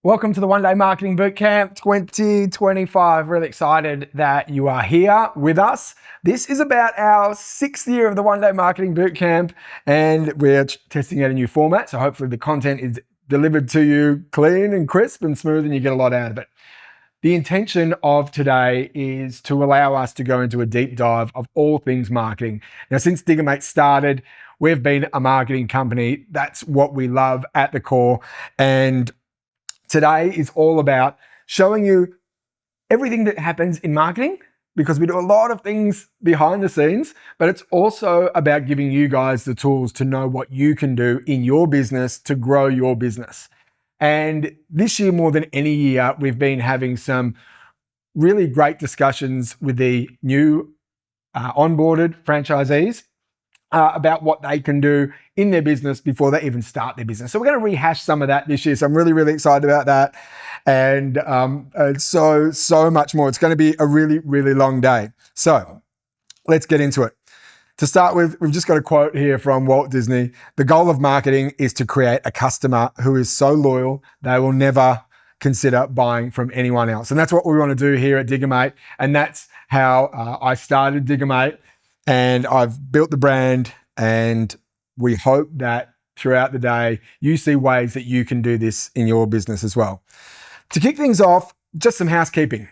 Welcome to the One Day Marketing Bootcamp 2025. Really excited that you are here with us. This is about our 6th year of the One Day Marketing Bootcamp, and we're testing out a new format. So hopefully the content is delivered to you clean and crisp and smooth and you get a lot out of it. The intention of today is to allow us to go into a deep dive of all things marketing. Now, since Diggermate started, we've been a marketing company. That's what we love at the core. And today is all about showing you everything that happens in marketing, because we do a lot of things behind the scenes, but it's also about giving you guys the tools to know what you can do in your business to grow your business. And this year, more than any year, we've been having some really great discussions with the new onboarded franchisees about what they can do in their business before they even start their business. So we're going to rehash some of that this year. So I'm really, really excited about that. And so much more. It's going to be a really, really long day. So let's get into it. To start with, we've just got a quote here from Walt Disney. The goal of marketing is to create a customer who is so loyal, they will never consider buying from anyone else. And that's what we want to do here at Diggermate. And that's how I started Diggermate. And I've built the brand, and we hope that throughout the day, you see ways that you can do this in your business as well. To kick things off, just some housekeeping.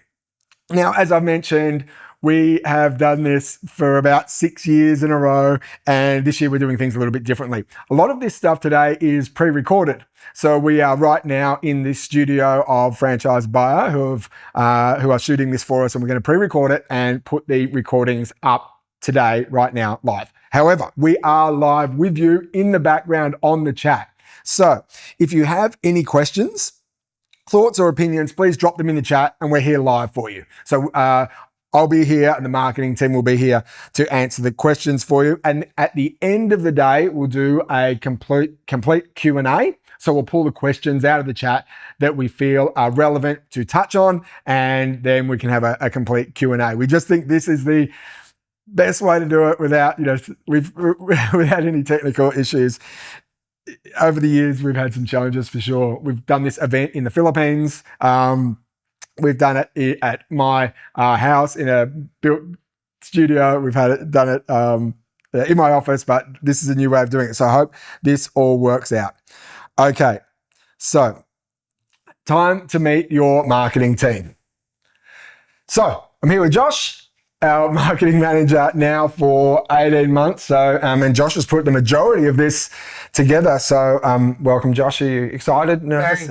Now, as I've mentioned, we have done this for about 6 years in a row, and this year we're doing things a little bit differently. A lot of this stuff today is pre-recorded. So we are right now in this studio of Franchise Buyer who are shooting this for us, and we're going to pre-record it and put the recordings up today, right now, live. However, we are live with you in the background on the chat. So if you have any questions, thoughts or opinions, please drop them in the chat and we're here live for you. So I'll be here and the marketing team will be here to answer the questions for you. And at the end of the day, we'll do a complete Q&A. So we'll pull the questions out of the chat that we feel are relevant to touch on, and then we can have a complete Q&A. We just think this is the best way to do it without any technical issues. Over the years, we've had some challenges for sure. We've done this event in the Philippines. We've done it at my house in a built studio. We've done it in my office, but this is a new way of doing it. So I hope this all works out. Okay, so time to meet your marketing team. So I'm here with Josh, our marketing manager now for 18 months. So, and Josh has put the majority of this together. So, welcome, Josh. Are you excited? Nervous?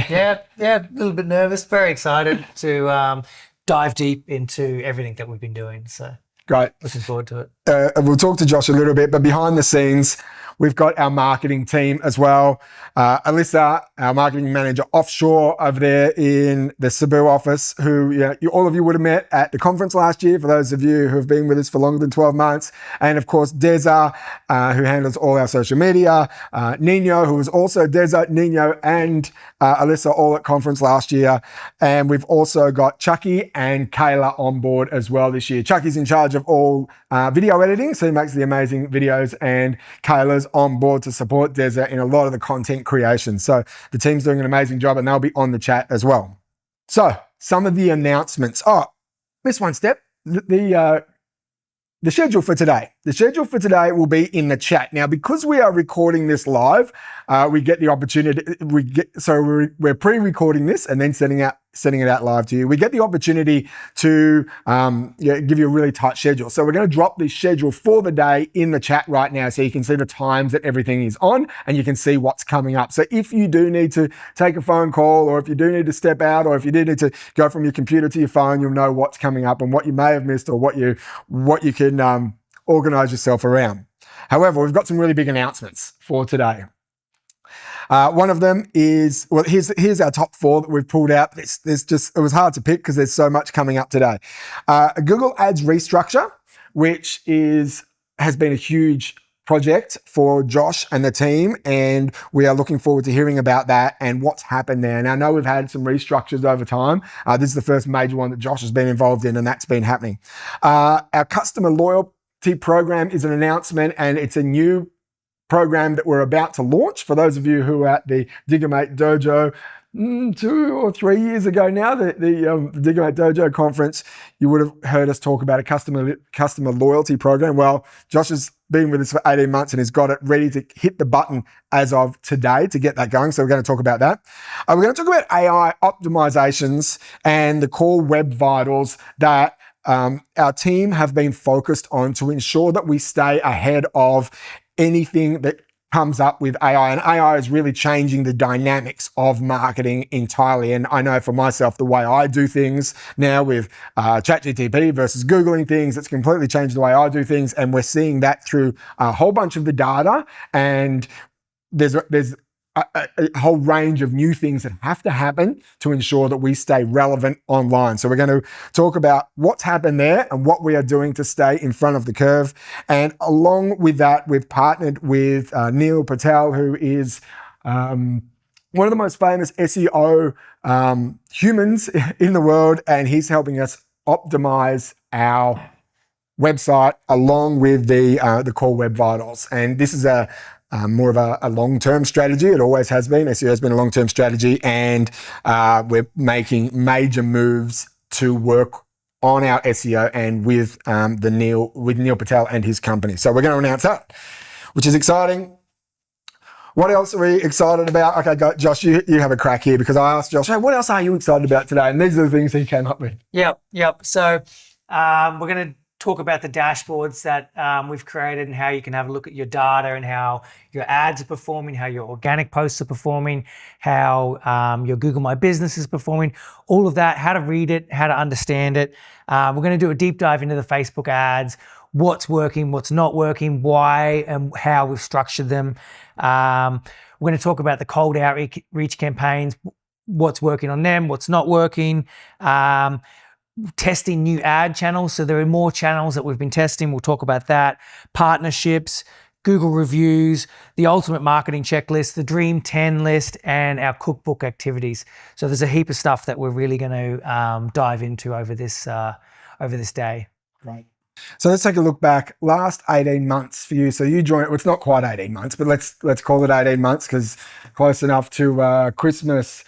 Yeah, a little bit nervous. Very excited to dive deep into everything that we've been doing. So, great. Looking forward to it. We'll talk to Josh a little bit, but behind the scenes, we've got our marketing team as well. Alyssa, our marketing manager offshore over there in the Cebu office, who all of you would have met at the conference last year, for those of you who have been with us for longer than 12 months. And of course, Deza, who handles all our social media. Nino, who was also Deza, Nino, and Alyssa all at conference last year. And we've also got Chucky and Kayla on board as well this year. Chucky's in charge of all video editing, so he makes the amazing videos, and Kayla's on board to support Deza in a lot of the content creation. So the team's doing an amazing job, and they'll be on the chat as well. So some of the announcements. Oh, missed one step. The schedule for today. The schedule for today will be in the chat. Now, because we are recording this live, we get the opportunity. We're pre-recording this and then sending it out live to you. We get the opportunity to give you a really tight schedule. So we're going to drop the schedule for the day in the chat right now, so you can see the times that everything is on, and you can see what's coming up. So if you do need to take a phone call, or if you do need to step out, or if you do need to go from your computer to your phone, you'll know what's coming up and what you may have missed, or what you can organize yourself around. However, we've got some really big announcements for today. One of them is, well, here's our top 4 that we've pulled out. It was hard to pick because there's so much coming up today. A Google Ads restructure, which has been a huge project for Josh and the team, and we are looking forward to hearing about that and what's happened there. Now, I know we've had some restructures over time. This is the first major one that Josh has been involved in, and that's been happening. Our customer loyalty program is an announcement, and it's a new program that we're about to launch. For those of you who are at the Diggermate Dojo, 2 or 3 years ago now, the Diggermate Dojo conference, you would have heard us talk about a customer loyalty program. Well, Josh has been with us for 18 months and has got it ready to hit the button as of today to get that going. So we're going to talk about that. We're going to talk about AI optimizations and the core web vitals that our team have been focused on to ensure that we stay ahead of anything that comes up with AI. And AI is really changing the dynamics of marketing entirely. And I know for myself, the way I do things now with ChatGPT versus Googling things, it's completely changed the way I do things. And we're seeing that through a whole bunch of the data. And there's a whole range of new things that have to happen to ensure that we stay relevant online. So we're going to talk about what's happened there and what we are doing to stay in front of the curve. And along with that, we've partnered with Neil Patel, who is one of the most famous SEO humans in the world, and he's helping us optimize our website along with the core web vitals. And this is more of a long-term strategy. It always has been. SEO has been a long-term strategy, and we're making major moves to work on our SEO and with Neil Patel and his company. So we're going to announce that, which is exciting. What else are we excited about? Okay, Josh, you have a crack here, because I asked Josh, hey, what else are you excited about today? And these are the things he came up with. Yep. So we're going to talk about the dashboards that we've created and how you can have a look at your data and how your ads are performing, how your organic posts are performing, how your Google My Business is performing, all of that, how to read it, how to understand it. We're going to do a deep dive into the Facebook ads, what's working, what's not working, why and how we've structured them. We're going to talk about the cold outreach campaigns, what's working on them, what's not working. Testing new ad channels. So there are more channels that we've been testing. We'll talk about that. Partnerships, Google reviews, the ultimate marketing checklist, the Dream 10 list, and our cookbook activities. So there's a heap of stuff that we're really going to dive into over this day. Right. So let's take a look back. Last 18 months for you. So you joined, well, it's not quite 18 months, but let's call it 18 months, because close enough to Christmas.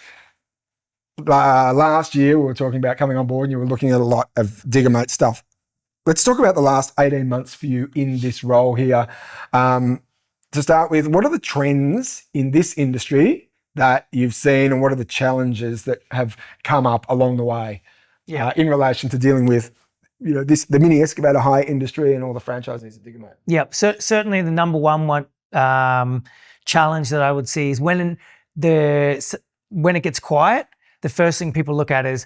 Last year, we were talking about coming on board and you were looking at a lot of Diggermate stuff. Let's talk about the last 18 months for you in this role here. To start with, what are the trends in this industry that you've seen, and what are the challenges that have come up along the way in relation to dealing with the mini excavator hire industry and all the franchisees at Diggermate? Yep. So certainly the number one challenge that I would see is when it gets quiet, the first thing people look at is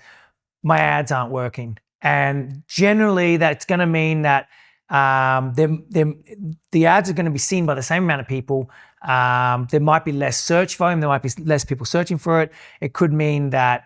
my ads aren't working. And generally that's going to mean that the ads are going to be seen by the same amount of people. There might be less search volume. There might be less people searching for it. It could mean that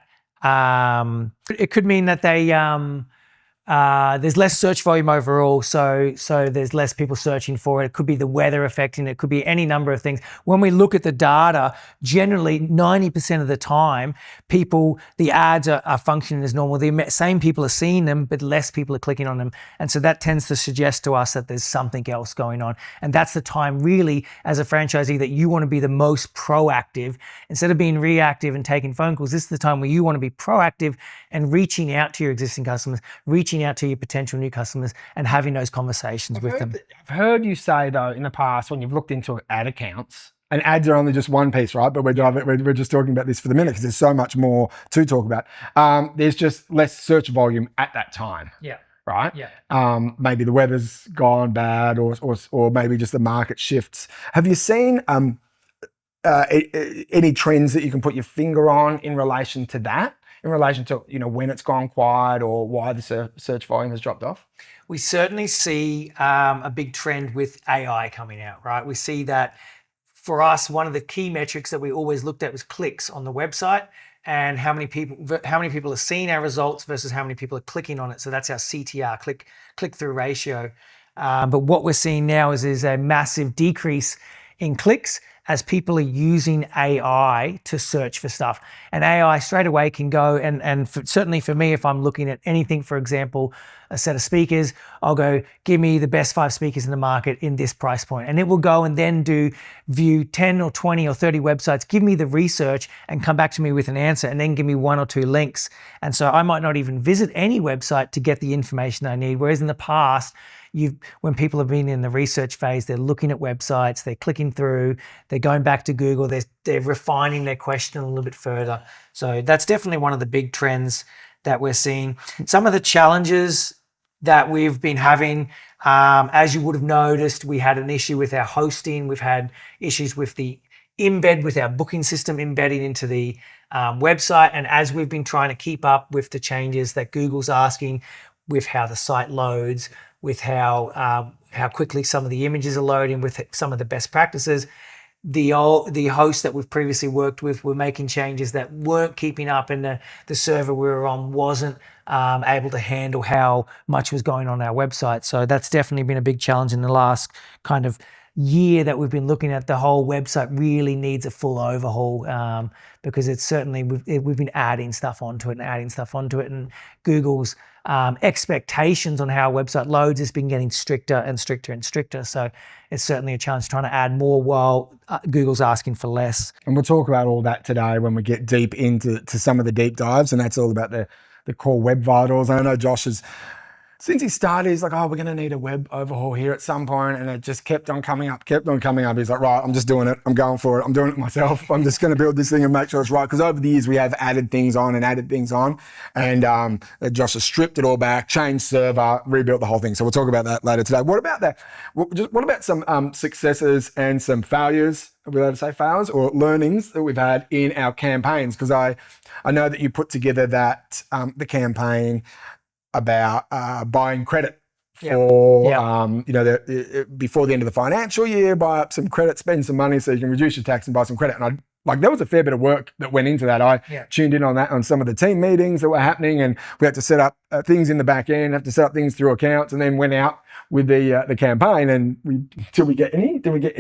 there's less search volume overall, so there's less people searching for it. It could be the weather affecting it. It could be any number of things. When we look at the data, generally 90% of the time, the ads are functioning as normal. The same people are seeing them, but less people are clicking on them. And so that tends to suggest to us that there's something else going on. And that's the time really, as a franchisee, that you want to be the most proactive. Instead of being reactive and taking phone calls, this is the time where you want to be proactive and reaching out to your existing customers, reaching out to your potential new customers and having those conversations with them. I've heard you say, though, in the past, when you've looked into ad accounts, and ads are only just one piece, right? But we're just talking about this for the minute because there's so much more to talk about. There's just less search volume at that time. Yeah. Right? Yeah. Maybe the weather's gone bad, or maybe just the market shifts. Have you seen any trends that you can put your finger on in relation to that? In relation to when it's gone quiet or why the search volume has dropped off? We certainly see a big trend with AI coming out, right? We see that for us, one of the key metrics that we always looked at was clicks on the website and how many people are seeing our results versus how many people are clicking on it. So that's our CTR, click-through ratio. But what we're seeing now is a massive decrease in clicks as people are using AI to search for stuff. And AI straight away can go, and certainly for me, if I'm looking at anything, for example, a set of speakers, I'll go, give me the best 5 speakers in the market in this price point. And it will go and then view 10 or 20 or 30 websites, give me the research and come back to me with an answer, and then give me 1 or 2 links. And so I might not even visit any website to get the information I need. Whereas in the past, when people have been in the research phase, they're looking at websites, they're clicking through, they're going back to Google, they're refining their question a little bit further. So that's definitely one of the big trends that we're seeing. Some of the challenges that we've been having, as you would have noticed, we had an issue with our hosting. We've had issues with the embed with our booking system embedding into the website. And as we've been trying to keep up with the changes that Google's asking, with how the site loads, with how quickly some of the images are loading, with some of the best practices, the hosts that we've previously worked with were making changes that weren't keeping up, and the server we were on wasn't able to handle how much was going on our website. So that's definitely been a big challenge in the last kind of year that we've been looking at. The whole website really needs a full overhaul, because it's certainly we've been adding stuff onto it, and Google's expectations on how a website loads has been getting stricter and stricter and stricter. So it's certainly a challenge trying to add more while Google's asking for less. And we'll talk about all that today when we get deep into some of the deep dives, and that's all about the core web vitals. And I know Josh has, since he started, he's like, oh, we're going to need a web overhaul here at some point. And it just kept on coming up. He's like, right, I'm just doing it. I'm going for it. I'm doing it myself. I'm just going to build this thing and make sure it's right. Because over the years, we have added things on. And Josh has stripped it all back, changed server, rebuilt the whole thing. So we'll talk about that later today. What about that? What about some successes and some failures? Are we allowed to say failures or learnings that we've had in our campaigns? Because I know that you put together the campaign about buying credit for, before the end of the financial year, buy up some credit, spend some money so you can reduce your tax and buy some credit. And there was a fair bit of work that went into that. I tuned in on that on some of the team meetings that were happening, and we had to set up things in the back end, have to set up things through accounts, and then went out with the campaign. And did we get any? No, we got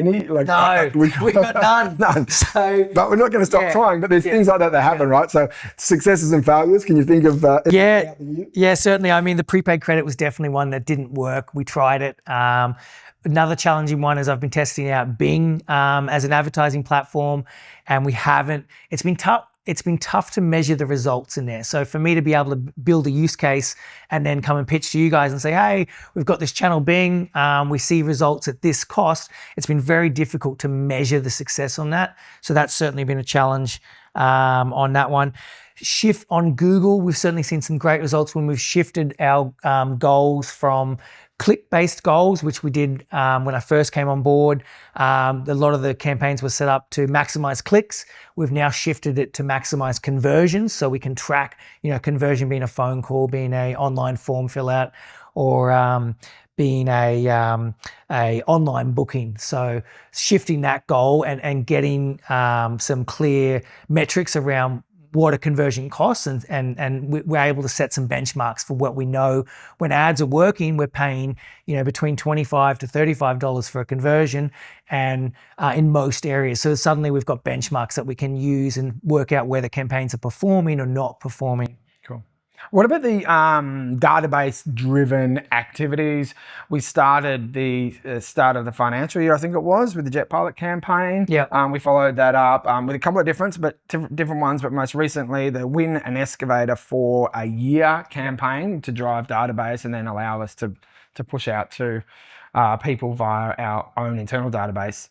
none. None. So, but we're not going to stop trying. But there's things like that happen, right? So successes and failures. Can you think of? Yeah, certainly. I mean, the prepaid credit was definitely one that didn't work. We tried it. Another challenging one is I've been testing out Bing as an advertising platform, and we haven't. It's been tough. It's been tough to measure the results in there. So for me to be able to build a use case and then come and pitch to you guys and say, hey, we've got this channel Bing, we see results at this cost. It's been very difficult to measure the success on that. So that's certainly been a challenge on that one. Shift on Google, we've certainly seen some great results when we've shifted our goals from click-based goals, which we did when I first came on board. A lot of the campaigns were set up to maximize clicks. We've now shifted it to maximize conversions, so we can track, conversion being a phone call, being a online form fill out, or being a online booking. So shifting that goal and getting some clear metrics around what a conversion costs, and we're able to set some benchmarks for what we know when ads are working. We're paying between $25 to $35 for a conversion, and in most areas. So suddenly we've got benchmarks that we can use and work out whether campaigns are performing or not performing. Cool. What about the database-driven activities? We started the start of the financial year, I think it was, with the Jet Pilot campaign. Yeah. We followed that up with a couple of different ones, but most recently the Win an Excavator for a Year campaign to drive database and then allow us to push out to people via our own internal database.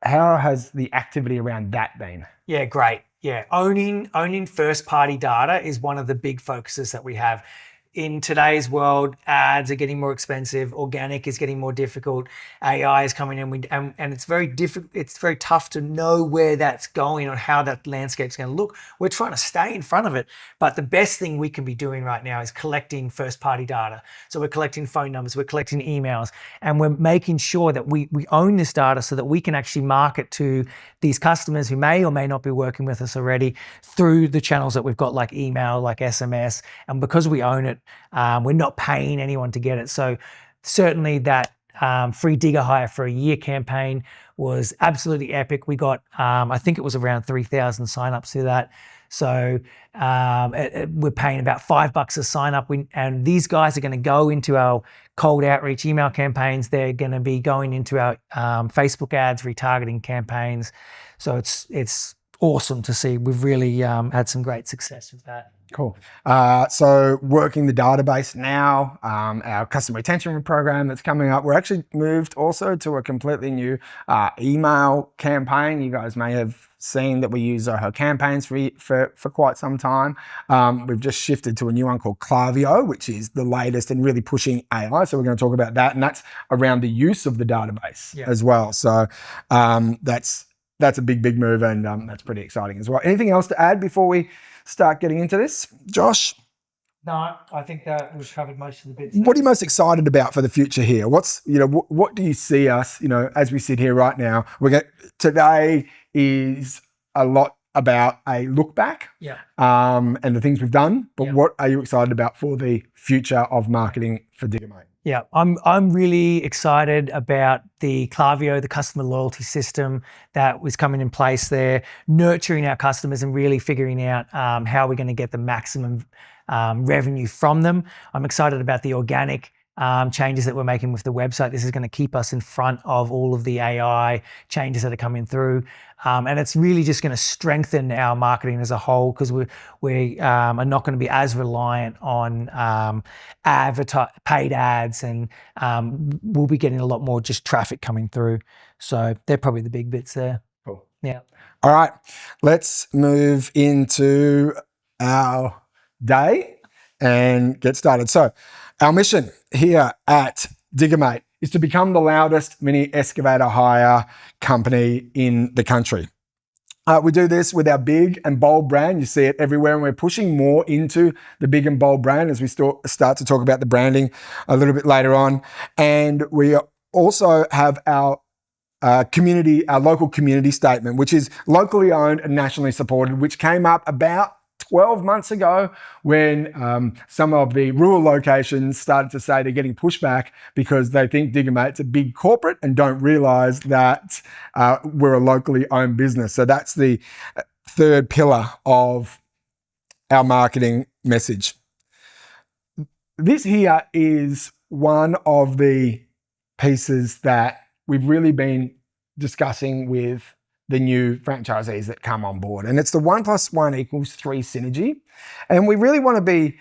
How has the activity around that been? Yeah, great. Yeah, owning first-party data is one of the big focuses that we have. In today's world, ads are getting more expensive. Organic is getting more difficult. AI is coming in, and it's very difficult. It's very tough to know where that's going or how that landscape's going to look. We're trying to stay in front of it, but the best thing we can be doing right now is collecting first-party data. So we're collecting phone numbers, we're collecting emails, and we're making sure that we own this data so that we can actually market to these customers who may or may not be working with us already through the channels that we've got, like email, like SMS, and because we own it, we're not paying anyone to get it. So certainly that free digger hire for a year campaign was absolutely epic. We got, I think it was around 3,000 signups through that. So we're paying about $5 a sign up. And these guys are going to go into our cold outreach email campaigns. They're going to be going into our Facebook ads, retargeting campaigns. So it's awesome to see. We've really had some great success with that. Cool. So working the database now, our customer retention program that's coming up, we're actually moved also to a completely new email campaign. You guys may have seen that we use Zoho campaigns for quite some time. We've just shifted to a new one called Klaviyo, which is the latest and really pushing AI. So we're going to talk about that, and that's around the use of the database as well. So that's a big move, and that's pretty exciting as well. Anything else to add before we start getting into this, Josh? No, I think that we've covered most of the bits. What are you most excited about for the future here? What's, what do you see us, as we sit here right now? Today is a lot about a look back, and the things we've done. But what are you excited about for the future of marketing for Diggermate? Yeah, I'm really excited about the Klaviyo, the customer loyalty system that was coming in place there, nurturing our customers and really figuring out how we're going to get the maximum revenue from them. I'm excited about the organic changes that we're making with the website. This is going to keep us in front of all of the AI changes that are coming through. And it's really just going to strengthen our marketing as a whole, because we are not going to be as reliant on paid ads, and we'll be getting a lot more just traffic coming through. So they're probably the big bits there. Cool. Yeah. All right, let's move into our day and get started. So our mission here at Diggermate is to become the loudest mini excavator hire company in the country. We do this with our big and bold brand. You see it everywhere, and we're pushing more into the big and bold brand as we start to talk about the branding a little bit later on. And we also have our our local community statement, which is locally owned and nationally supported, which came up about 12 months ago when some of the rural locations started to say they're getting pushback because they think Diggermate's a big corporate and don't realize that we're a locally owned business. So that's the third pillar of our marketing message. This here is one of the pieces that we've really been discussing with the new franchisees that come on board. And it's the 1 + 1 = 3 synergy. And we really want to be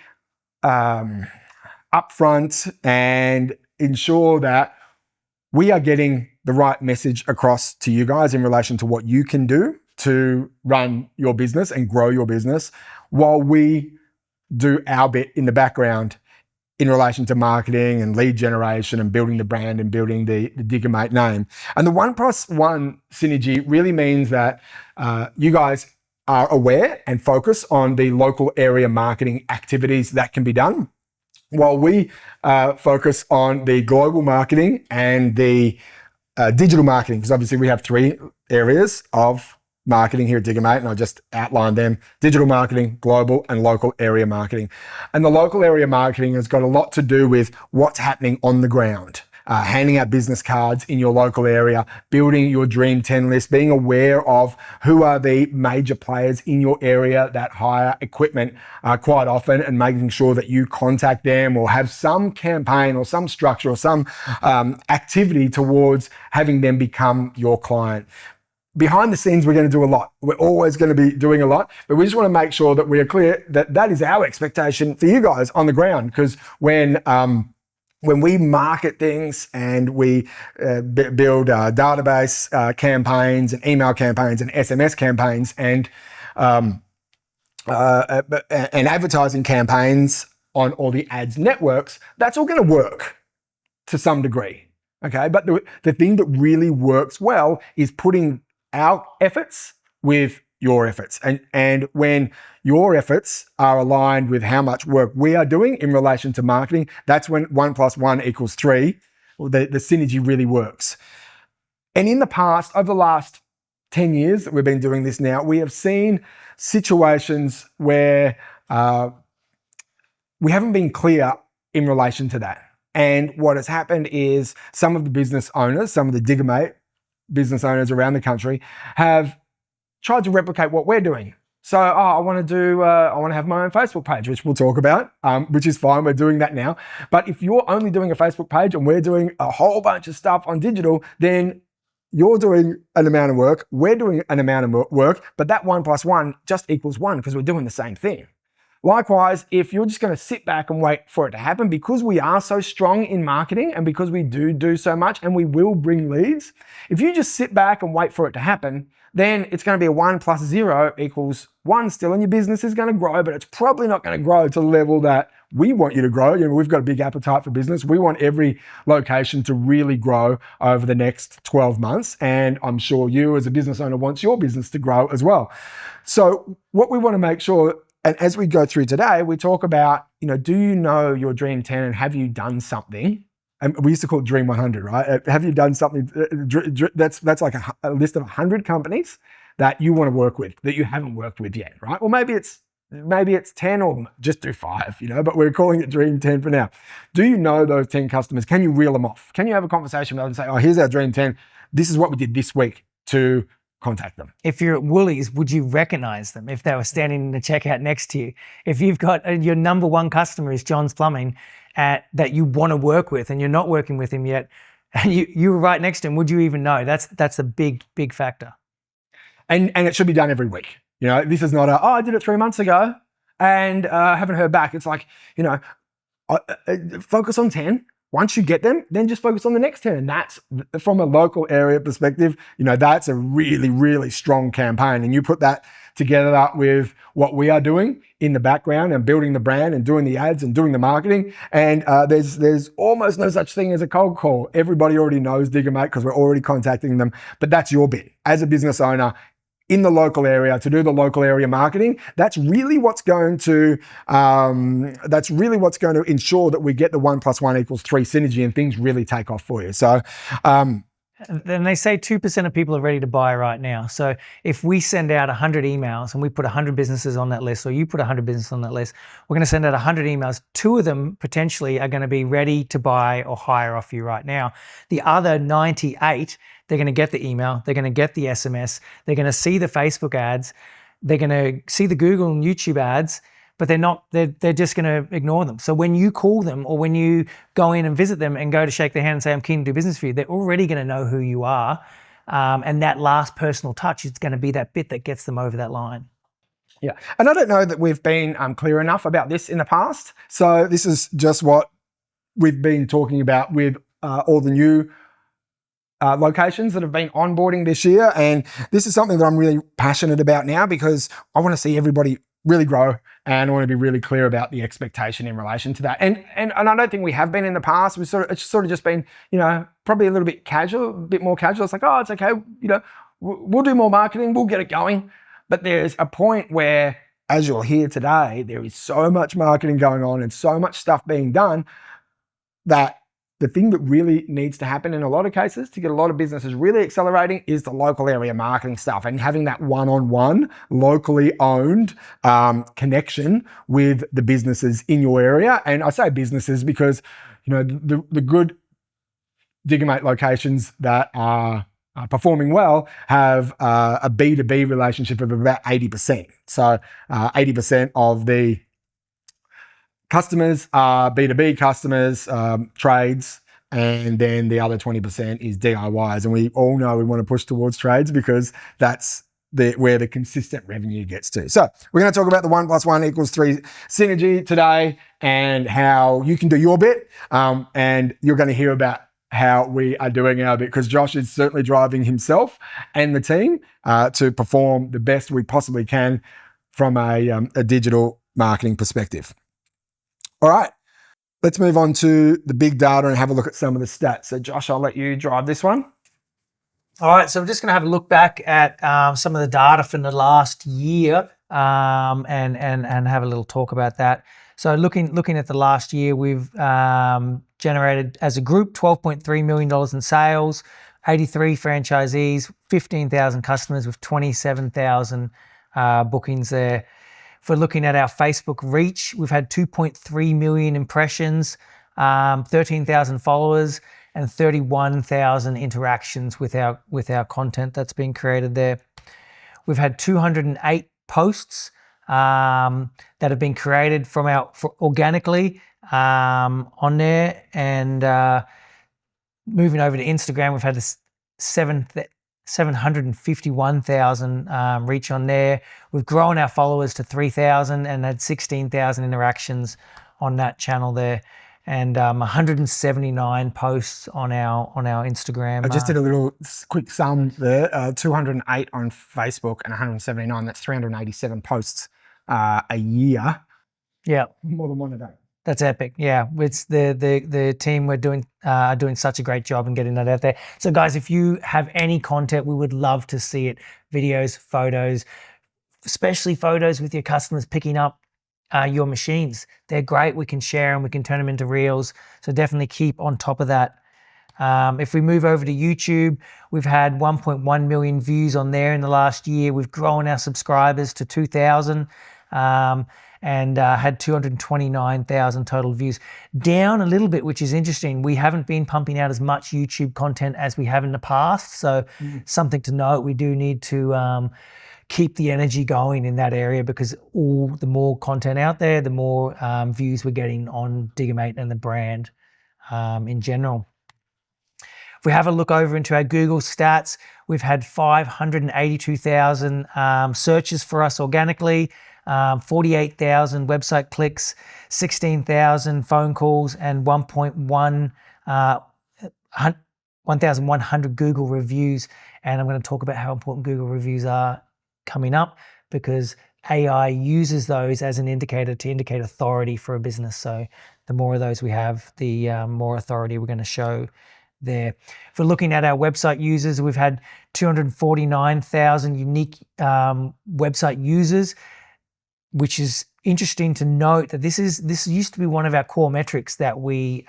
upfront and ensure that we are getting the right message across to you guys in relation to what you can do to run your business and grow your business, while we do our bit in the background in relation to marketing and lead generation and building the brand and building the Diggermate name. And the 1 + 1 synergy really means that you guys are aware and focus on the local area marketing activities that can be done, while we focus on the global marketing and the digital marketing, because obviously we have 3 areas of marketing here at Diggermate, and I just outlined them: digital marketing, global, and local area marketing. And the local area marketing has got a lot to do with what's happening on the ground, handing out business cards in your local area, building your Dream 10 list, being aware of who are the major players in your area that hire equipment quite often, and making sure that you contact them or have some campaign or some structure or some activity towards having them become your client. Behind the scenes, we're going to do a lot. We're always going to be doing a lot, but we just want to make sure that we are clear that that is our expectation for you guys on the ground. Because when we market things and we build database campaigns and email campaigns and SMS campaigns and advertising campaigns on all the ads networks, that's all going to work to some degree. Okay, but the thing that really works well is putting our efforts with your efforts. And when your efforts are aligned with how much work we are doing in relation to marketing, that's when 1 + 1 = 3, the synergy really works. And in the past, over the last 10 years that we've been doing this now, we have seen situations where we haven't been clear in relation to that. And what has happened is some of the business owners, some of the Diggermate business owners around the country have tried to replicate what we're doing. So, I want to have my own Facebook page, which we'll talk about, which is fine. We're doing that now. But if you're only doing a Facebook page and we're doing a whole bunch of stuff on digital, then you're doing an amount of work, we're doing an amount of work, but that 1 + 1 just equals 1 because we're doing the same thing. Likewise, if you're just going to sit back and wait for it to happen, because we are so strong in marketing and because we do so much and we will bring leads, if you just sit back and wait for it to happen, then it's going to be a 1 + 0 = 1 still, and your business is going to grow, but it's probably not going to grow to the level that we want you to grow. We've got a big appetite for business. We want every location to really grow over the next 12 months. And I'm sure you as a business owner wants your business to grow as well. So what we want to make sure, and as we go through today, we talk about, do you know your Dream 10 and have you done something? And we used to call it Dream 100, right? Have you done something? That's like a list of 100 companies that you want to work with that you haven't worked with yet, right? Or maybe it's 10 or just do 5, but we're calling it Dream 10 for now. Do you know those 10 customers? Can you reel them off? Can you have a conversation with them and say, oh, here's our Dream 10. This is what we did this week to contact them. If you're at Woolies, would you recognize them if they were standing in the checkout next to you? If you've got your number one customer is John's Plumbing that you want to work with and you're not working with him yet, and you were right next to him, would you even know? That's a big factor. And it should be done every week. This is not I did it 3 months ago and haven't heard back. It's like, focus on 10. Once you get them, then just focus on the next 10. And that's, from a local area perspective, that's a really, really strong campaign. And you put that together with what we are doing in the background and building the brand and doing the ads and doing the marketing. And there's almost no such thing as a cold call. Everybody already knows Diggermate because we're already contacting them. But that's your bit as a business owner in the local area to do the local area marketing. That's really what's going to ensure that we get the 1 + 1 = 3 synergy and things really take off for you. So, then they say 2% of people are ready to buy right now. So if we send out 100 emails and we put 100 businesses on that list, or you put 100 businesses on that list, we're going to send out 100 emails. 2 of them potentially are going to be ready to buy or hire off you right now. The other 98, they're going to get the email, they're going to get the SMS, they're going to see the Facebook ads, they're going to see the Google and YouTube ads, but they're just going to ignore them. So when you call them or when you go in and visit them and go to shake their hand and say, I'm keen to do business for you, they're already going to know who you are. And that last personal touch is going to be that bit that gets them over that line. Yeah. And I don't know that we've been clear enough about this in the past. So this is just what we've been talking about with all the new locations that have been onboarding this year. And this is something that I'm really passionate about now because I want to see everybody really grow, and I want to be really clear about the expectation in relation to that. And I don't think we have been in the past. It's sort of just been, probably a little bit casual, a bit more casual. It's like, oh, it's okay. We'll do more marketing. We'll get it going. But there's a point where, as you'll hear today, there is so much marketing going on and so much stuff being done that the thing that really needs to happen in a lot of cases to get a lot of businesses really accelerating is the local area marketing stuff and having that one-on-one, locally owned connection with the businesses in your area. And I say businesses because, the good Diggermate locations that are performing well have a B2B relationship of about 80%. So 80% of the customers are B2B customers, trades, and then the other 20% is DIYs. And we all know we want to push towards trades because that's where the consistent revenue gets to. So we're going to talk about the 1 + 1 = 3 synergy today and how you can do your bit. And you're going to hear about how we are doing our bit because Josh is certainly driving himself and the team to perform the best we possibly can from a digital marketing perspective. All right, let's move on to the big data and have a look at some of the stats. So Josh, I'll let you drive this one. All right, so I'm just going to have a look back at some of the data from the last year and have a little talk about that. So looking at the last year, we've generated as a group $12.3 million in sales, 83 franchisees, 15,000 customers with 27,000 bookings there. For looking at our Facebook reach, we've had 2.3 million impressions, 13,000 followers, and 31,000 interactions with our content that's been created there. We've had 208 posts that have been created organically on there, and moving over to Instagram, we've had 751,000 reach on there. We've grown our followers to 3,000 and had 16,000 interactions on that channel there, and 179 posts on our Instagram. I just did a little quick sum there. 208 on Facebook and 179. That's 387 posts a year. Yeah, more than one a day. That's epic. Yeah, it's the team we're doing are doing such a great job in getting that out there. So guys, if you have any content, we would love to see it. Videos, photos, especially photos with your customers picking up your machines. They're great. We can share them. We can turn them into reels. So definitely keep on top of that. If we move over to YouTube, we've had 1.1 million views on there in the last year. We've grown our subscribers to 2,000 and had 229,000 total views. Down a little bit, which is interesting. We haven't been pumping out as much YouTube content as we have in the past. So something to note, we do need to keep the energy going in that area, because the more content out there, the more views we're getting on Diggermate and the brand in general. If we have a look over into our Google stats, we've had 582,000 searches for us organically, 48,000 website clicks, 16,000 phone calls, and 1,100 Google reviews. And I'm going to talk about how important Google reviews are coming up, because AI uses those as an indicator to indicate authority for a business. So the more of those we have, the more authority we're going to show there. If we're looking at our website users, we've had 249,000 unique website users, which is interesting to note that this used to be one of our core metrics that we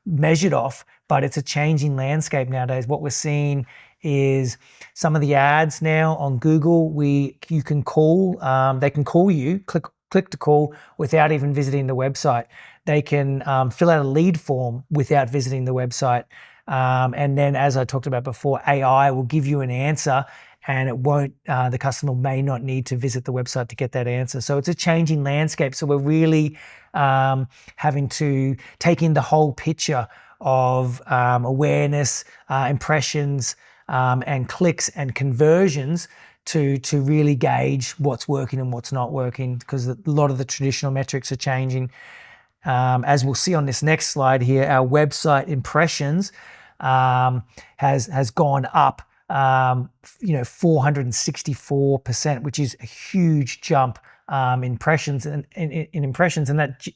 measured off, but it's a changing landscape nowadays. What we're seeing is some of the ads now on Google, you can call, they can call you, click to call without even visiting the website. They can fill out a lead form without visiting the website. And then, as I talked about before, AI will give you an answer, and it won't, the customer may not need to visit the website to get that answer. So it's a changing landscape. So we're really having to take in the whole picture of awareness, impressions, and clicks and conversions to really gauge what's working and what's not working, because a lot of the traditional metrics are changing. As we'll see on this next slide here, our website impressions has gone up 464%, which is a huge jump in impressions, and that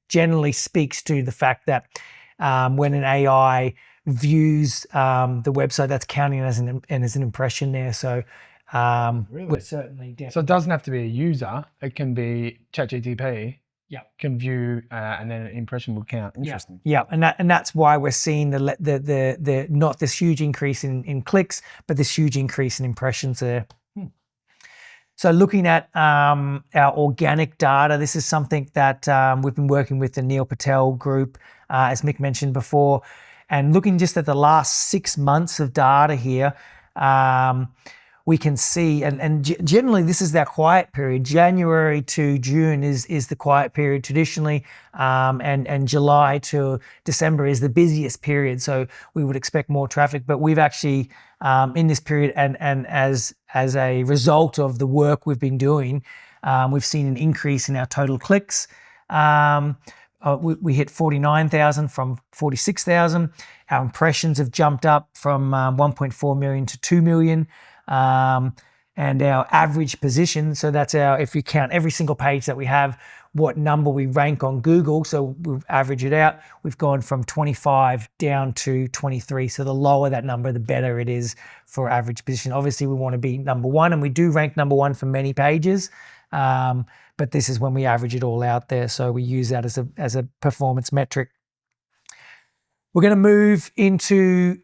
generally speaks to the fact that when an AI views the website, that's counting as an impression there. So Really? we're certainly definitely. So it doesn't have to be a user. It can be ChatGPT. Yeah. Can view and then an impression will count. Interesting. Yeah, and that's why we're seeing the not this huge increase in clicks, but this huge increase in impressions there. So looking at our organic data, this is something that we've been working with the Neil Patel group, as Mick mentioned before, and looking just at the last 6 months of data here. We can see, and generally this is their quiet period. January to June is the quiet period traditionally, and July to December is the busiest period. So we would expect more traffic, but we've actually in this period, and as a result of the work we've been doing, we've seen an increase in our total clicks. We hit 49,000 from 46,000. Our impressions have jumped up from 1.4 million to 2 million. And our average position, so that's if you count every single page that we have, what number we rank on Google, so we've averaged it out, we've gone from 25 down to 23. So the lower that number, the better it is for average position. Obviously we want to be number one, and we do rank number one for many pages, but this is when we average it all out there. So we use that as a performance metric. We're going to move into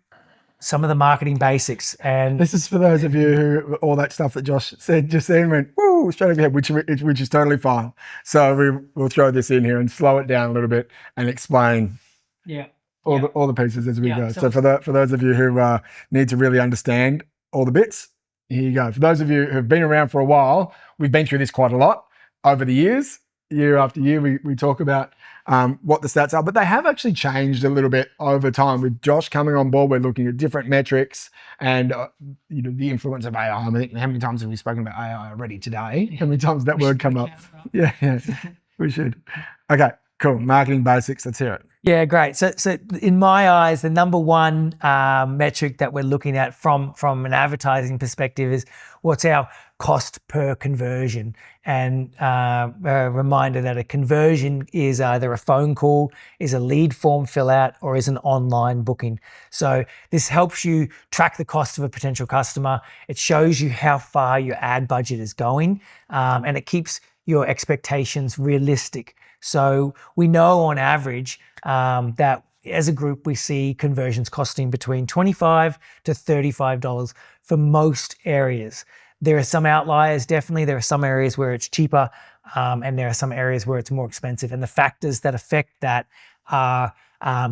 some of the marketing basics, and this is for those of you who all that stuff that Josh said just then went woo. straight ahead, which is totally fine. So we'll throw this in here and slow it down a little bit and explain all the pieces as we go. So for those of you who need to really understand all the bits, here you go. For those of you who've been around for a while, we've been through this quite a lot over the years. Year after year, we talk about what the stats are, but they have actually changed a little bit over time. With Josh coming on board, we're looking at different metrics and the influence of AI. I think how many times have we spoken about AI already today? How many times that word come up? Yeah, we should. Okay, cool. Marketing basics. Let's hear it. Yeah, great. So in my eyes, the number one metric that we're looking at from an advertising perspective is what's our cost per conversion. And a reminder that a conversion is either a phone call, is a lead form fill out, or is an online booking. So this helps you track the cost of a potential customer. It shows you how far your ad budget is going, and it keeps your expectations realistic. So we know on average that as a group, we see conversions costing between $25 to $35 for most areas. There are some outliers, definitely. There are some areas where it's cheaper, and there are some areas where it's more expensive. And the factors that affect that are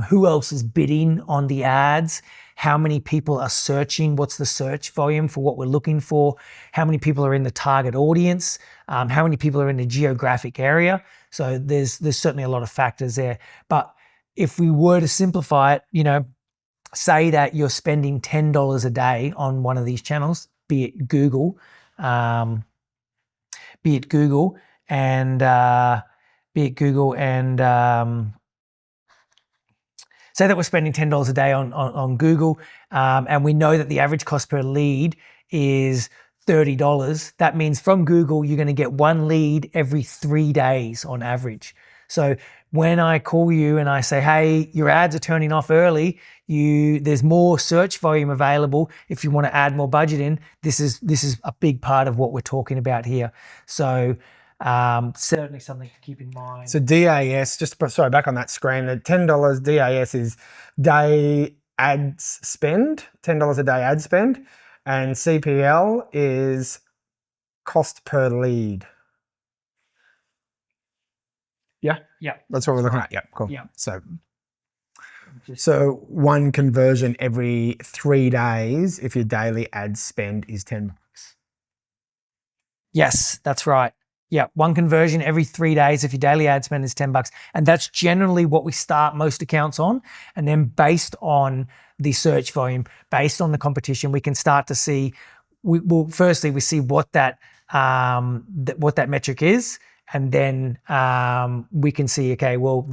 who else is bidding on the ads, how many people are searching, what's the search volume for what we're looking for, how many people are in the target audience, how many people are in the geographic area. So there's certainly a lot of factors there. But if we were to simplify it, say that you're spending $10 a day on one of these channels, be it Google, and say that we're spending $10 a day on Google, and we know that the average cost per lead is $30. That means from Google, you're going to get one lead every 3 days on average. So when I call you and I say, hey, your ads are turning off early, there's more search volume available if you want to add more budget in, this is a big part of what we're talking about here. So certainly something to keep in mind. So DAS, back on that screen, the $10 DAS is day ad spend, $10 a day ad spend, and CPL is cost per lead. Yeah, that's what we're looking at. Yeah, cool. Yeah. So one conversion every 3 days if your daily ad spend is $10. Yes, that's right. Yeah, one conversion every 3 days if your daily ad spend is $10. And that's generally what we start most accounts on. And then based on the search volume, based on the competition, we can start to see, firstly, we see what that metric is. And then we can see, okay, well,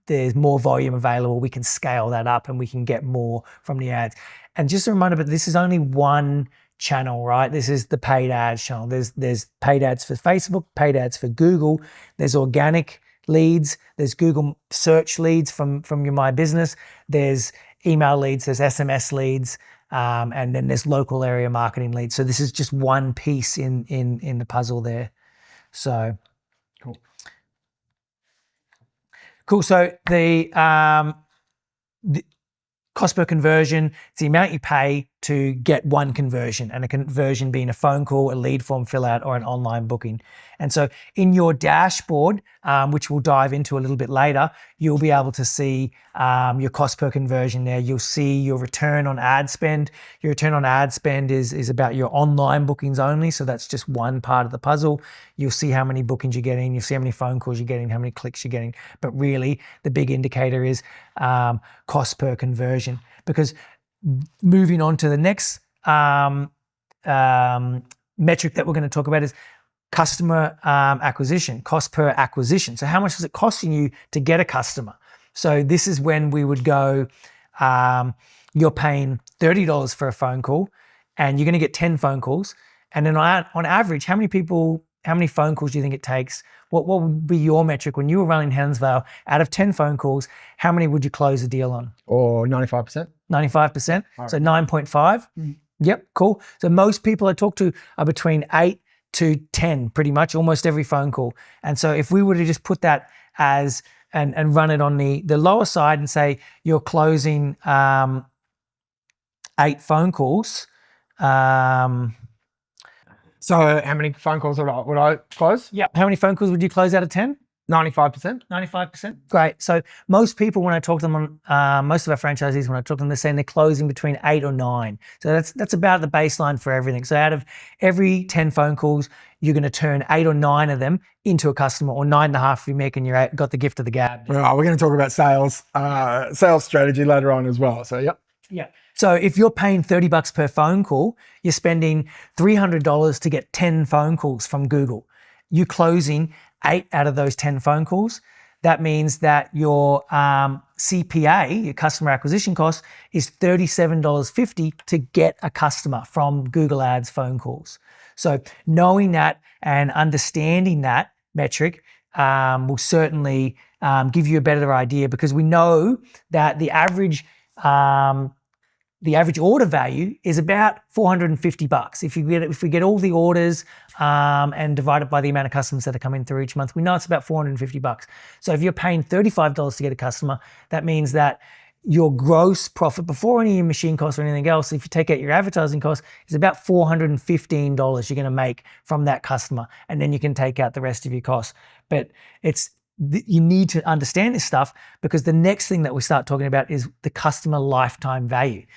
there's more volume available. We can scale that up and we can get more from the ads. And just a reminder, but this is only one channel, right? This is the paid ads channel. There's paid ads for Facebook, paid ads for Google. There's organic leads. There's Google search leads from your My Business. There's email leads. There's SMS leads. And then there's local area marketing leads. So this is just one piece in the puzzle there. So cool. So the cost per conversion, it's the amount you pay to get one conversion, and a conversion being a phone call, a lead form fill out, or an online booking. And so in your dashboard, which we'll dive into a little bit later, you'll be able to see your cost per conversion there. You'll see your return on ad spend. Your return on ad spend is about your online bookings only. So that's just one part of the puzzle. You'll see how many bookings you're getting. You'll see how many phone calls you're getting, how many clicks you're getting. But really, the big indicator is cost per conversion. Because moving on to the next metric that we're going to talk about is customer acquisition, cost per acquisition. So how much is it costing you to get a customer? So this is when we would go, you're paying $30 for a phone call and you're going to get 10 phone calls. And then on average, how many phone calls do you think it takes? What would be your metric when you were running Helensvale? Out of 10 phone calls, how many would you close the deal on? Or 95%. 95%. So 9.5. Yep, cool. So most people I talk to are between 8 to 10, pretty much almost every phone call. And so if we were to just put that as and run it on the lower side and say you're closing 8 phone calls, So how many phone calls would I close? Yep. How many phone calls would you close out of 10? 95%. 95%. Great. So most people, when I talk to them, most of our franchisees, when I talk to them, they're saying they're closing between 8 or 9. So that's about the baseline for everything. So out of every 10 phone calls, you're going to turn 8 or 9 of them into a customer, or 9.5 if you make and you're got the gift of the gab. Well, we're going to talk about sales strategy later on as well. So yep. Yeah. So if you're paying $30 per phone call, you're spending $300 to get 10 phone calls from Google. You're closing 8 out of those 10 phone calls. That means that your CPA, your customer acquisition cost, is $37.50 to get a customer from Google Ads phone calls. So knowing that and understanding that metric will certainly give you a better idea, because we know that the average order value is about $450. If we get all the orders and divide it by the amount of customers that are coming through each month, we know it's about $450. So if you're paying $35 to get a customer, that means that your gross profit before any machine costs or anything else, if you take out your advertising costs, is about $415 you're going to make from that customer, and then you can take out the rest of your costs. But you need to understand this stuff, because the next thing that we start talking about is the customer lifetime value,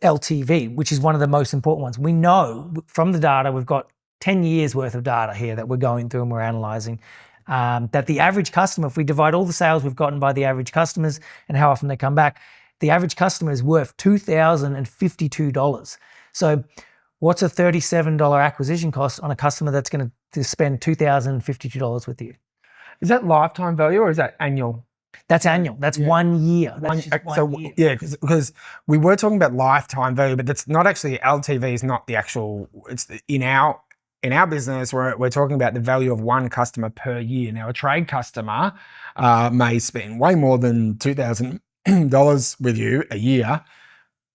LTV, which is one of the most important ones. We know from the data, we've got 10 years worth of data here that we're going through and we're analyzing, that the average customer, if we divide all the sales we've gotten by the average customers and how often they come back, the average customer is worth $2,052. So what's a $37 acquisition cost on a customer that's going to spend $2,052 with you? Is that lifetime value or is that annual? That's annual. That's 1 year. That's just one year. Yeah, because we were talking about lifetime value, but that's not actually, LTV is not the actual, it's in our business, we're talking about the value of one customer per year. Now, a trade customer may spend way more than $2,000 with you a year,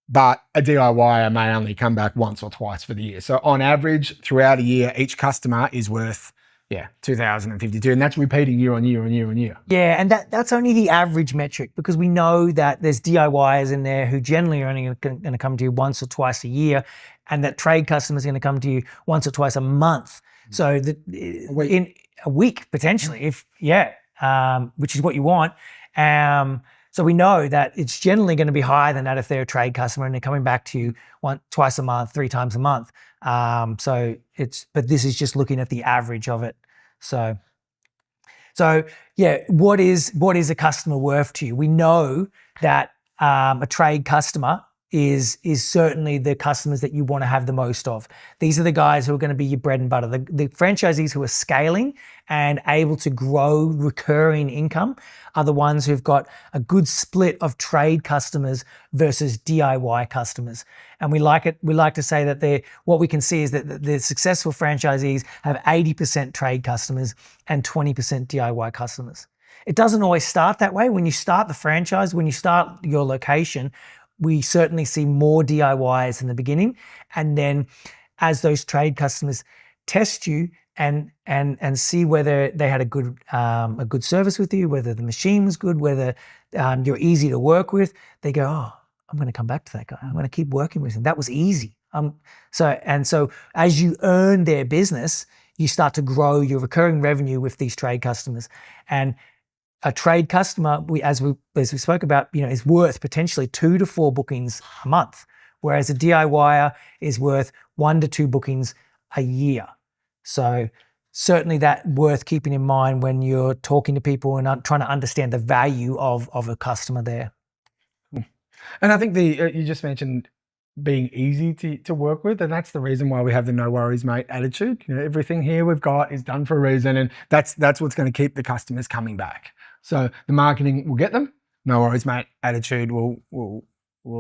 but a DIYer may only come back once or twice for the year. So on average, throughout a year, each customer is worth, 2,052, and that's repeating year on year on year on year. Yeah, and that's only the average metric, because we know that there's DIYers in there who generally are only going to come to you once or twice a year, and that trade customer is going to come to you once or twice a month. So in a week potentially, which is what you want. So we know that it's generally going to be higher than that if they're a trade customer and they're coming back to you twice a month, 3 times a month. But this is just looking at the average of it. So yeah, what is a customer worth to you? We know that a trade customer is certainly the customers that you want to have the most of. These are the guys who are going to be your bread and butter. The franchisees who are scaling and able to grow recurring income are the ones who've got a good split of trade customers versus DIY customers. And we like to say that what we can see is that the successful franchisees have 80% trade customers and 20% DIY customers. It doesn't always start that way. When you start the franchise, when you start your location, we certainly see more DIYs in the beginning. And then as those trade customers test you and see whether they had a good service with you, whether the machine was good, whether you're easy to work with, they go, oh, I'm going to come back to that guy. I'm going to keep working with him. That was easy. So as you earn their business, you start to grow your recurring revenue with these trade customers. And a trade customer, as we spoke about, is worth potentially 2 to 4 bookings a month, whereas a DIYer is worth 1 to 2 bookings a year. So certainly that worth keeping in mind when you're talking to people and trying to understand the value of a customer there. And I think you just mentioned being easy to work with, and that's the reason why we have the no worries mate attitude. Everything here we've got is done for a reason, and that's what's going to keep the customers coming back. So the marketing will get them. No worries mate attitude will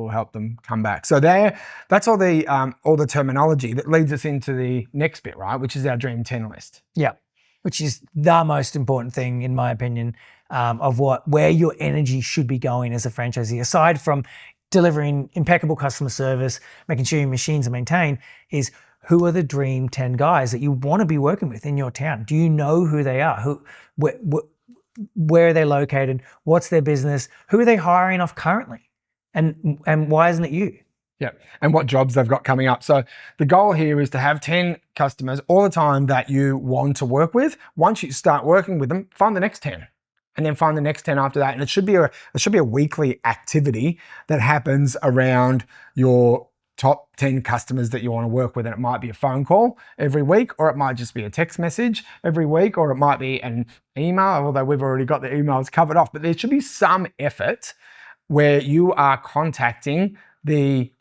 help them come back. So that's all the terminology that leads us into the next bit, right? Which is our Dream 10 list. Yeah, which is the most important thing, in my opinion, of where your energy should be going as a franchisee, aside from delivering impeccable customer service, making sure your machines are maintained, is who are the Dream 10 guys that you want to be working with in your town? Do you know who they are? Where are they located? What's their business? Who are they hiring off currently? And why isn't it you? Yeah, and what jobs they've got coming up. So the goal here is to have 10 customers all the time that you want to work with. Once you start working with them, find the next 10. And then find the next 10 after that. And it should be a weekly activity that happens around your top 10 customers that you want to work with. And it might be a phone call every week, or it might just be a text message every week, or it might be an email, although we've already got the emails covered off. But there should be some effort where you are contacting the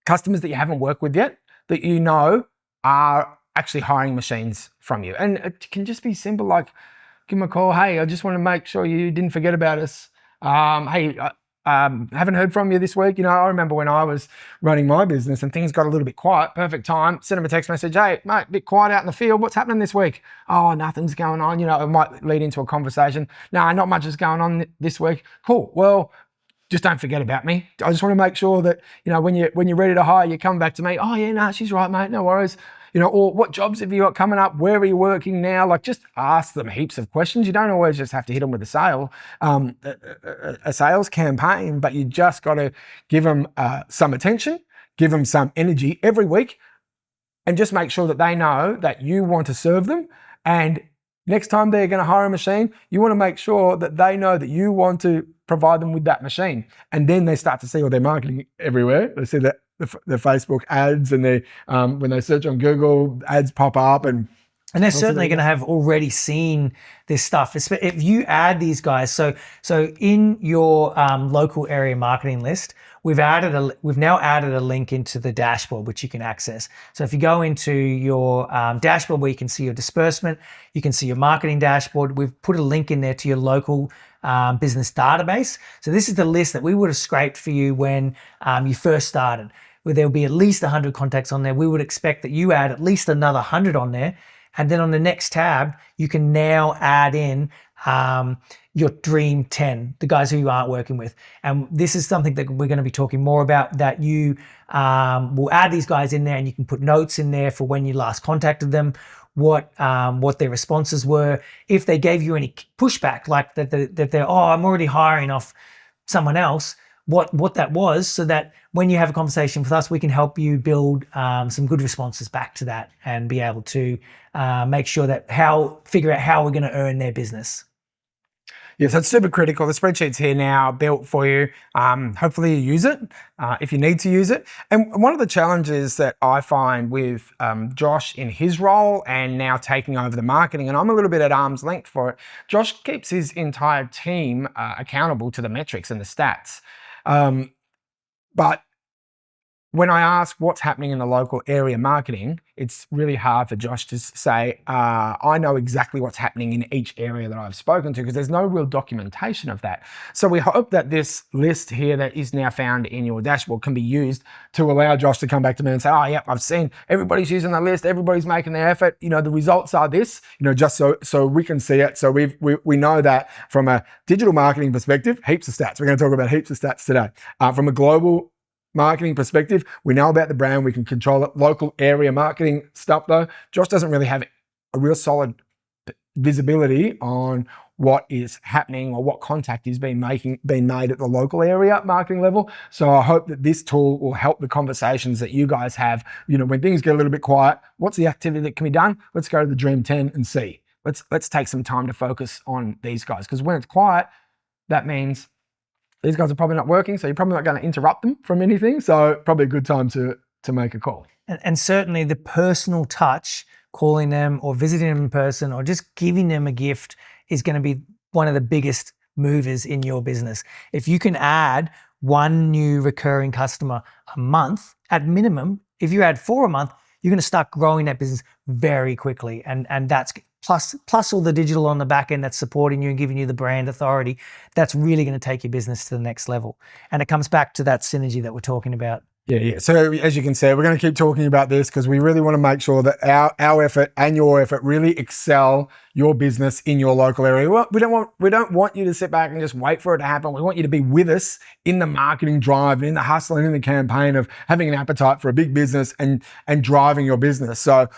customers that you haven't worked with yet, that you know are actually hiring machines from you. And it can just be simple, like give them a call. Hey, I just want to make sure you didn't forget about us. Hey, haven't heard from you this week. You know, I remember when I was running my business and things got a little bit quiet, perfect time, send them a text message. Hey, mate, a bit quiet out in the field. What's happening this week? Oh, nothing's going on. You know, it might lead into a conversation. No, not much is going on this week. Cool. Well, just don't forget about me. I just want to make sure that, you know, when you're ready to hire, you come back to me. Oh yeah, no, she's right, mate. No worries. You know, or what jobs have you got coming up? Where are you working now? Like, just ask them heaps of questions. You don't always just have to hit them with a sales campaign, but you just got to give them some attention, give them some energy every week, and just make sure that they know that you want to serve them. And next time they're going to hire a machine, you want to make sure that they know that you want to provide them with that machine. And then they start to see all their marketing everywhere. They see that the Facebook ads, and they when they search on Google, ads pop up, and they're certainly going to have already seen this stuff. If you add these guys, so in your local area marketing list, we've now added a link into the dashboard which you can access. So if you go into your dashboard where you can see your disbursement, you can see your marketing dashboard. We've put a link in there to your local business database. So this is the list that we would have scraped for you when you first started, where there'll be at least 100 contacts on there. We would expect that you add at least another 100 on there. And then on the next tab, you can now add in your dream 10, the guys who you aren't working with. And this is something that we're going to be talking more about, that you will add these guys in there, and you can put notes in there for when you last contacted them, what their responses were, if they gave you any pushback, like that they're, oh, I'm already hiring off someone else, what that was, so that when you have a conversation with us, we can help you build some good responses back to that, and be able to make sure that figure out how we're going to earn their business. Yeah, so it's super critical. The spreadsheet's here now, built for you. Hopefully you use it if you need to use it. And one of the challenges that I find with Josh in his role, and now taking over the marketing, and I'm a little bit at arm's length for it, Josh keeps his entire team accountable to the metrics and the stats. But when I ask what's happening in the local area marketing, it's really hard for Josh to say, I know exactly what's happening in each area that I've spoken to, because there's no real documentation of that. So we hope that this list here that is now found in your dashboard can be used to allow Josh to come back to me and say, oh yeah, I've seen everybody's using the list, everybody's making their effort, you know, the results are this, you know, just so we can see it. So we know that from a digital marketing perspective, heaps of stats. We're going to talk about heaps of stats today. From a global marketing perspective, we know about the brand, we can control it. Local area marketing stuff though, Josh doesn't really have a real solid visibility on what is happening or what contact is being made at the local area marketing level. So I hope that this tool will help the conversations that you guys have. You know, when things get a little bit quiet, what's the activity that can be done? Let's go to the Dream 10 and see. Let's take some time to focus on these guys, because when it's quiet, that means these guys are probably not working, so you're probably not going to interrupt them from anything. So probably a good time to make a call. And certainly the personal touch, calling them or visiting them in person or just giving them a gift, is going to be one of the biggest movers in your business. If you can add one new recurring customer a month at minimum, if you add 4 a month, you're going to start growing that business very quickly. And that's plus all the digital on the back end that's supporting you and giving you the brand authority. That's really going to take your business to the next level. And it comes back to that synergy that we're talking about. Yeah. So as you can see, we're going to keep talking about this because we really want to make sure that our effort and your effort really excel your business in your local area. Well, we don't want you to sit back and just wait for it to happen. We want you to be with us in the marketing drive, in the hustle, and in the campaign of having an appetite for a big business and driving your business. So,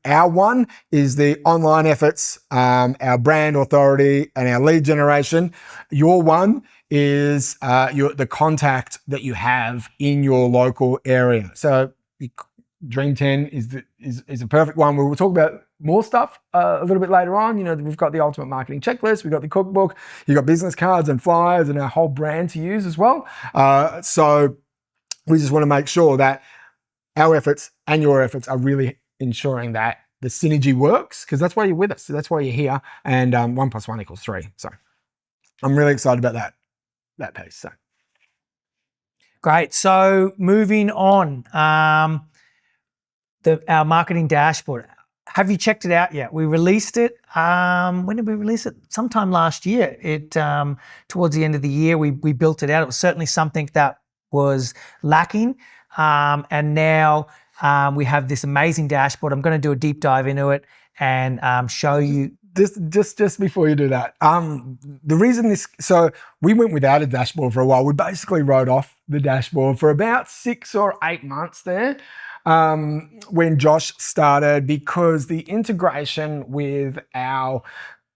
our one is the online efforts, our brand authority, and our lead generation. Your one is the contact that you have in your local area. So Dream 10 is a perfect one. We'll talk about more stuff a little bit later on. We've got the ultimate marketing checklist, we've got the cookbook, you've got business cards and flyers and our whole brand to use as well. So we just want to make sure that our efforts and your efforts are really ensuring that the synergy works, because that's why you're with us. So that's why you're here. And 1 + 1 = 3. So I'm really excited about that piece. So great. So moving on, our marketing dashboard. Have you checked it out yet? We released it. When did we release it? Sometime last year. Towards the end of the year, we built it out. It was certainly something that was lacking. And now we have this amazing dashboard. I'm going to do a deep dive into it and show you. Just before you do that, the reason so we went without a dashboard for a while. We basically wrote off the dashboard for about 6 or 8 months there when Josh started, because the integration with our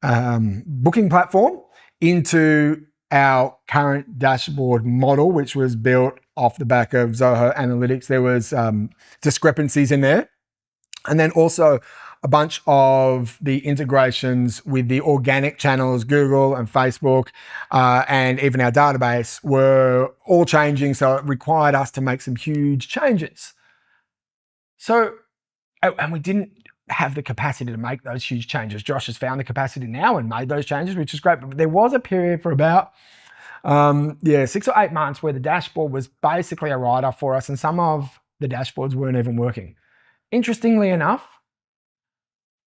booking platform into our current dashboard model, which was built off the back of Zoho Analytics, there was discrepancies in there. And then also a bunch of the integrations with the organic channels, Google and Facebook, and even our database were all changing. So it required us to make some huge changes. So, and we didn't have the capacity to make those huge changes. Josh has found the capacity now and made those changes, which is great. But there was a period for about 6 or 8 months where the dashboard was basically a write-off for us, and some of the dashboards weren't even working. Interestingly enough,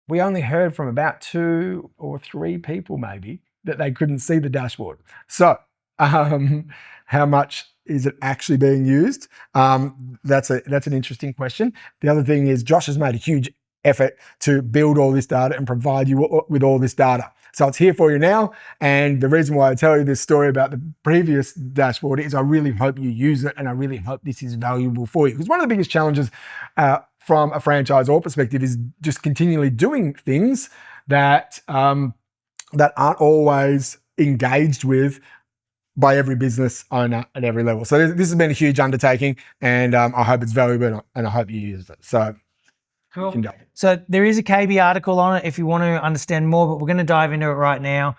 we only heard from about 2 or 3 people maybe that they couldn't see the dashboard. So how much is it actually being used? That's an interesting question. The other thing is Josh has made a huge effort to build all this data and provide you with all this data. So it's here for you now. And the reason why I tell you this story about the previous dashboard is I really hope you use it, and I really hope this is valuable for you. Because one of the biggest challenges from a franchisor perspective is just continually doing things that that aren't always engaged with by every business owner at every level. So this has been a huge undertaking, and I hope it's valuable, and I hope you use it. So cool. So there is a KB article on it if you want to understand more, but we're going to dive into it right now.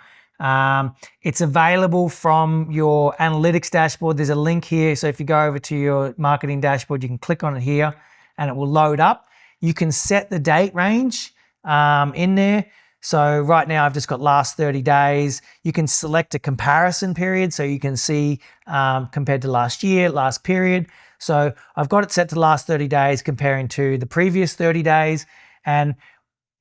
It's available from your analytics dashboard. There's a link here. So if you go over to your marketing dashboard, you can click on it here and it will load up. You can set the date range in there. So right now I've just got last 30 days. You can select a comparison period so you can see compared to last year, last period. So I've got it set to last 30 days comparing to the previous 30 days, and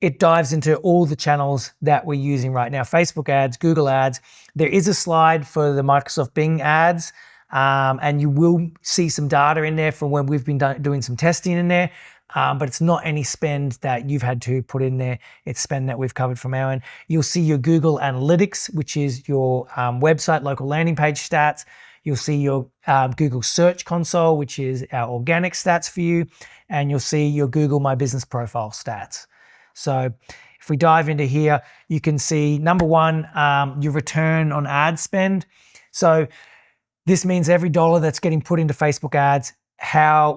it dives into all the channels that we're using right now. Facebook ads, Google ads. There is a slide for the Microsoft Bing ads, and you will see some data in there from when we've been doing some testing in there. But it's not any spend that you've had to put in there. It's spend that we've covered from our end. You'll see your Google Analytics, which is your website, local landing page stats. You'll see your Google Search Console, which is our organic stats for you. And you'll see your Google My Business Profile stats. So if we dive into here, you can see number one, your return on ad spend. So this means every dollar that's getting put into Facebook ads,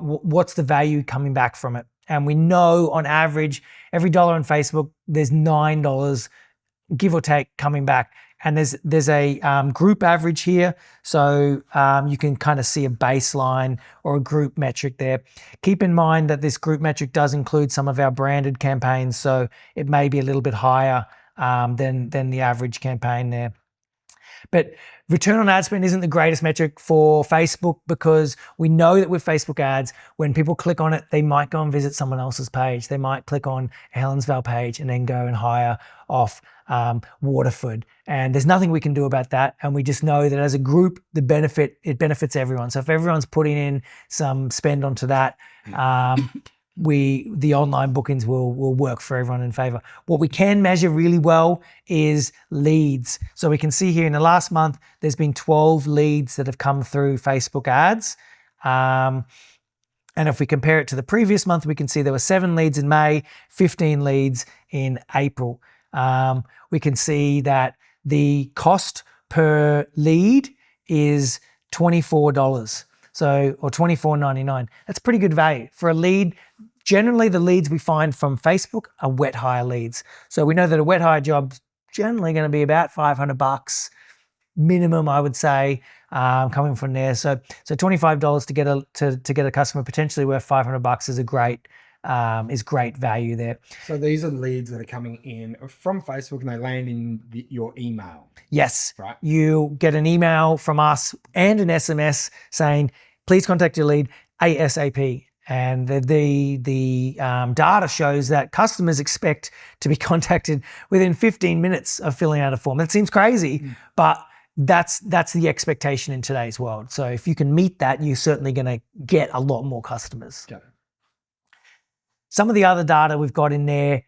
what's the value coming back from it? And we know on average, every dollar on Facebook, there's $9, give or take, coming back. And there's a group average here. So you can kind of see a baseline or a group metric there. Keep in mind that this group metric does include some of our branded campaigns. So it may be a little bit higher than the average campaign there. But return on ad spend isn't the greatest metric for Facebook, because we know that with Facebook ads, when people click on it, they might go and visit someone else's page. They might click on a Helensvale page and then go and hire off Waterford. And there's nothing we can do about that. And we just know that as a group, it benefits everyone. So if everyone's putting in some spend onto that, the online bookings will work for everyone in favor. What we can measure really well is leads. So we can see here in the last month, there's been 12 leads that have come through Facebook ads. And if we compare it to the previous month, we can see there were 7 leads in May, 15 leads in April. We can see that the cost per lead is $24. So, or $24.99. That's pretty good value for a lead. Generally, the leads we find from Facebook are wet hire leads. So we know that a wet hire job's generally going to be about $500 minimum, I would say, coming from there. So $25 to get a customer potentially worth $500 is great value there. So these are leads that are coming in from Facebook and they land in your email. Yes. Right. You get an email from us and an SMS saying, please contact your lead ASAP. And the data shows that customers expect to be contacted within 15 minutes of filling out a form. That seems crazy, but that's the expectation in today's world. So if you can meet that, you're certainly going to get a lot more customers. Okay. Some of the other data we've got in there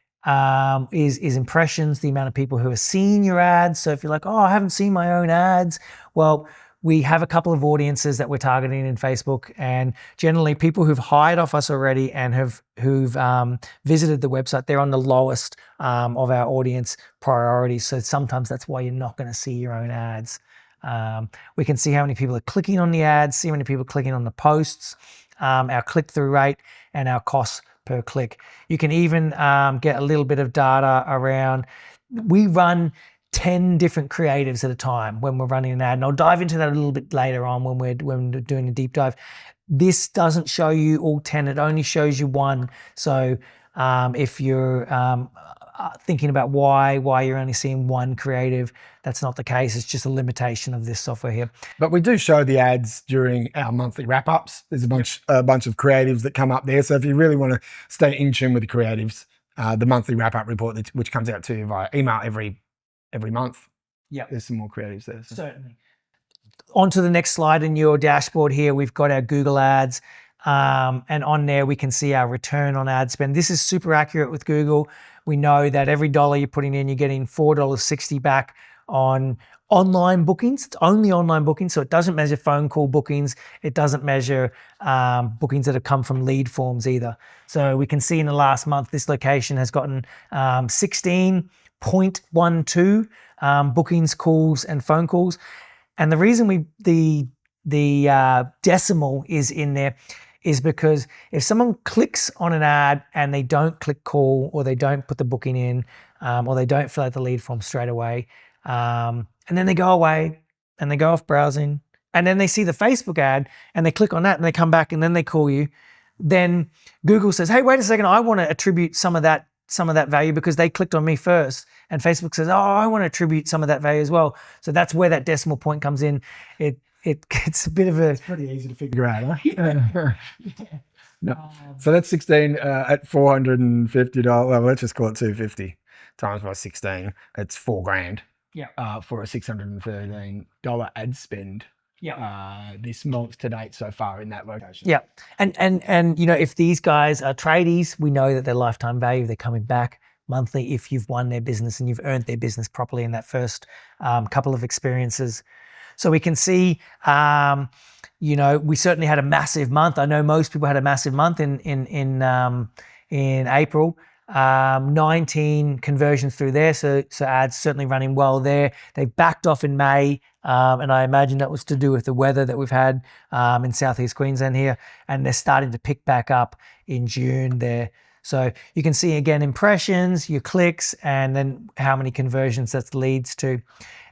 is impressions, the amount of people who are seeing your ads. So if you're like, oh, I haven't seen my own ads, well, we have a couple of audiences that we're targeting in Facebook, and generally people who've hired off us already and who've visited the website, they're on the lowest of our audience priorities. So sometimes that's why you're not going to see your own ads. We can see how many people are clicking on the ads, see how many people are clicking on the posts, our click-through rate, and our costs per click. You can even get a little bit of data around, we run 10 different creatives at a time when we're running an ad. And I'll dive into that a little bit later on when we're doing a deep dive. This doesn't show you all 10, it only shows you one. So if you're thinking about why you're only seeing one creative, that's not the case. It's just a limitation of this software here. But we do show the ads during our monthly wrap-ups. There's a bunch of creatives that come up there. So if you really want to stay in tune with the creatives, the monthly wrap-up report, which comes out to you via email every month. Yeah, there's some more creatives there. So. Certainly. On to the next slide in your dashboard here, we've got our Google ads. And on there, we can see our return on ad spend. This is super accurate with Google. We know that every dollar you're putting in, you're getting $4.60 back on online bookings. It's only online bookings, so it doesn't measure phone call bookings. It doesn't measure bookings that have come from lead forms either. So we can see in the last month, this location has gotten 16.12 bookings, calls, and phone calls. And the reason the decimal is in there is because if someone clicks on an ad and they don't click call, or they don't put the booking in, or they don't fill out the lead form straight away, and then they go away and they go off browsing, and then they see the Facebook ad and they click on that and they come back and then they call you, then Google says, hey, wait a second, I want to attribute some of that value because they clicked on me first. And Facebook says, oh, I want to attribute some of that value as well. So that's where that decimal point comes in. It gets a bit of a... It's pretty easy to figure out, huh? Yeah. No. So that's 16 at $450. Well, let's just call it 250 times by 16. It's $4,000. Yeah. For a $613 ad spend. Yeah. This month to date so far in that location. Yeah. And you know, if these guys are tradies, we know that their lifetime value, they're coming back monthly if you've won their business and you've earned their business properly in that first couple of experiences. So we can see, you know, we certainly had a massive month. I know most people had a massive month in April. 19 conversions through there, so ads certainly running well there. They backed off in May, and I imagine that was to do with the weather that we've had in Southeast Queensland here, and they're starting to pick back up in June there. So you can see again impressions, your clicks, and then how many conversions that leads to.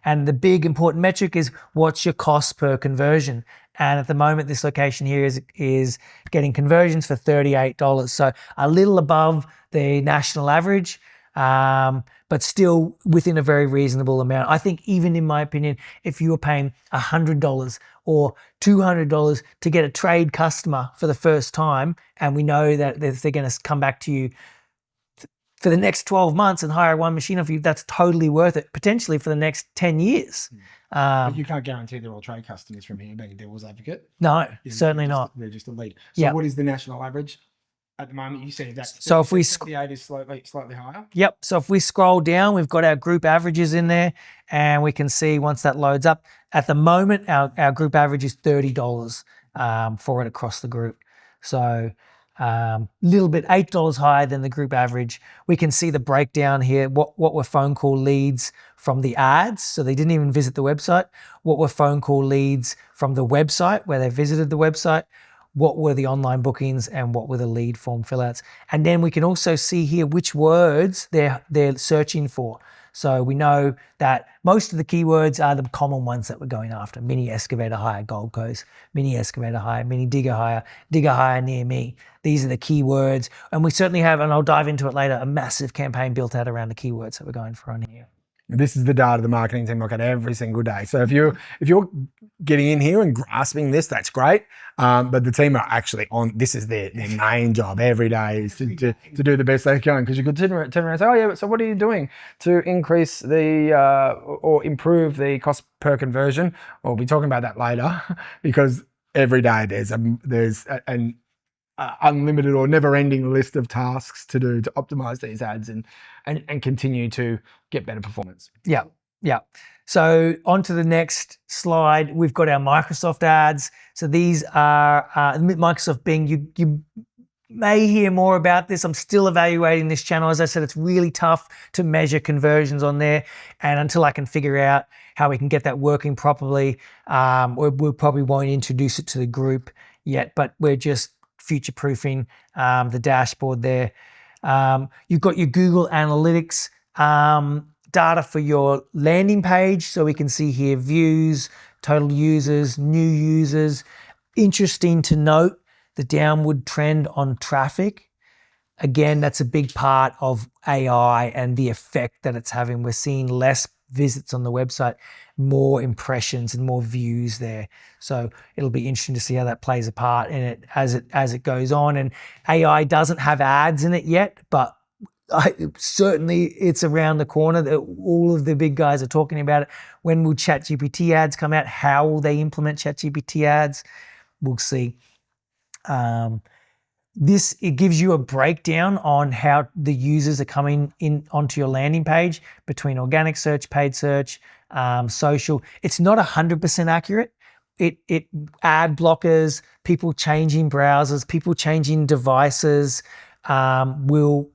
And the big important metric is what's your cost per conversion. And at the moment, this location here is getting conversions for $38. So a little above the national average, but still within a very reasonable amount. I think even in my opinion, if you were paying $100 or $200 to get a trade customer for the first time, and we know that if they're going to come back to you for the next 12 months and hire one machine off you, that's totally worth it, potentially for the next 10 years. But you can't guarantee they're all trade customers from here, being a devil's advocate. No, certainly not. They're just a lead. So what is the national average? at the moment? You see that. So if we 58 is slightly higher. Yep. So if we scroll down, we've got our group averages in there, and we can see once that loads up. At the moment, our group average is $30 for it across the group. So little bit $8 higher than the group average. We can see the breakdown here. What were phone call leads from the ads? So they didn't even visit the website. What were phone call leads from the website where they visited the website? What were the online bookings and what were the lead form fill outs? And then we can also see here which words they're searching for. So we know that most of the keywords are the common ones that we're going after. Mini excavator hire, Gold Coast, mini excavator hire, mini digger hire near me. These are the keywords. And we certainly have, and I'll dive into it later, a massive campaign built out around the keywords that we're going for on here. This is the data the marketing team look at every single day. So if you're getting in here and grasping this, that's great. But the team are actually on. This is their main job every day is to do the best they can. Because you could turn around and say, oh yeah, so what are you doing to increase the or improve the cost per conversion? We'll be talking about that later because every day there's an unlimited or never-ending list of tasks to do to optimize these ads and continue to get better performance. Yeah. So on to the next slide, we've got our Microsoft ads. So these are Microsoft Bing. You may hear more about this. I'm still evaluating this channel. As I said, it's really tough to measure conversions on there. And until I can figure out how we can get that working properly, we probably won't introduce it to the group yet, but we're just future-proofing the dashboard there. You've got your Google Analytics data for your landing page. So we can see here views, total users, new users. Interesting to note the downward trend on traffic. Again, that's a big part of AI and the effect that it's having. We're seeing less visits on the website, more impressions and more views there. So it'll be interesting to see how that plays a part in it as it goes on. And AI doesn't have ads in it yet, but certainly it's around the corner. That all of the big guys are talking about it. When will ChatGPT ads come out? How will they implement ChatGPT ads? We'll see. It gives you a breakdown on how the users are coming in onto your landing page between organic search, paid search, social. It's not 100% accurate. It ad blockers, people changing browsers, people changing devices will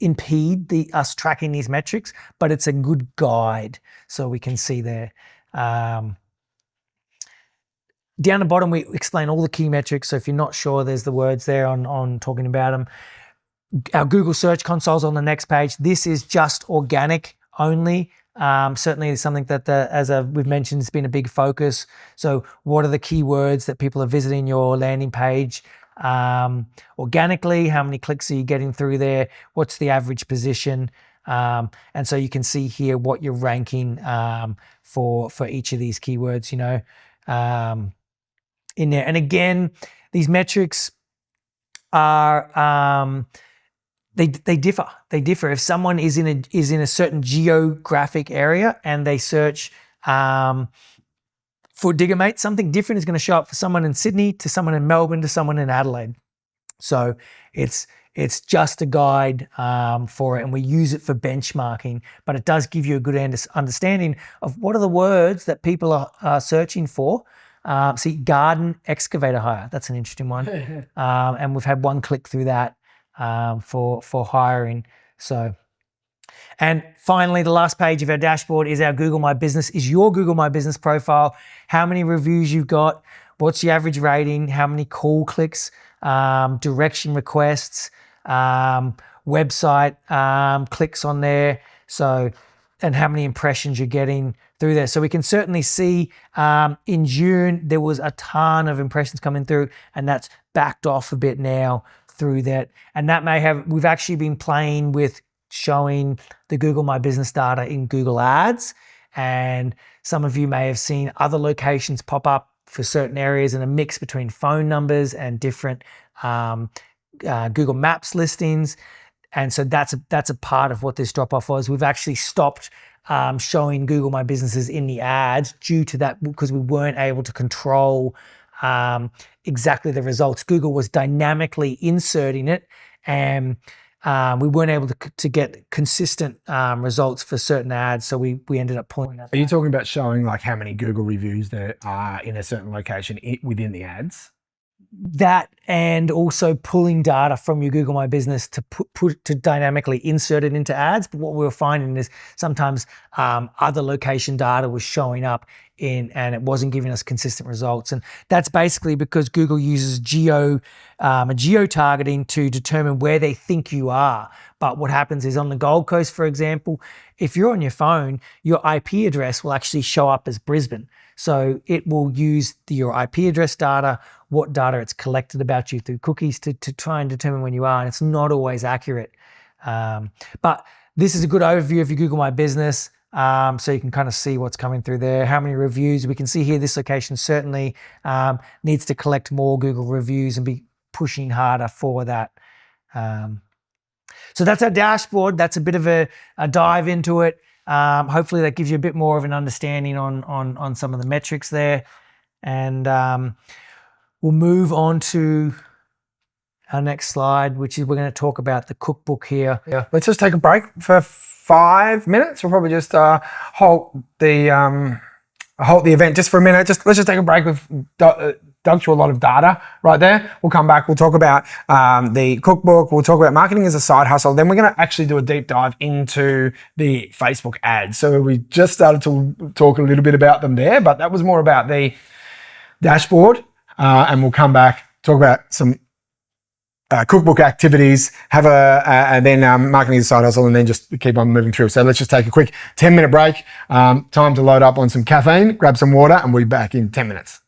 impede us tracking these metrics, but it's a good guide. So we can see there. Down the bottom, we explain all the key metrics. So if you're not sure, there's the words there on talking about them. Our Google Search Console's on the next page. This is just organic only. Certainly it's something that, we've mentioned, has been a big focus. So what are the keywords that people are visiting your landing page? Organically, how many clicks are you getting through there? What's the average position? And so you can see here what you're ranking for each of these keywords, in there. And again, these metrics are they differ. They differ. If someone is in a certain geographic area and they search for Diggermate, something different is going to show up for someone in Sydney, to someone in Melbourne, to someone in Adelaide. So it's just a guide for it, and we use it for benchmarking, but it does give you a good understanding of what are the words that people are searching for. See, garden excavator hire. That's an interesting one. And we've had one click through that for hiring. So, and finally, the last page of our dashboard is our Google My Business, is your Google My Business profile. How many reviews you've got, what's the average rating, how many call clicks, direction requests, website clicks on there. So, and how many impressions you're getting through there. So we can certainly see in June, there was a ton of impressions coming through, and that's backed off a bit now through that. And that we've actually been playing with showing the Google My Business data in Google Ads. And some of you may have seen other locations pop up for certain areas, and a mix between phone numbers and different Google Maps listings. And so that's a part of what this drop off was. We've actually stopped showing Google My Businesses in the ads due to that, because we weren't able to control exactly the results. Google was dynamically inserting it, and we weren't able to get consistent results for certain ads, so we ended up pulling that. Are you talking about showing like how many Google reviews there are in a certain location within the ads? That, and also pulling data from your Google My Business to to dynamically insert it into ads. But what we were finding is sometimes other location data was showing up and it wasn't giving us consistent results. And that's basically because Google uses geo targeting to determine where they think you are. But what happens is on the Gold Coast, for example, if you're on your phone, your IP address will actually show up as Brisbane. So it will use your IP address data, what data it's collected about you through cookies to try and determine when you are, and it's not always accurate. But this is a good overview of your Google My Business, so you can kind of see what's coming through there, how many reviews. We can see here this location certainly needs to collect more Google reviews and be pushing harder for that. So that's our dashboard. That's a bit of a dive into it. Hopefully that gives you a bit more of an understanding on some of the metrics there. And we'll move on to our next slide, which is we're going to talk about the cookbook here. Yeah. Let's just take a break for 5 minutes. We'll probably just halt the event just for a minute. Let's just take a break. We've dug through a lot of data right there. We'll come back. We'll talk about the cookbook. We'll talk about marketing as a side hustle. Then we're going to actually do a deep dive into the Facebook ads. So we just started to talk a little bit about them there, but that was more about the dashboard. And we'll come back, talk about some cookbook activities, and then marketing as a side hustle, and then just keep on moving through. So let's just take a quick 10-minute break. Time to load up on some caffeine, grab some water, and we'll be back in 10 minutes.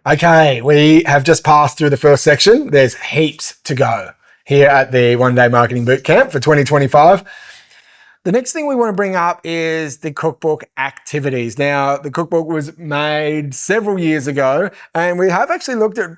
Okay, we have just passed through the first section. There's heaps to go here at the One Day Marketing Bootcamp for 2025. The next thing we want to bring up is the cookbook activities. Now, the cookbook was made several years ago, and we have actually looked at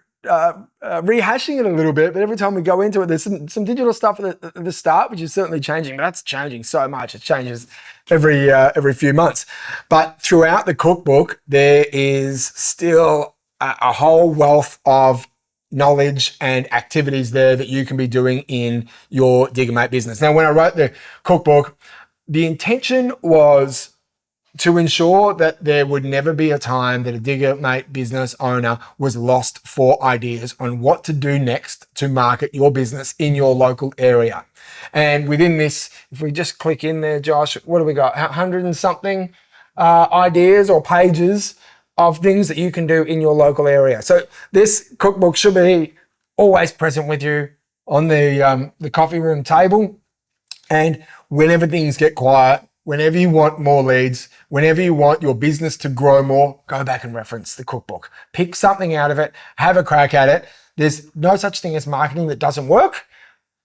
rehashing it a little bit, but every time we go into it, there's some digital stuff at the start, which is certainly changing. That's changing so much. It changes every few months. But throughout the cookbook, there is still a whole wealth of knowledge and activities there that you can be doing in your Diggermate business. Now, when I wrote the cookbook, the intention was to ensure that there would never be a time that a Diggermate business owner was lost for ideas on what to do next to market your business in your local area. And within this, if we just click in there, Josh, what do we got? 100 and something ideas or pages of things that you can do in your local area. So this cookbook should be always present with you on the coffee room table. And whenever things get quiet, whenever you want more leads, whenever you want your business to grow more, go back and reference the cookbook. Pick something out of it, have a crack at it. There's no such thing as marketing that doesn't work.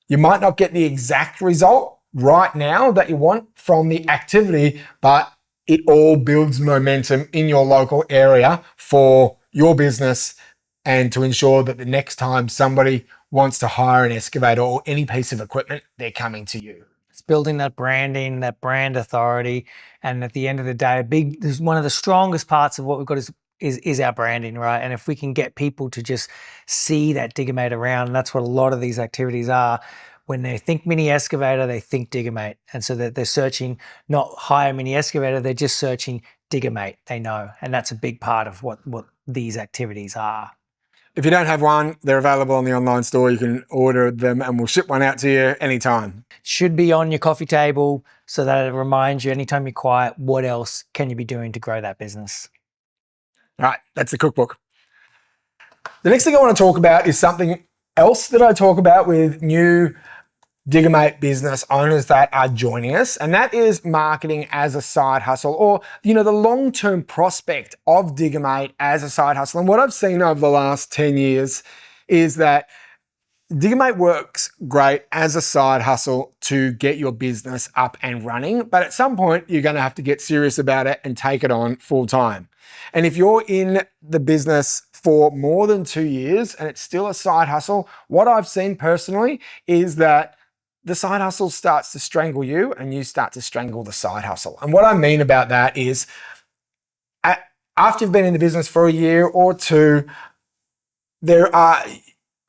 You might not get the exact result right now that you want from the activity, but it all builds momentum in your local area for your business and to ensure that the next time somebody wants to hire an excavator or any piece of equipment, they're coming to you. It's building that branding, that brand authority. And at the end of the day, one of the strongest parts of what we've got is our branding, right? And if we can get people to just see that Diggermate around, and that's what a lot of these activities are. When they think mini excavator, they think Diggermate. And so that they're searching not hire mini excavator, they're just searching Diggermate. They know. And that's a big part of what these activities are. If you don't have one, they're available on the online store. You can order them and we'll ship one out to you anytime. Should be on your coffee table so that it reminds you anytime you're quiet, what else can you be doing to grow that business? All right, that's the cookbook. The next thing I want to talk about is something else that I talk about with new Diggermate business owners that are joining us, and that is marketing as a side hustle, or the long-term prospect of Diggermate as a side hustle. And what I've seen over the last 10 years is that Diggermate works great as a side hustle to get your business up and running, but at some point you're going to have to get serious about it and take it on full time. And if you're in the business for more than 2 years and it's still a side hustle, what I've seen personally is that the side hustle starts to strangle you and you start to strangle the side hustle. And what I mean about that is after you've been in the business for a year or two, there are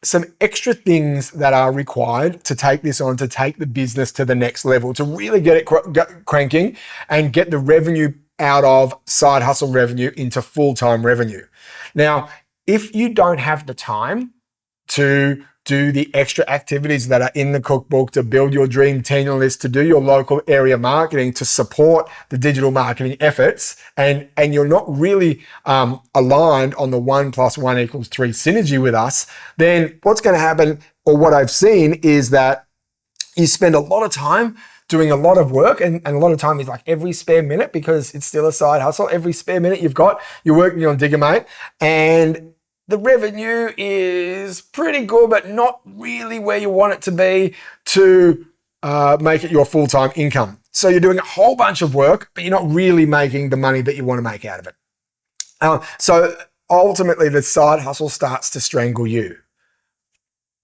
some extra things that are required to take this on, to take the business to the next level, to really get it cranking and get the revenue out of side hustle revenue into full-time revenue. Now, if you don't have the time to do the extra activities that are in the cookbook, to build your dream team list, to do your local area marketing, to support the digital marketing efforts, and you're not really aligned on the 1 + 1 = 3 synergy with us, then what's going to happen, or what I've seen, is that you spend a lot of time doing a lot of work, and a lot of time is like every spare minute, because it's still a side hustle. Every spare minute you've got, you're working on Diggermate, and the revenue is pretty good, but not really where you want it to be to make it your full-time income. So you're doing a whole bunch of work, but you're not really making the money that you want to make out of it. So ultimately, the side hustle starts to strangle you.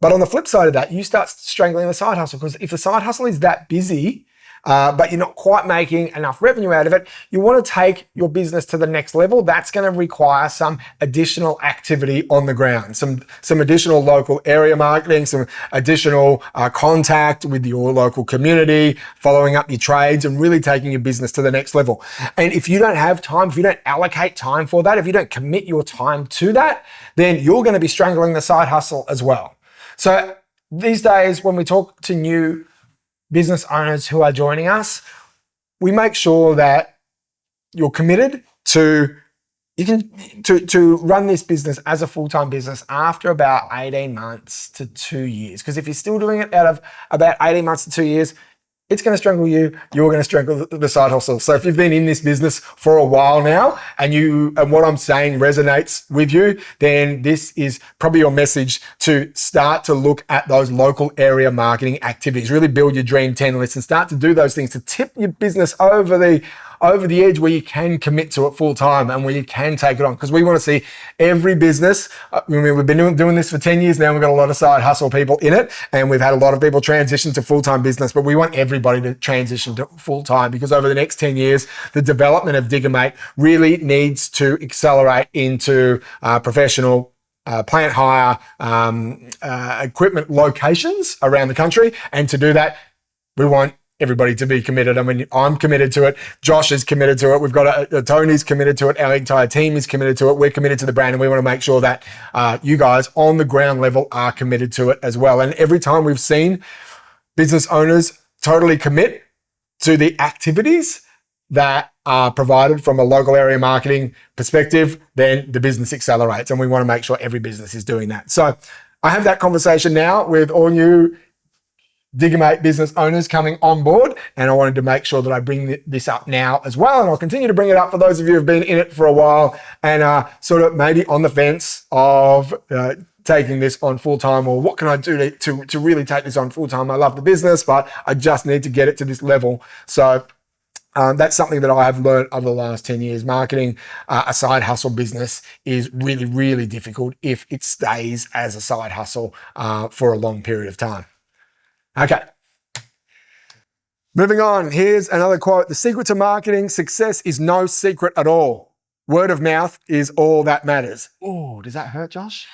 But on the flip side of that, you start strangling the side hustle, because if the side hustle is that busy, but you're not quite making enough revenue out of it, you want to take your business to the next level. That's going to require some additional activity on the ground, some additional local area marketing, some additional contact with your local community, following up your trades, and really taking your business to the next level. And if you don't have time, if you don't allocate time for that, if you don't commit your time to that, then you're going to be strangling the side hustle as well. So these days, when we talk to new business owners who are joining us, we make sure that you're committed to run this business as a full-time business after about 18 months to 2 years. Because if you're still doing it out of about 18 months to 2 years, it's going to strangle you. You're going to strangle the side hustle. So if you've been in this business for a while now and what I'm saying resonates with you, then this is probably your message to start to look at those local area marketing activities. Really build your dream 10 list and start to do those things to tip your business over the edge where you can commit to it full time and where you can take it on. Because we want to see every business. We've been doing this for 10 years now. We've got a lot of side hustle people in it, and we've had a lot of people transition to full-time business, but we want everybody to transition to full-time, because over the next 10 years, the development of Diggermate really needs to accelerate into professional plant hire, equipment locations around the country. And to do that, we want everybody to be committed. I mean, I'm committed to it. Josh is committed to it. We've got Tony's committed to it. Our entire team is committed to it. We're committed to the brand, and we want to make sure that you guys on the ground level are committed to it as well. And every time we've seen business owners totally commit to the activities that are provided from a local area marketing perspective, then the business accelerates, and we want to make sure every business is doing that. So I have that conversation now with all new Diggermate business owners coming on board, and I wanted to make sure that I bring this up now as well, and I'll continue to bring it up for those of you who've been in it for a while and sort of maybe on the fence of taking this on full-time, or what can I do to really take this on full-time. I love the business, but I just need to get it to this level. So that's something that I have learned over the last 10 years. Marketing a side hustle business is really, really difficult if it stays as a side hustle for a long period of time. Okay. Moving on, here's another quote. The secret to marketing success is no secret at all. Word of mouth is all that matters. Oh, does that hurt, Josh?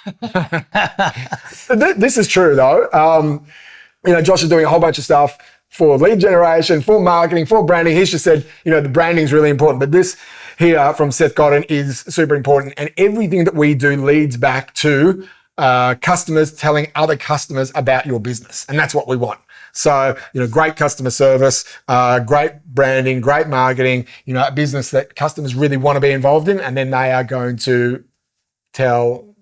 This is true though. Josh is doing a whole bunch of stuff for lead generation, for marketing, for branding. He's just said, the branding is really important, but this here from Seth Godin is super important. And everything that we do leads back to customers telling other customers about your business. And that's what we want. So, great customer service, great branding, great marketing, a business that customers really want to be involved in, and then they are going to tell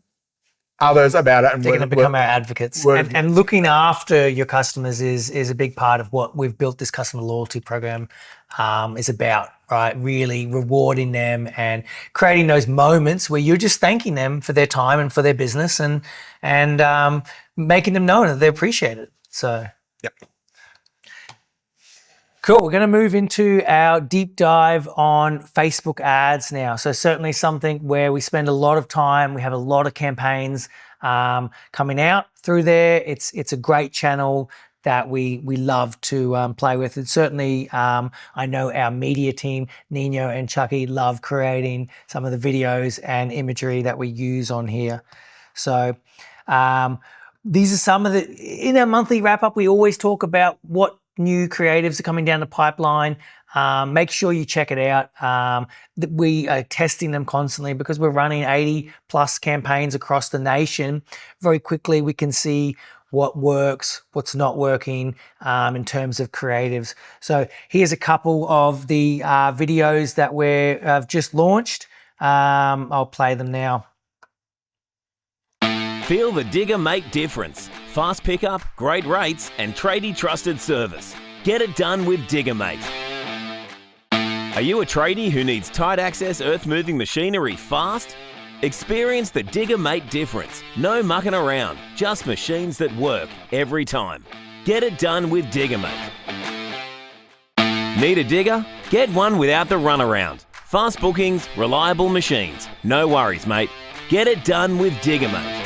others about it. And they're going to become our advocates. And looking after your customers is a big part of what we've built this customer loyalty program is about, right? Really rewarding them and creating those moments where you're just thanking them for their time and for their business, and making them know that they appreciate it. So, yep. Cool. We're going to move into our deep dive on Facebook ads now. So certainly something where we spend a lot of time. We have a lot of campaigns coming out through there. It's a great channel that we love to play with. And certainly I know our media team, Nino and Chucky, love creating some of the videos and imagery that we use on here. So these are some of in our monthly wrap up, we always talk about what new creatives are coming down the pipeline. Make sure you check it out. We are testing them constantly because we're running 80 plus campaigns across the nation. Very quickly, we can see what works, what's not working in terms of creatives. So here's a couple of the videos that we've just launched. I'll play them now. Feel the Diggermate difference. Fast pickup, great rates, and tradie trusted service. Get it done with Diggermate. Are you a tradie who needs tight access earth-moving machinery fast? Experience the Diggermate difference. No mucking around, just machines that work every time. Get it done with Diggermate. Need a digger? Get one without the runaround. Fast bookings, reliable machines. No worries, mate. Get it done with Diggermate.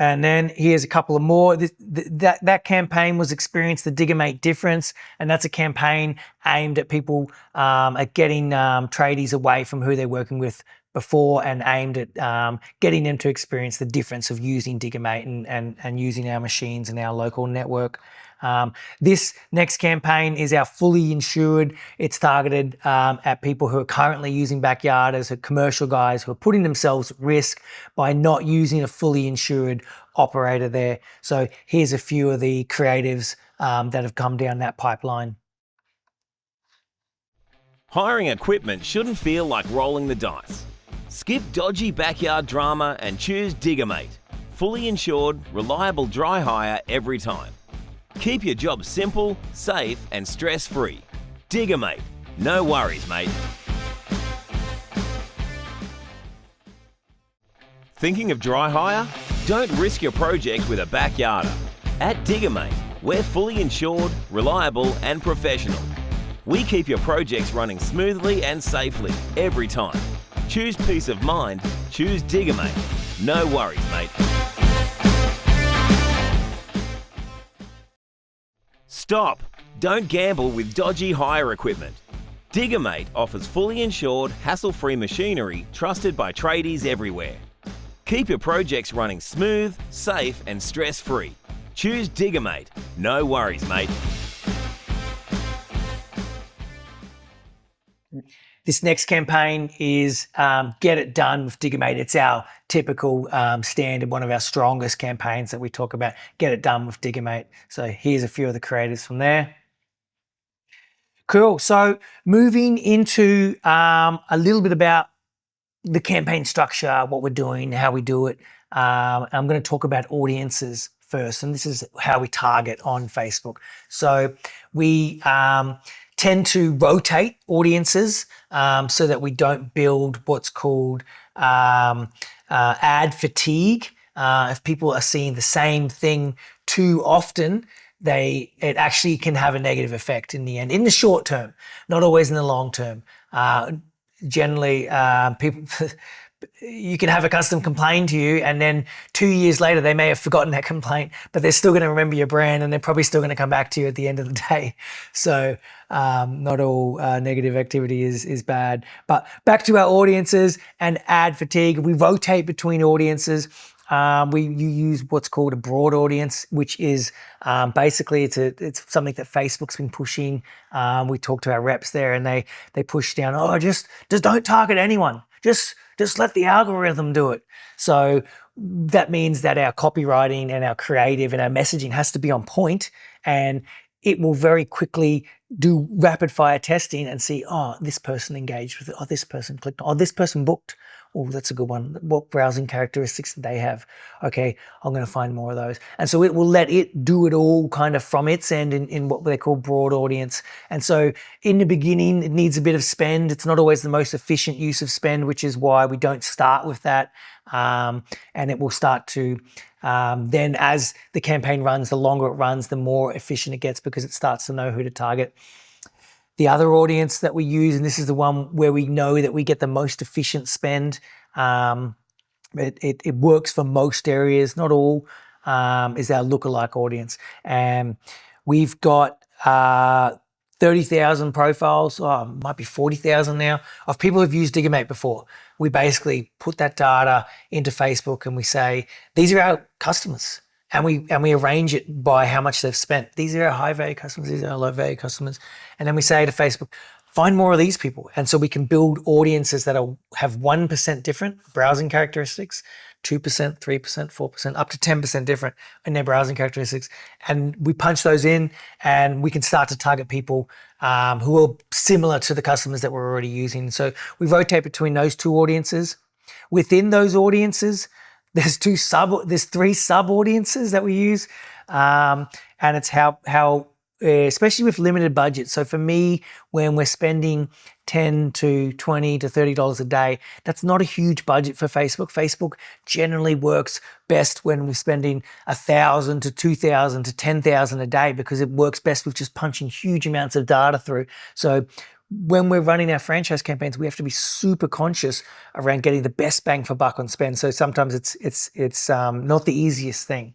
And then here's a couple of more. That campaign was Experience the Diggermate Difference, and that's a campaign aimed at people at getting tradies away from who they're working with before, and aimed at getting them to experience the difference of using Diggermate and using our machines in our local network. This next campaign is our fully insured. It's targeted at people who are currently using backyarders, commercial guys who are putting themselves at risk by not using a fully insured operator there. So here's a few of the creatives that have come down that pipeline. Hiring equipment shouldn't feel like rolling the dice. Skip dodgy backyard drama and choose Diggermate. Fully insured, reliable dry hire every time. Keep your job simple, safe and stress-free. Diggermate. No worries, mate. Thinking of dry hire? Don't risk your project with a backyarder. At Diggermate, we're fully insured, reliable and professional. We keep your projects running smoothly and safely every time. Choose peace of mind, choose Diggermate. No worries, mate. Stop! Don't gamble with dodgy hire equipment. Diggermate offers fully insured, hassle-free machinery trusted by tradies everywhere. Keep your projects running smooth, safe and stress-free. Choose Diggermate. No worries, mate. This next campaign is Get It Done with Diggermate. It's our typical standard, one of our strongest campaigns that we talk about, Get It Done with Diggermate. So here's a few of the creators from there. Cool. So moving into a little bit about the campaign structure, what we're doing, how we do it. I'm going to talk about audiences first, and this is how we target on Facebook. So we tend to rotate audiences so that we don't build what's called ad fatigue. If people are seeing the same thing too often, it actually can have a negative effect in the end, in the short term, not always in the long term. Generally, people, you can have a customer complain to you, and then 2 years later, they may have forgotten that complaint, but they're still going to remember your brand, and they're probably still going to come back to you at the end of the day. So not all negative activity is bad. But back to our audiences and ad fatigue. We rotate between audiences. You use what's called a broad audience, which is basically it's something that Facebook's been pushing. We talked to our reps there, and they push down. Oh, just don't target anyone. Just let the algorithm do it. So that means that our copywriting and our creative and our messaging has to be on point, and it will very quickly do rapid fire testing and see, oh, this person engaged with it. Oh, this person clicked. Oh, this person booked. Oh, that's a good one. What browsing characteristics do they have? Okay, I'm going to find more of those. And so it will let it do it all kind of from its end in what they call broad audience. And so in the beginning, it needs a bit of spend. It's not always the most efficient use of spend, which is why we don't start with that. And it will start to, then as the campaign runs, the longer it runs, the more efficient it gets because it starts to know who to target. The other audience that we use, and this is the one where we know that we get the most efficient spend, it works for most areas, not all, is our lookalike audience. And we've got 30,000 profiles, might be 40,000 now, of people who've used Diggermate before. We basically put that data into Facebook and we say, these are our customers. And we arrange it by how much they've spent. These are our high value customers, these are our low value customers. And then we say to Facebook, find more of these people. And so we can build audiences that have 1% different browsing characteristics, 2%, 3%, 4%, up to 10% different in their browsing characteristics. And we punch those in and we can start to target people who are similar to the customers that we're already using. So we rotate between those two audiences. Within those audiences, there's three sub audiences that we use, and it's how especially with limited budget. So for me, when we're spending $10 to $20 to $30 a day, that's not a huge budget for Facebook. Facebook generally works best when we're spending $1,000 to $2,000 to $10,000 a day because it works best with just punching huge amounts of data through. So when we're running our franchise campaigns, we have to be super conscious around getting the best bang for buck on spend. So sometimes it's not the easiest thing.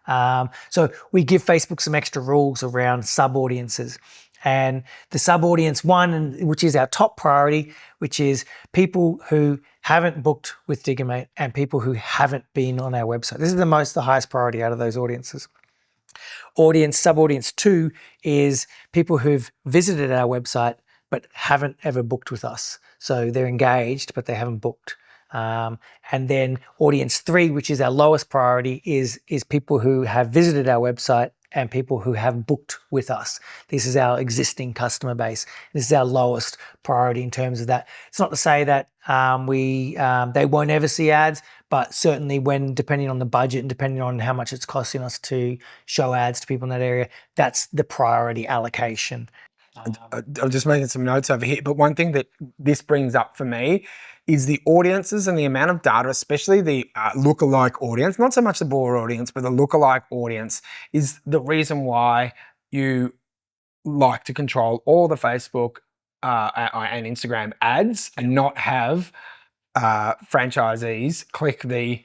So we give Facebook some extra rules around sub-audiences. And the sub-audience one, which is our top priority, which is people who haven't booked with Diggermate and people who haven't been on our website. This is the highest priority out of those audiences. Sub-audience 2 is people who've visited our website but haven't ever booked with us. So they're engaged, but they haven't booked. And then audience 3, which is our lowest priority, is people who have visited our website and people who have booked with us. This is our existing customer base. This is our lowest priority in terms of that. It's not to say that they won't ever see ads, but certainly when, depending on the budget and depending on how much it's costing us to show ads to people in that area, that's the priority allocation. I'm just making some notes over here, but one thing that this brings up for me is the audiences and the amount of data, especially the lookalike audience, not so much the broader audience, but the lookalike audience is the reason why you like to control all the Facebook and Instagram ads and not have franchisees click the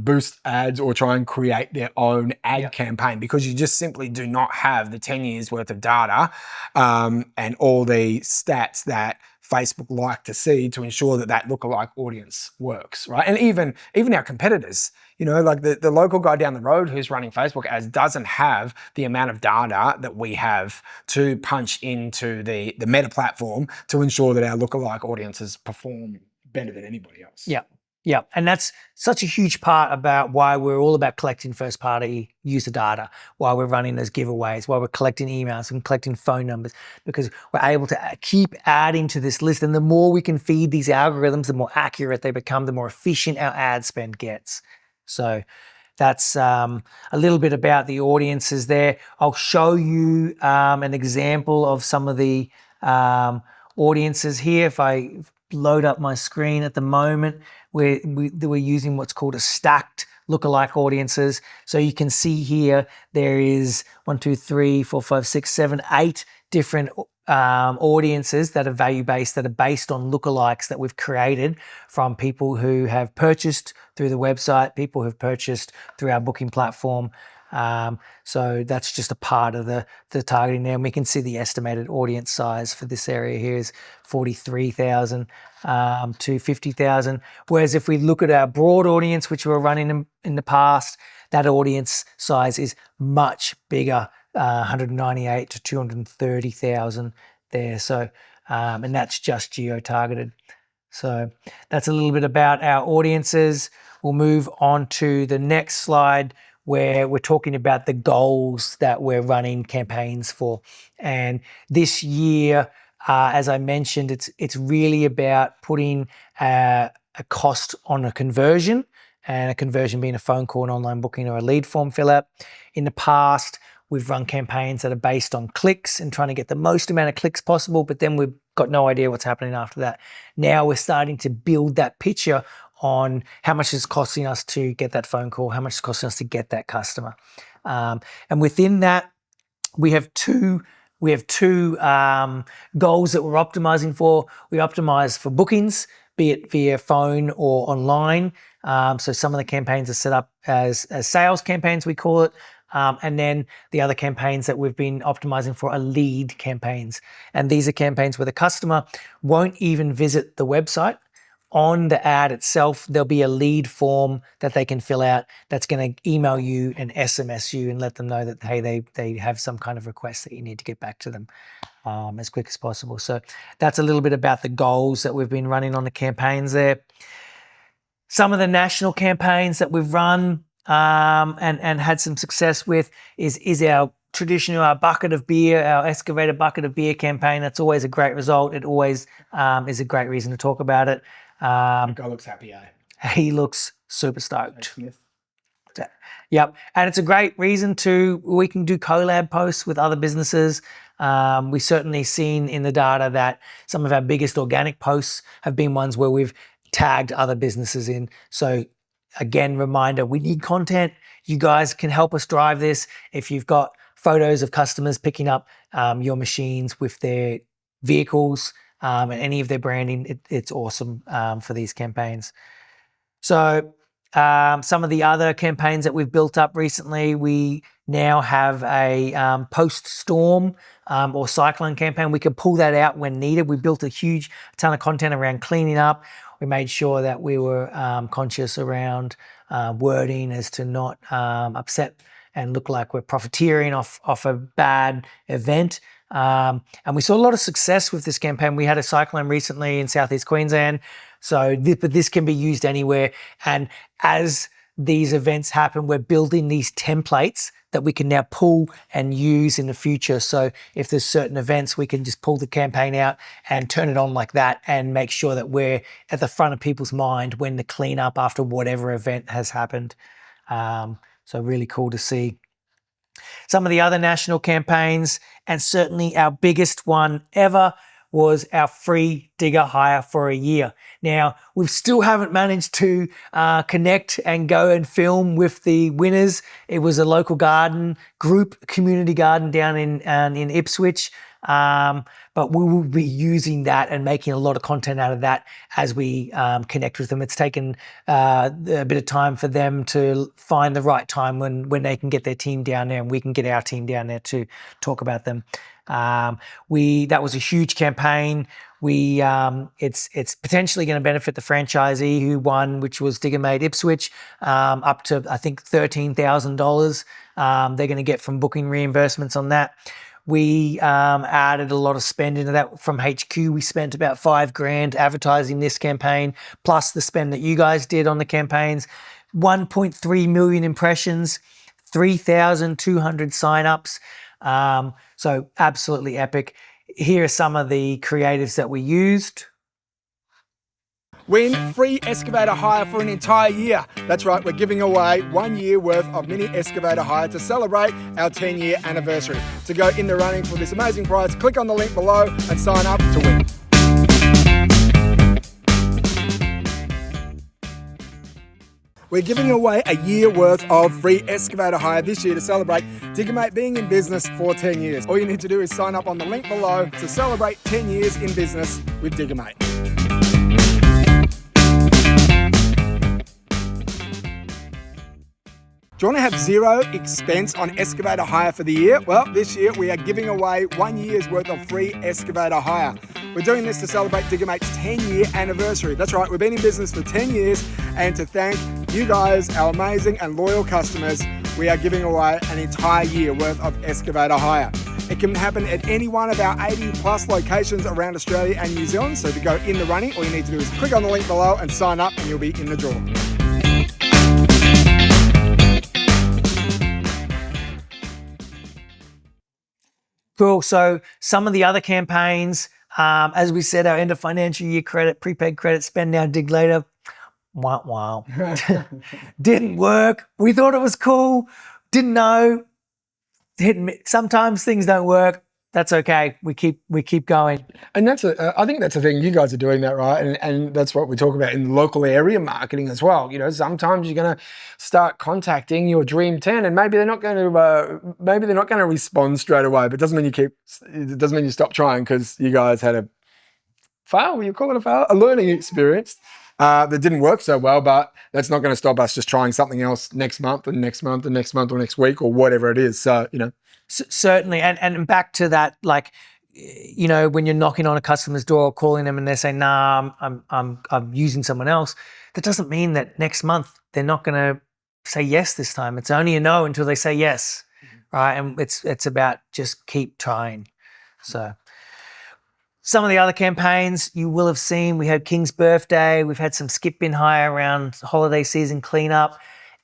boost ads or try and create their own ad campaign, because you just simply do not have the 10 years worth of data and all the stats that Facebook like to see to ensure that that lookalike audience works, right? And even our competitors, you know, like the local guy down the road who's running Facebook ads doesn't have the amount of data that we have to punch into the Meta platform to ensure that our lookalike audiences perform better than anybody else. Yeah. Yeah, and that's such a huge part about why we're all about collecting first-party user data, why we're running those giveaways, why we're collecting emails and collecting phone numbers, because we're able to keep adding to this list. And the more we can feed these algorithms, the more accurate they become, the more efficient our ad spend gets. So that's a little bit about the audiences there. I'll show you an example of some of the audiences here. If I load up my screen at the moment, we're using what's called a stacked lookalike audiences. So you can see here there is 1, 2, 3, 4, 5, 6, 7, 8 different audiences that are value-based, that are based on lookalikes that we've created from people who have purchased through the website, people who've purchased through our booking platform. So that's just a part of the targeting there. And we can see the estimated audience size for this area here is 43,000 to 50,000. Whereas if we look at our broad audience, which we were running in the past, that audience size is much bigger, 198 to 230,000 there. So, and that's just geo-targeted. So that's a little bit about our audiences. We'll move on to the next slide, where we're talking about the goals that we're running campaigns for. And this year, as I mentioned, it's really about putting a cost on a conversion, and a conversion being a phone call, an online booking, or a lead form fill out. In the past, we've run campaigns that are based on clicks and trying to get the most amount of clicks possible, but then we've got no idea what's happening after that. Now we're starting to build that picture on how much it's costing us to get that phone call, how much it's costing us to get that customer. And within that, we have two goals that we're optimizing for. We optimize for bookings, be it via phone or online. So some of the campaigns are set up as sales campaigns, we call it. And then the other campaigns that we've been optimizing for are lead campaigns. And these are campaigns where the customer won't even visit the website. On the ad itself, there'll be a lead form that they can fill out that's going to email you and SMS you and let them know that, hey, they have some kind of request that you need to get back to them as quick as possible. So that's a little bit about the goals that we've been running on the campaigns there. Some of the national campaigns that we've run and had some success with is our traditional, our bucket of beer, our Excavator bucket of beer campaign. That's always a great result. It always is a great reason to talk about it. Guy looks happy, eh? He looks super stoked. Yep. And it's a great reason we can do collab posts with other businesses. We've certainly seen in the data that some of our biggest organic posts have been ones where we've tagged other businesses in. So again, reminder, we need content. You guys can help us drive this. If you've got photos of customers picking up your machines with their vehicles, and any of their branding, it's awesome for these campaigns. So some of the other campaigns that we've built up recently, we now have a post-storm or cyclone campaign. We can pull that out when needed. We built a huge ton of content around cleaning up. We made sure that we were conscious around wording as to not upset and look like we're profiteering off a bad event. And we saw a lot of success with this campaign. We had a cyclone recently in Southeast Queensland, but this can be used anywhere. And as these events happen, we're building these templates that we can now pull and use in the future. So if there's certain events, we can just pull the campaign out and turn it on like that and make sure that we're at the front of people's mind when the cleanup after whatever event has happened. So really cool to see. Some of the other national campaigns, and certainly our biggest one ever, was our free digger hire for a year. Now, we still haven't managed to connect and go and film with the winners. It was a local garden group, community garden down in Ipswich. But we will be using that and making a lot of content out of that as we connect with them. It's taken a bit of time for them to find the right time when they can get their team down there and we can get our team down there to talk about them. That was a huge campaign. It's potentially going to benefit the franchisee who won, which was Diggermate Ipswich, up to I think $13,000. They're going to get from booking reimbursements on that. We added a lot of spend into that from HQ. We spent about $5,000 advertising this campaign, plus the spend that you guys did on the campaigns. 1.3 million impressions, 3,200 signups. So absolutely epic. Here are some of the creatives that we used. Win free excavator hire for an entire year. That's right, we're giving away 1 year worth of mini excavator hire to celebrate our 10-year anniversary. To go in the running for this amazing prize, click on the link below and sign up to win. We're giving away a year worth of free excavator hire this year to celebrate Diggermate being in business for 10 years. All you need to do is sign up on the link below to celebrate 10 years in business with Diggermate. Do you want to have zero expense on excavator hire for the year? Well, this year we are giving away 1 year's worth of free excavator hire. We're doing this to celebrate Diggermate's 10-year anniversary. That's right, we've been in business for 10 years, and to thank you guys, our amazing and loyal customers, we are giving away an entire year worth of excavator hire. It can happen at any one of our 80 plus locations around Australia and New Zealand. So to go in the running, all you need to do is click on the link below and sign up and you'll be in the draw. Cool. So some of the other campaigns, as we said, our end of financial year credit, prepaid credit, spend now, dig later. Wow. Didn't work. We thought it was cool. Didn't know. Sometimes things don't work. That's okay. We keep going. And I think that's the thing. You guys are doing that, right? And that's what we talk about in local area marketing as well. You know, sometimes you're going to start contacting your dream 10, and maybe they're not going to respond straight away. But it doesn't mean you stop trying because you guys had a fail. Will you call it a fail? A learning experience that didn't work so well. But that's not going to stop us just trying something else next month and next month and next month or next week or whatever it is. So you know. Certainly, and back to that, like, you know, when you're knocking on a customer's door or calling them and they're saying, "Nah, I'm using someone else," that doesn't mean that next month they're not going to say yes this time. It's only a no until they say yes, right? And it's about just keep trying. So some of the other campaigns you will have seen, we had King's birthday, we've had some skip bin hire around holiday season cleanup,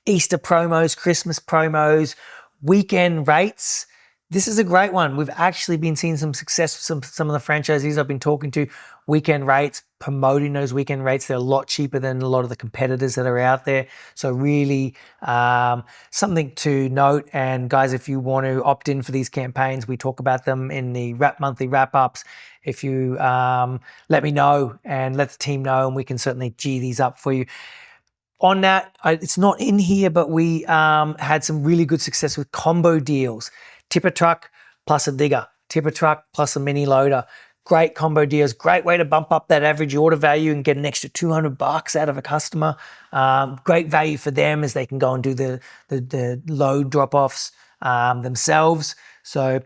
Easter promos, Christmas promos, weekend rates. This is a great one. We've actually been seeing some success with some of the franchisees I've been talking to. Weekend rates, promoting those weekend rates. They're a lot cheaper than a lot of the competitors that are out there. So really something to note. And guys, if you want to opt in for these campaigns, we talk about them in the monthly wrap-ups. If you let me know and let the team know, and we can certainly G these up for you. On that, it's not in here, but we had some really good success with combo deals. Tipper truck plus a digger, tipper truck plus a mini loader. Great combo deals, great way to bump up that average order value and get an extra $200 out of a customer. Great value for them as they can go and do the load drop-offs themselves. So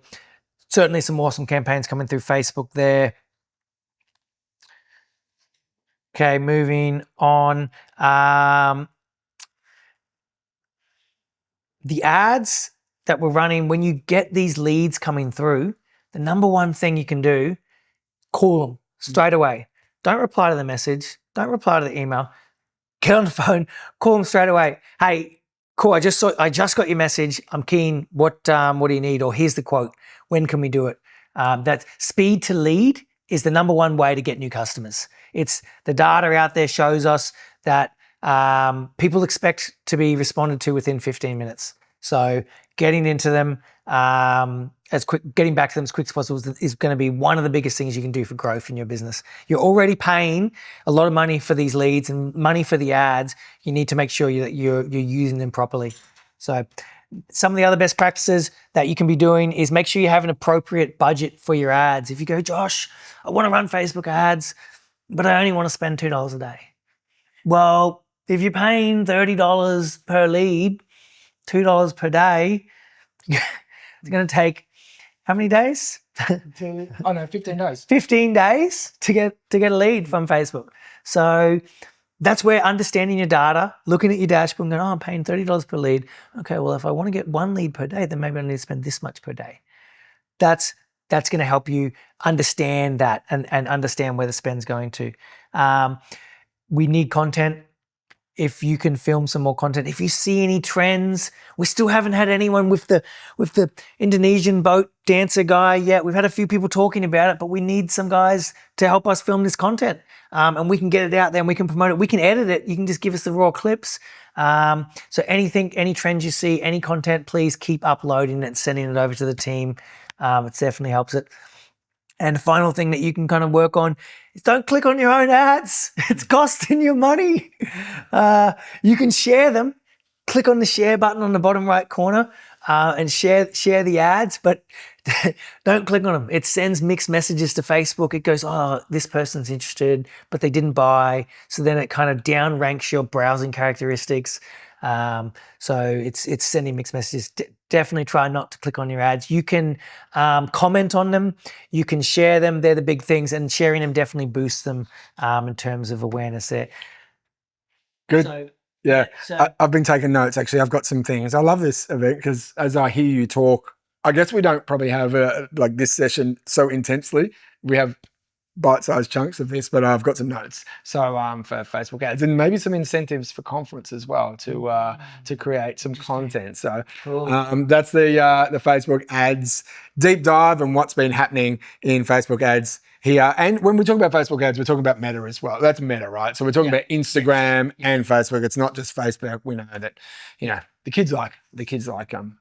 certainly some awesome campaigns coming through Facebook there. Okay, moving on. The ads that we're running, when you get these leads coming through, the number one thing you can do, call them straight away. Don't reply to the message. Don't reply to the email. get on the phone, call them straight away. Hey, cool. I just got your message. I'm keen. What do you need? Or here's the quote. When can we do it? That speed to lead is the number one way to get new customers. It's the data out there shows us that people expect to be responded to within 15 minutes. So getting into them getting back to them as quick as possible is going to be one of the biggest things you can do for growth in your business. You're already paying a lot of money for these leads and money for the ads. You need to make sure that you're using them properly. So some of the other best practices that you can be doing is make sure you have an appropriate budget for your ads. If you go, Josh, I want to run Facebook ads, but I only want to spend $2 a day. Well, if you're paying $30 per lead, $2 per day, it's going to take how many days? 15 days. 15 days to get a lead from Facebook. So that's where understanding your data, looking at your dashboard and going, I'm paying $30 per lead. Okay, well, if I want to get one lead per day, then maybe I need to spend this much per day. That's going to help you understand that and understand where the spend's going to. We need content. If you can film some more content, if you see any trends, we still haven't had anyone with the Indonesian boat dancer guy yet. We've had a few people talking about it, but we need some guys to help us film this content, and we can get it out there and we can promote it. We can edit it. You can just give us the raw clips. So any trends you see, any content, please keep uploading it and sending it over to the team. It definitely helps it. And the final thing that you can kind of work on is don't click on your own ads. It's costing you money. You can share them. Click on the share button on the bottom right corner and share the ads, but don't click on them. It sends mixed messages to Facebook. It goes, oh, this person's interested, but they didn't buy. So then it kind of down ranks your browsing characteristics. So it's sending mixed messages. Definitely try not to click on your ads. You can comment on them. You can share them. They're the big things, and sharing them definitely boosts them in terms of awareness there. Good. So, yeah. so- I've been taking notes, actually. I've got some things. I love this event because as I hear you talk, I guess we don't probably have like this session so intensely. We have bite-sized chunks of this, but I've got some notes. So for Facebook ads and maybe some incentives for conference as well to create some content. So Cool. that's the Facebook ads deep dive and what's been happening in Facebook ads here. And when we talk about Facebook ads, we're talking about Meta as well. That's Meta, right? So we're talking about Instagram and Facebook. It's not just Facebook. We know that, the kids like Instagram.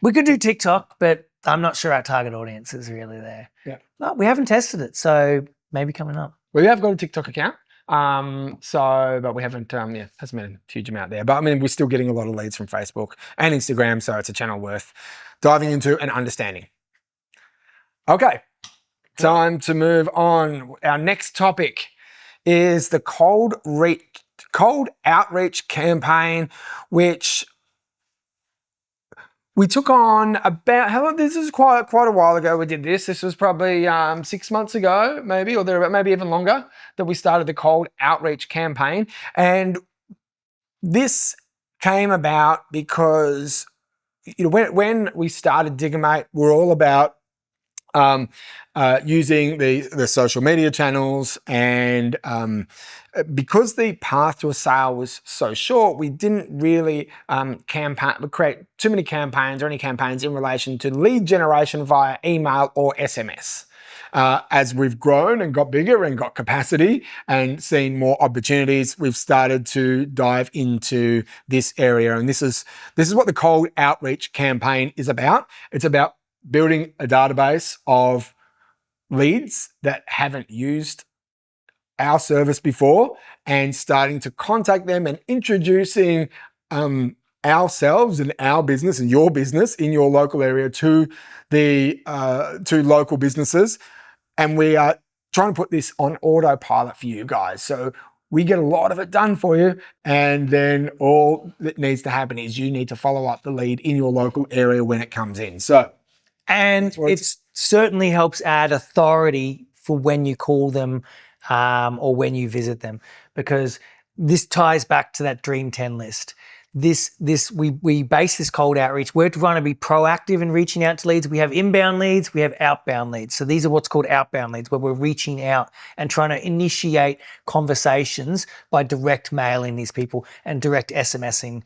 We could do TikTok, but I'm not sure our target audience is really there. Yeah. But we haven't tested it, so maybe coming up. We have got a TikTok account. But we haven't, hasn't been a huge amount there. But I mean, we're still getting a lot of leads from Facebook and Instagram, so it's a channel worth diving into and understanding. Okay, time to move on. Our next topic is the cold outreach campaign, which we took on about, how long? This is quite a while ago we did this. This was probably 6 months ago, maybe, or thereabout, maybe even longer, that we started the cold outreach campaign. And this came about because, when we started Diggermate, we're all about using the social media channels, and because the path to a sale was so short, we didn't really create too many campaigns or any campaigns in relation to lead generation via email or SMS. As we've grown and got bigger and got capacity and seen more opportunities, we've started to dive into this area. And this is what the cold outreach campaign is about. It's about building a database of leads that haven't used our service before and starting to contact them and introducing ourselves and our business and your business in your local area to local businesses. And we are trying to put this on autopilot for you guys. So we get a lot of it done for you, and then all that needs to happen is you need to follow up the lead in your local area when it comes in. And it certainly helps add authority for when you call them or when you visit them, because this ties back to that Dream 10 list. we base this cold outreach. We're trying to be proactive in reaching out to leads. We have inbound leads, we have outbound leads. So these are what's called outbound leads, where we're reaching out and trying to initiate conversations by direct mailing these people and direct SMSing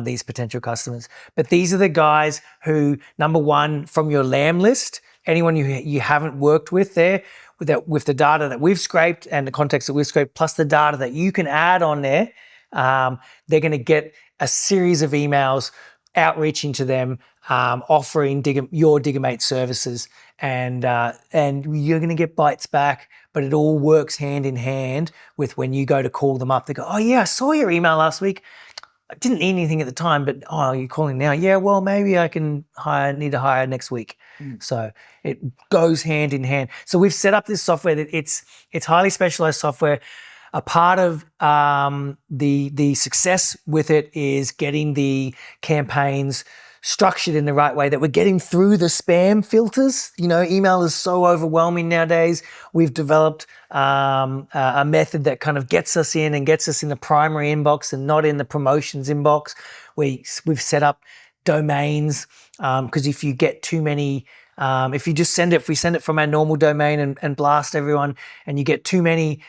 these potential customers. But these are the guys who, number one, from your LAM list, anyone you haven't worked with there, with the data that we've scraped and the context that we've scraped, plus the data that you can add on there, they're going to get a series of emails outreaching to them, offering your Diggermate services, and you're going to get bites back. But it all works hand in hand with when you go to call them up. They go, "Oh yeah, I saw your email last week. I didn't need anything at the time, but you're calling now. Yeah, well, maybe I need to hire next week." So it goes hand in hand. So we've set up this software that it's highly specialized software. A part of the success with it is getting the campaigns structured in the right way, that we're getting through the spam filters. Email is so overwhelming nowadays. We've developed a method that kind of gets us in the primary inbox and not in the promotions inbox. We've set up domains, because if you get too many, if we send it from our normal domain and blast everyone, and you get too many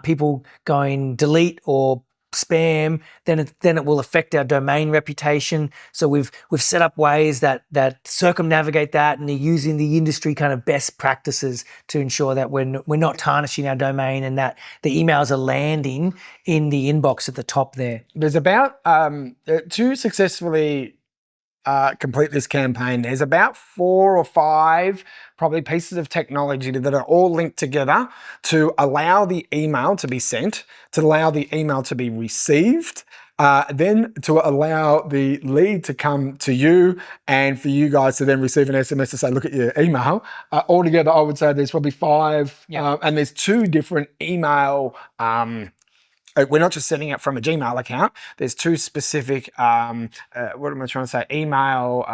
people going delete or spam, then it will affect our domain reputation. So we've set up ways that circumnavigate that, and are using the industry kind of best practices to ensure that we're not tarnishing our domain, and that the emails are landing in the inbox at the top there. There's about to successfully complete this campaign, there's about 4 or 5 probably pieces of technology that are all linked together to allow the email to be sent, to allow the email to be received, then to allow the lead to come to you, and for you guys to then receive an SMS to say, look at your email. Altogether, I would say there's probably 5, and there's 2 different email we're not just setting it from a Gmail account. There's 2 specific, what am I trying to say? Email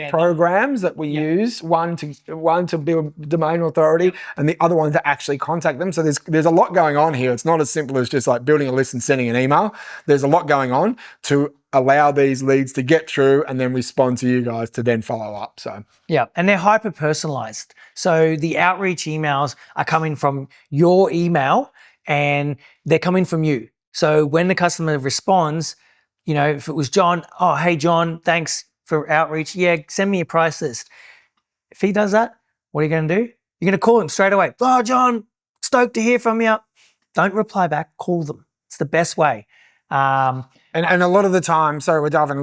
programs that we use. One to build domain authority, and the other one to actually contact them. So there's a lot going on here. It's not as simple as just like building a list and sending an email. There's a lot going on to allow these leads to get through and then respond to you guys to then follow up. So yeah, and they're hyper personalized. So the outreach emails are coming from your email, and they're coming from you. So when the customer responds, if it was John, "Oh, hey John, thanks for outreach. Yeah, send me a price list." If he does that, what are you going to do? You're going to call him straight away. "Oh, John, stoked to hear from you." Don't reply back, call them. It's the best way. And a lot of the time, sorry, we're diverting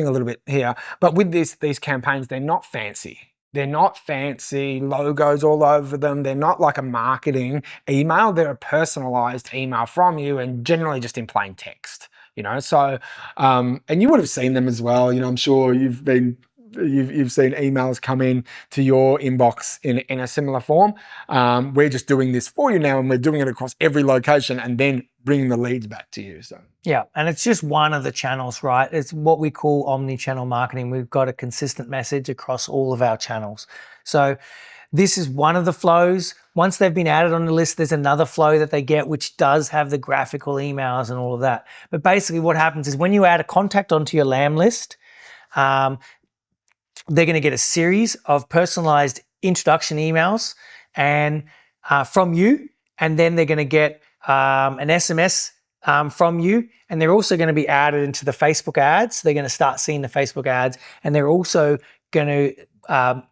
a little bit here, but with these campaigns, they're not fancy. They're not fancy logos all over them. They're not like a marketing email. They're a personalized email from you, and generally just in plain text, So, and you would have seen them as well. I'm sure you've seen emails come in to your inbox in a similar form. We're just doing this for you now, and we're doing it across every location, and then bringing the leads back to you. So yeah, and it's just one of the channels, right? It's what we call omni-channel marketing. We've got a consistent message across all of our channels. So this is one of the flows. Once they've been added on the list, there's another flow that they get, which does have the graphical emails and all of that. But basically what happens is when you add a contact onto your LAM list, they're going to get a series of personalized introduction emails and from you, and then they're going to get an SMS from you, and they're also going to be added into the Facebook ads. They're going to start seeing the Facebook ads, and they're also going to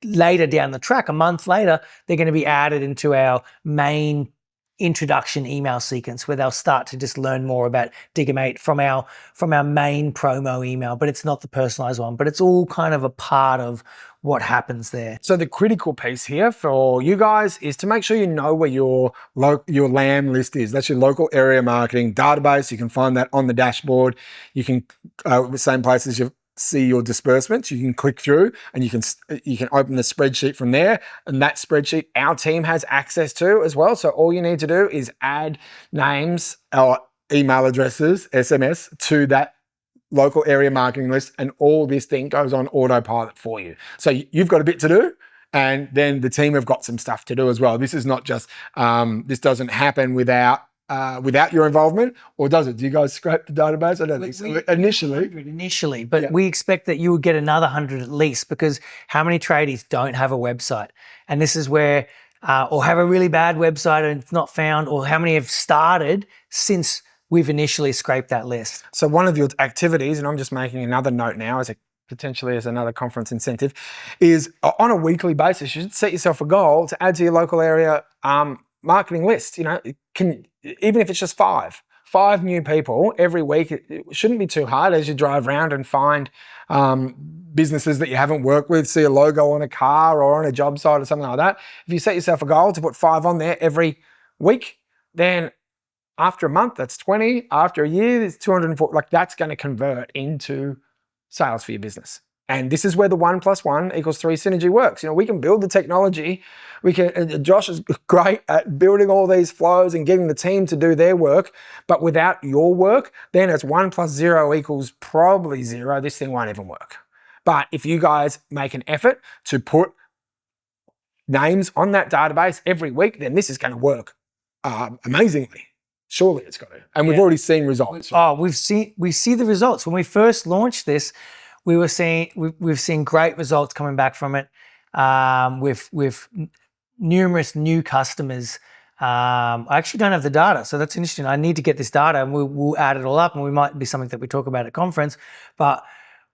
later down the track, a month later, they're going to be added into our main introduction email sequence, where they'll start to just learn more about Diggermate from our main promo email. But it's not the personalized one, but it's all kind of a part of what happens there. So the critical piece here for you guys is to make sure you know where your LAM list is. That's your local area marketing database. You can find that on the dashboard. You can, the same place as you see your disbursements, you can click through and you can open the spreadsheet from there. And that spreadsheet our team has access to as well. So all you need to do is add names or email addresses, SMS, to that local area marketing list, and all this thing goes on autopilot for you. So you've got a bit to do, and then the team have got some stuff to do as well. This is not just, this doesn't happen without without your involvement, or does it? Do you guys scrape the database? I don't think so. Initially, but we expect that you would get another 100 at least, because how many tradies don't have a website? And this is where, or have a really bad website and it's not found, or how many have started since we've initially scraped that list. So one of your activities, and I'm just making another note now potentially as another conference incentive, is on a weekly basis, you should set yourself a goal to add to your local area marketing list. You know, even if it's just five new people every week, it shouldn't be too hard as you drive around and find businesses that you haven't worked with, see a logo on a car or on a job site or something like that. If you set yourself a goal to put 5 on there every week, then after a month, that's 20. After a year, it's 240. Like, that's going to convert into sales for your business. And this is where the 1 + 1 = 3 synergy works. You know, we can build the technology. Josh is great at building all these flows and getting the team to do their work. But without your work, then it's 1 + 0 = probably 0. This thing won't even work. But if you guys make an effort to put names on that database every week, then this is going to work amazingly. Surely it's got to. And we've already seen results. Oh, we see the results. When we first launched this, we've seen great results coming back from it, with numerous new customers. I actually don't have the data, so that's interesting. I need to get this data, and we'll add it all up, and we might be something that we talk about at conference. But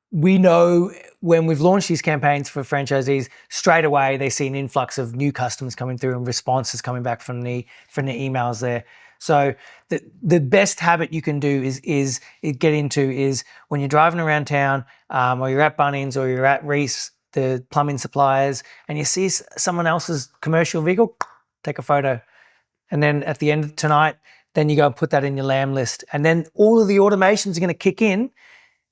we know when we've launched these campaigns for franchisees, straight away they see an influx of new customers coming through and responses coming back from the emails there. So the best habit you can do is get into is when you're driving around town, or you're at Bunnings or you're at Reese, the plumbing suppliers, and you see someone else's commercial vehicle, take a photo. And then at the end of tonight, then you go and put that in your LAM list. And then all of the automations are going to kick in,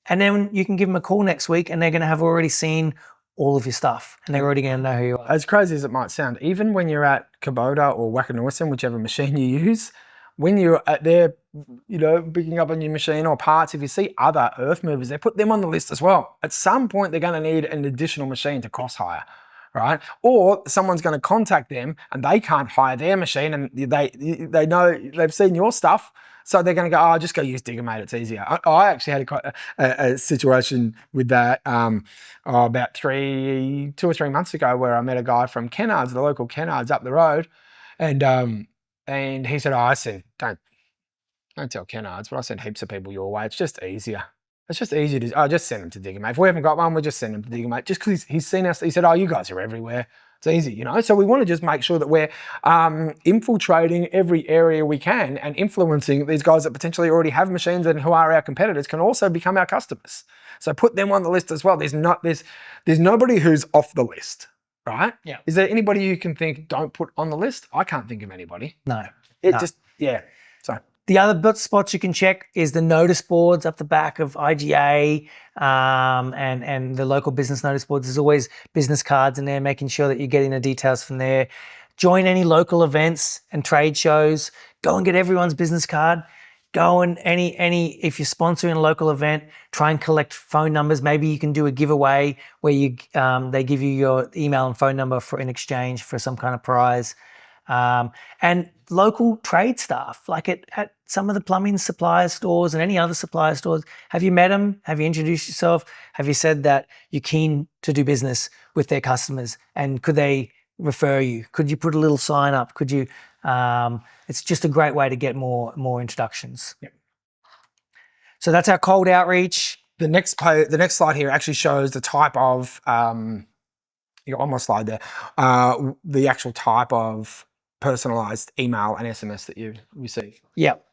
and then you can give them a call next week and they're going to have already seen all of your stuff, and they're already going to know who you are. As crazy as it might sound, even when you're at Kubota or Wackenawson, whichever machine you use, when you're there, you know, picking up a new machine or parts, if you see other earth movers, they put them on the list as well. At some point, they're going to need an additional machine to cross hire, right? Or someone's going to contact them and they can't hire their machine, and they know they've seen your stuff, so they're going to go, oh, just go use Diggermate, it's easier. I actually had a situation with that about 2 or 3 months ago, where I met a guy from Kennards, the local Kennards up the road, and he said, oh, I said, don't tell Kennards, but I send heaps of people your way. It's just easier. It's just easier to, just send them to Diggermate. If we haven't got one, we'll just send them to Diggermate. Just because he's seen us, he said, oh, you guys are everywhere. It's easy, you know? So we want to just make sure that we're infiltrating every area we can and influencing these guys that potentially already have machines and who are our competitors can also become our customers. So put them on the list as well. There's nobody who's off the list. Right? Yeah. Is there anybody you can think don't put on the list? I can't think of anybody. No. So the other spots you can check is the notice boards up the back of IGA, and the local business notice boards. There's always business cards in there, making sure that you're getting the details from there. Join any local events and trade shows. Go and get everyone's business card. Go and if you're sponsoring a local event, try and collect phone numbers. Maybe you can do a giveaway where they give you your email and phone number in exchange for some kind of prize. And local trade staff, like at some of the plumbing supplier stores and any other supplier stores. Have you met them? Have you introduced yourself? Have you said that you're keen to do business with their customers? And could they refer you? Could you put a little sign up? Could you? It's just a great way to get more introductions. Yep. So that's our cold outreach. The next slide here actually shows the type of, you got one more slide there, the actual type of personalized email and SMS that you receive. Yep.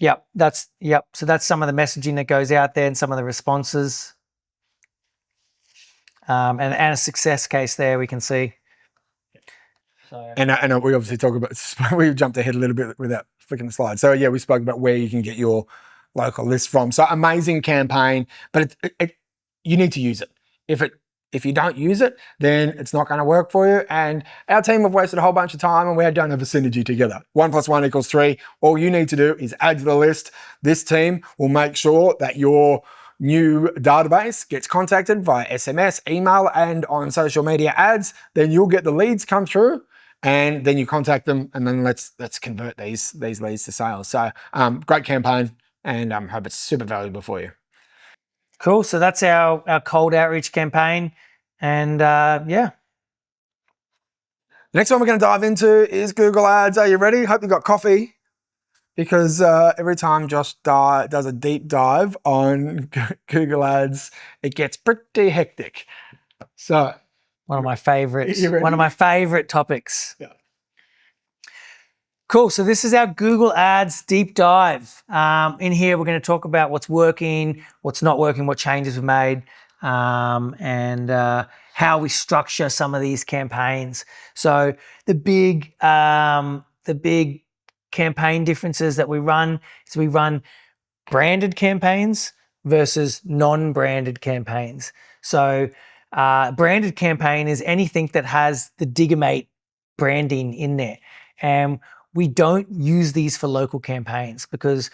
So that's some of the messaging that goes out there and some of the responses, and a success case there we can see. So. And we obviously talk about, we jumped ahead a little bit without flicking the slide. So yeah, we spoke about where you can get your local list from. So amazing campaign, but you need to use it. If you don't use it, then it's not going to work for you. And our team have wasted a whole bunch of time and we don't have a synergy together. 1 + 1 = 3. All you need to do is add to the list. This team will make sure that your new database gets contacted via SMS, email, and on social media ads. Then you'll get the leads come through and then you contact them, and then let's convert these leads to sales. So great campaign, and I hope it's super valuable for you. Cool. So that's our cold outreach campaign. And yeah. Next one we're going to dive into is Google Ads. Are you ready? Hope you got coffee, because every time Josh does a deep dive on Google Ads, it gets pretty hectic. So One of my favorites. You ready? One of my favorite topics. Yeah. Cool. So this is our Google Ads deep dive. In here, we're going to talk about what's working, what's not working, what changes we've made, and how we structure some of these campaigns. So the big campaign differences that we run is we run branded campaigns versus non-branded campaigns. So branded campaign is anything that has the Diggermate branding in there. And we don't use these for local campaigns, because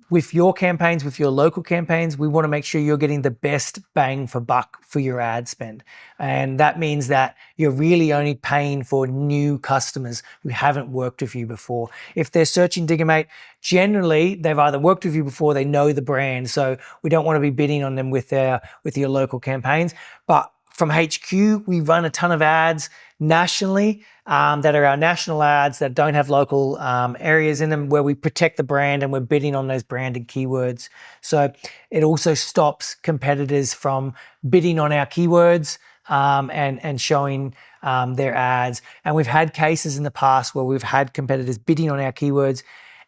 with your campaigns, with your local campaigns, we want to make sure you're getting the best bang for buck for your ad spend. And that means that you're really only paying for new customers who haven't worked with you before. If they're searching Diggermate, generally they've either worked with you before, they know the brand. So we don't want to be bidding on them with your local campaigns. But from HQ, we run a ton of ads nationally that are our national ads that don't have local areas in them, where we protect the brand and we're bidding on those branded keywords. So it also stops competitors from bidding on our keywords and showing their ads. And we've had cases in the past where we've had competitors bidding on our keywords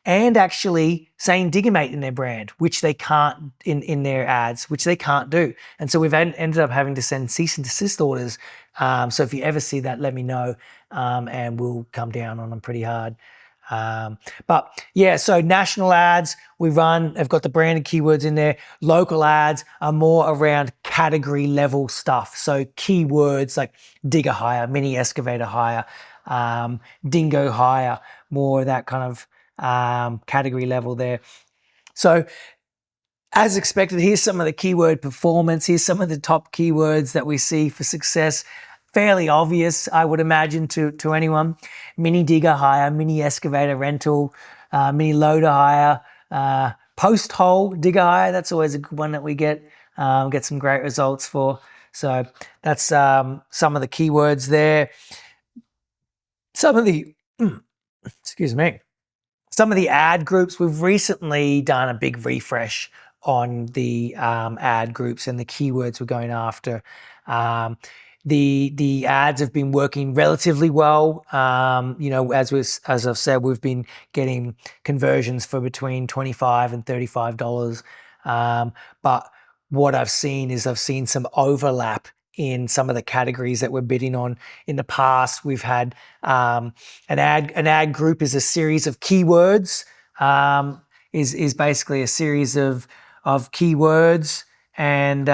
and actually saying Diggermate in their brand, which they can't in their ads, which they can't do. And so we've ended up having to send cease and desist orders. So if you ever see that, let me know, and we'll come down on them pretty hard. But yeah, so national ads we run have got the branded keywords in there. Local ads are more around category level stuff. So keywords like digger hire, mini excavator hire, dingo hire, more of that kind of category level there. So as expected, here's some of the keyword performance. Here's some of the top keywords that we see for success. Fairly obvious, I would imagine, to anyone. Mini digger hire, mini excavator rental, mini loader hire, post hole digger hire. That's always a good one that we get some great results for. So that's some of the keywords there. Some of the, excuse me. Some of the ad groups, we've recently done a big refresh on the ad groups and the keywords we're going after. The ads have been working relatively well. As I've said, we've been getting conversions for between $25 and $35. But what I've seen some overlap in some of the categories that we're bidding on. In the past, we've had an ad group is a series of keywords, is basically a series of keywords and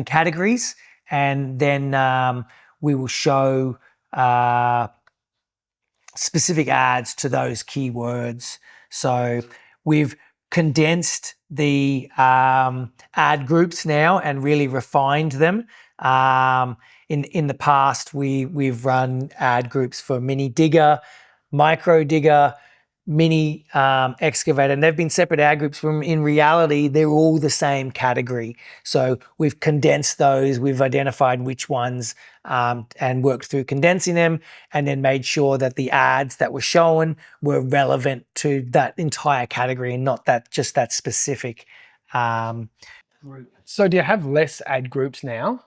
categories, and then we will show specific ads to those keywords. So we've condensed the ad groups now and really refined them. In the past, we've run ad groups for mini digger, micro digger, mini excavator, and they've been separate ad groups. In reality, they're all the same category. So we've condensed those, we've identified which ones and worked through condensing them, and then made sure that the ads that were shown were relevant to that entire category and not just that specific group. So do you have less ad groups now?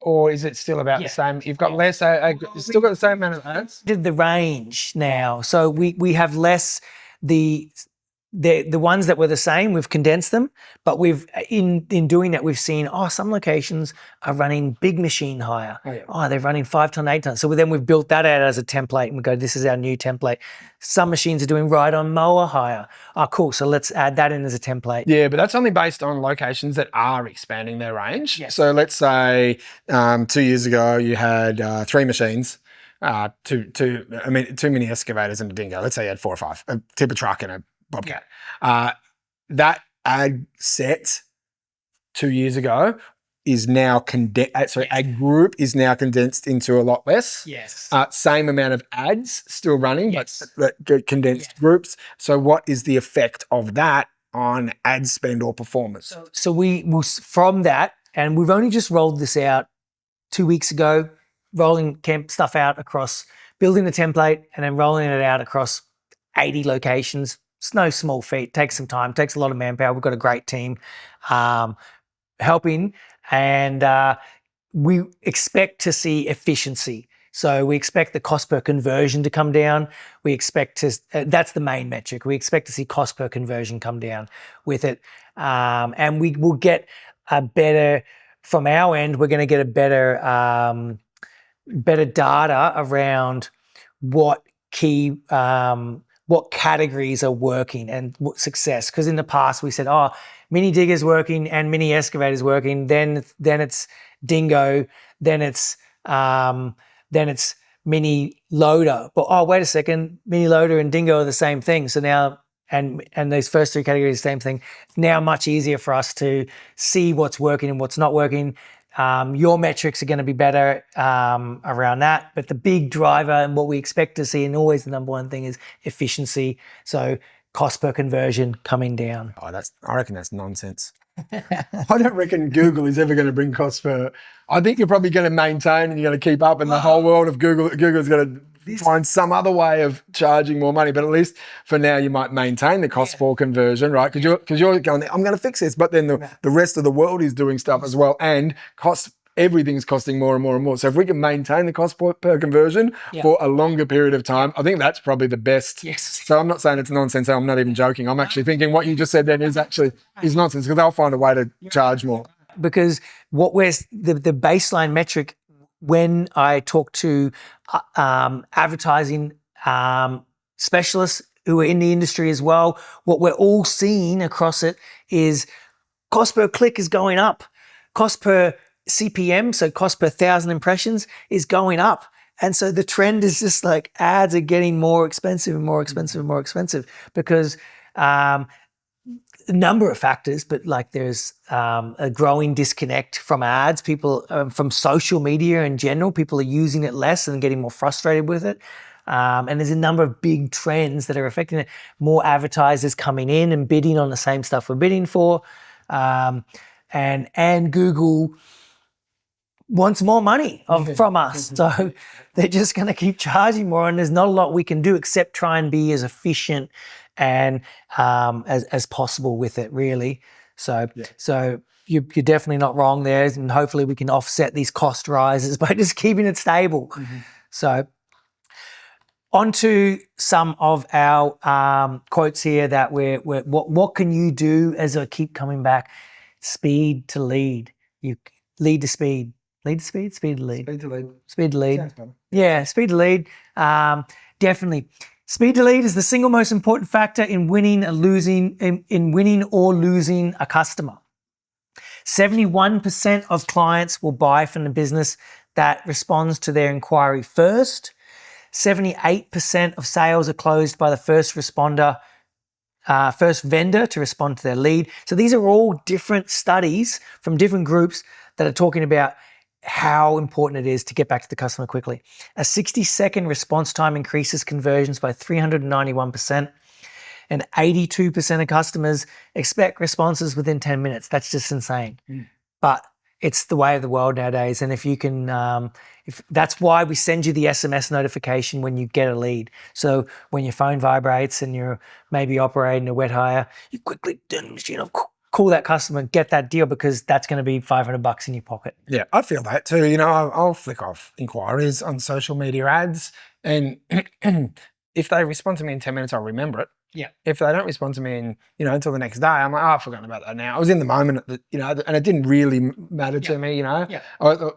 Or is it still about the same? You've got less, you've still got the same amount of ads? Did the range now. So we have less, the ones that were the same, we've condensed them, but we've, in doing that, we've seen, some locations are running big machine hire. They're running 5 ton, 8 ton. So then we've built that out as a template and we go, this is our new template. Some machines are doing ride on mower hire. Cool. So let's add that in as a template. Yeah, but that's only based on locations that are expanding their range. Yes. So let's say 2 years ago you had 3 machines, two mini excavators and a dingo. Let's say you had 4 or 5, a tipper truck and a Bobcat. That ad set 2 years ago is now condensed. A group is now condensed into a lot less. Yes. Same amount of ads still running, Yes. but condensed groups. So what is the effect of that on ad spend or performance? So we will, from that, and we've only just rolled this out 2 weeks ago, rolling camp stuff out across, building the template and then rolling it out across 80 locations. It's no small feat. Takes some time, takes a lot of manpower. We've got a great team helping, and we expect to see efficiency. So we expect the cost per conversion to come down. We expect to, that's the main metric. We expect to see cost per conversion come down with it. And we will get a better, from our end, we're going to get a better, better data around what key, what categories are working and what success. Because in the past we said, oh, mini digger's working and mini excavator's working. Then it's dingo. Then it's mini loader. But oh, wait a second, mini loader and dingo are the same thing. So now, and those first three categories, the same thing. Now much easier for us to see what's working and what's not working. Your metrics are going to be better around that. But the big driver and what we expect to see, and always the number one thing, is efficiency. So cost per conversion coming down. Oh, I reckon that's nonsense. I don't reckon Google is ever going to bring cost per. I think you're probably going to maintain and you're going to keep up, and the whole world of Google's going to find some other way of charging more money. But at least for now, you might maintain the cost per conversion, right? Because you're going, I'm going to fix this, but then the rest of the world is doing stuff as well, and everything's costing more and more and more. So if we can maintain the cost per conversion for a longer period of time, I think that's probably the best. Yes. So I'm not saying it's nonsense. I'm not even joking. I'm actually thinking what you just said then is nonsense, because they'll find a way to charge more. Because the baseline metric when I talk to advertising specialists who are in the industry as well, what we're all seeing across it is cost per click is going up. Cost per CPM, so cost per 1,000 impressions, is going up. And so the trend is just like ads are getting more expensive and more expensive and more expensive because a number of factors, but like there's a growing disconnect from ads. People, from social media in general, people are using it less and getting more frustrated with it. And there's a number of big trends that are affecting it. More advertisers coming in and bidding on the same stuff we're bidding for. And Google wants more money from us. So they're just going to keep charging more, and there's not a lot we can do except try and be as efficient and as possible with it, really. So you're definitely not wrong there, and hopefully we can offset these cost rises by just keeping it stable. So on to some of our quotes here that what can you do, as I keep coming back? Speed to lead. You lead to speed. Lead to speed? Speed to lead. Speed to lead. Speed to lead. Sounds better. Yeah, speed to lead. Definitely. Speed to lead is the single most important factor in winning or losing a customer. 71% of clients will buy from the business that responds to their inquiry first. 78% of sales are closed by the first vendor to respond to their lead. So these are all different studies from different groups that are talking about how important it is to get back to the customer quickly. A 60-second response time increases conversions by 391%, and 82% of customers expect responses within 10 minutes. That's just insane. But it's the way of the world nowadays. And if you can, that's why we send you the SMS notification when you get a lead. So when your phone vibrates and you're maybe operating a wet hire, you quickly turn the machine off, call that customer and get that deal, because that's going to be $500 in your pocket. Yeah, I feel that too. You know, I'll flick off inquiries on social media ads, and if they respond to me in 10 minutes, I'll remember it. Yeah. If they don't respond to me in, until the next day, I'm like, oh, I've forgotten about that now. I was in the moment, and it didn't really matter to me, Yeah.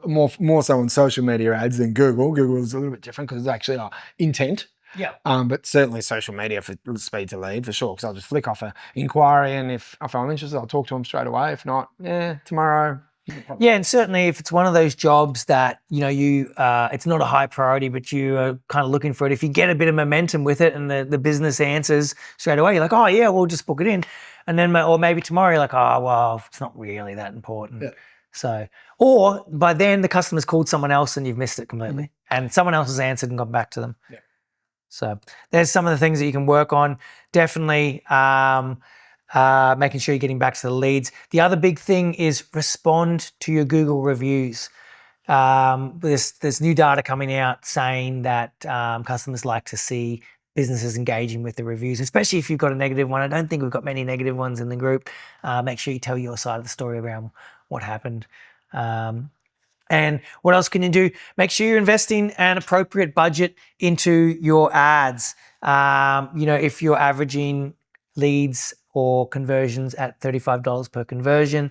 More so on social media ads than Google. Google is a little bit different because it's actually intent. Yeah. But certainly social media for speed to lead for sure, because I'll just flick off an inquiry, and if I'm interested, I'll talk to them straight away. If not, tomorrow. Yeah, and certainly if it's one of those jobs that it's not a high priority, but you are kind of looking for it. If you get a bit of momentum with it, and the business answers straight away, you're like, oh yeah, we'll just book it in, and then or maybe tomorrow you're like, oh well, it's not really that important. Yeah. So, or by then the customer's called someone else and you've missed it completely, and someone else has answered and gone back to them. Yeah. So there's some of the things that you can work on. Definitely making sure you're getting back to the leads. The other big thing is respond to your Google reviews. There's new data coming out saying that customers like to see businesses engaging with the reviews, especially if you've got a negative one. I don't think we've got many negative ones in the group. Make sure you tell your side of the story around what happened. And what else can you do? Make sure you're investing an appropriate budget into your ads. If you're averaging leads or conversions at $35 per conversion,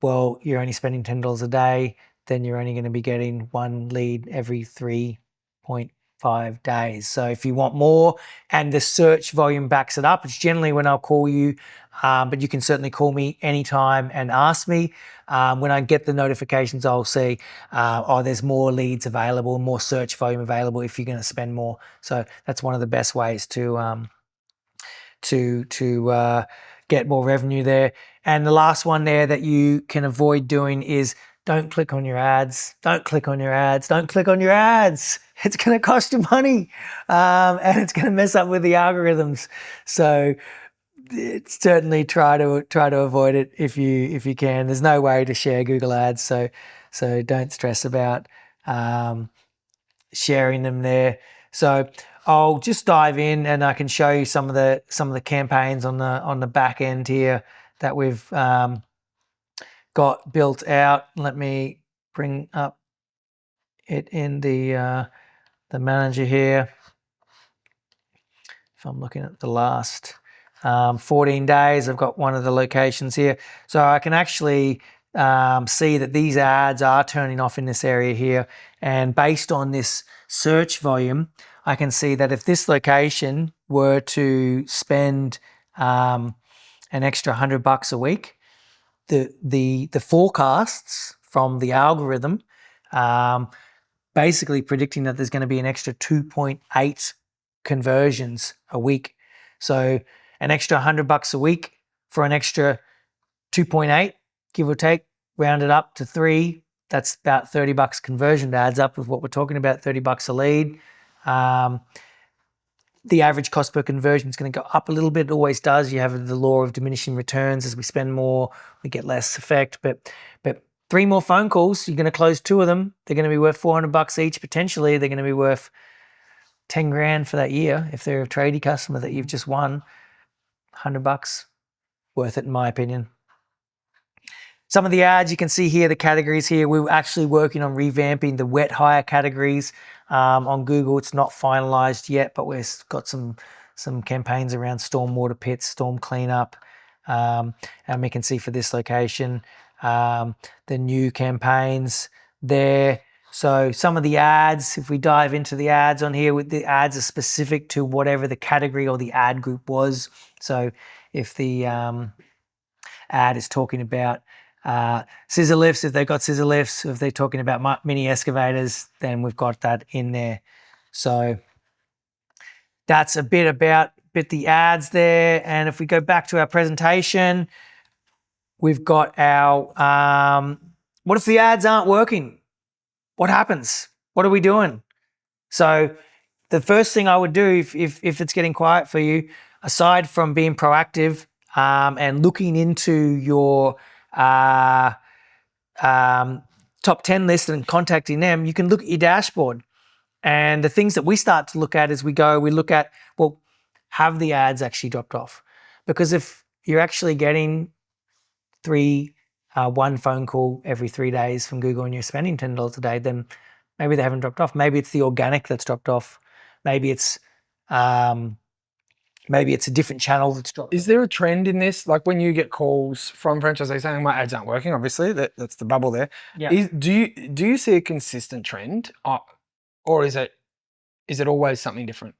well, you're only spending $10 a day, then you're only going to be getting one lead every 3.5 days. So if you want more and the search volume backs it up, it's generally when I'll call you, but you can certainly call me anytime and ask me. When I get the notifications, I'll see, there's more leads available, more search volume available if you're going to spend more. So that's one of the best ways to get more revenue there. And the last one there that you can avoid doing is don't click on your ads. Don't click on your ads. Don't click on your ads. It's going to cost you money, and it's going to mess up with the algorithms. So certainly try to avoid it if you can. There's no way to share Google Ads, so don't stress about sharing them there. So I'll just dive in and I can show you some of the campaigns on the back end here that we've got built out. Let me bring up it in the manager here. If I'm looking at the last 14 days, I've got one of the locations here. So I can actually see that these ads are turning off in this area here. And based on this search volume, I can see that if this location were to spend an extra $100 a week, the forecasts from the algorithm basically predicting that there's going to be an extra 2.8 conversions a week. So an extra $100 a week for an extra 2.8, give or take, round it up to 3. That's about $30 conversion. Adds up with what we're talking about, $30 a lead. The average cost per conversion is going to go up a little bit. It always does. You have the law of diminishing returns. As we spend more, we get less effect. But 3 more phone calls, you're going to close 2 of them. They're going to be worth $400 each. Potentially, they're going to be worth 10 grand for that year. If they're a tradie customer that you've just won, $100 worth it, in my opinion. Some of the ads you can see here, the categories here. We're actually working on revamping the wet hire categories on Google. It's not finalized yet, but we've got some campaigns around stormwater pits, storm cleanup, and we can see for this location the new campaigns there. So some of the ads, if we dive into the ads on here, the ads are specific to whatever the category or the ad group was. So if the ad is talking about scissor lifts, if they've got scissor lifts, if they're talking about mini excavators, then we've got that in there. So that's a bit about the ads there. And if we go back to our presentation, we've got our, what if the ads aren't working? What happens? What are we doing? So the first thing I would do if it's getting quiet for you, aside from being proactive and looking into your top 10 list and contacting them, you can look at your dashboard. And the things that we start to look at as we look at, well, have the ads actually dropped off? Because if you're actually getting one phone call every 3 days from Google and you're spending $10 a day, then maybe they haven't dropped off. Maybe it's the organic that's dropped off. Maybe it's a different channel that's dropped. Is there a trend in this? Like when you get calls from franchisees saying my ads aren't working, obviously that's the bubble there. Yeah. Do you see a consistent trend, or is it always something different?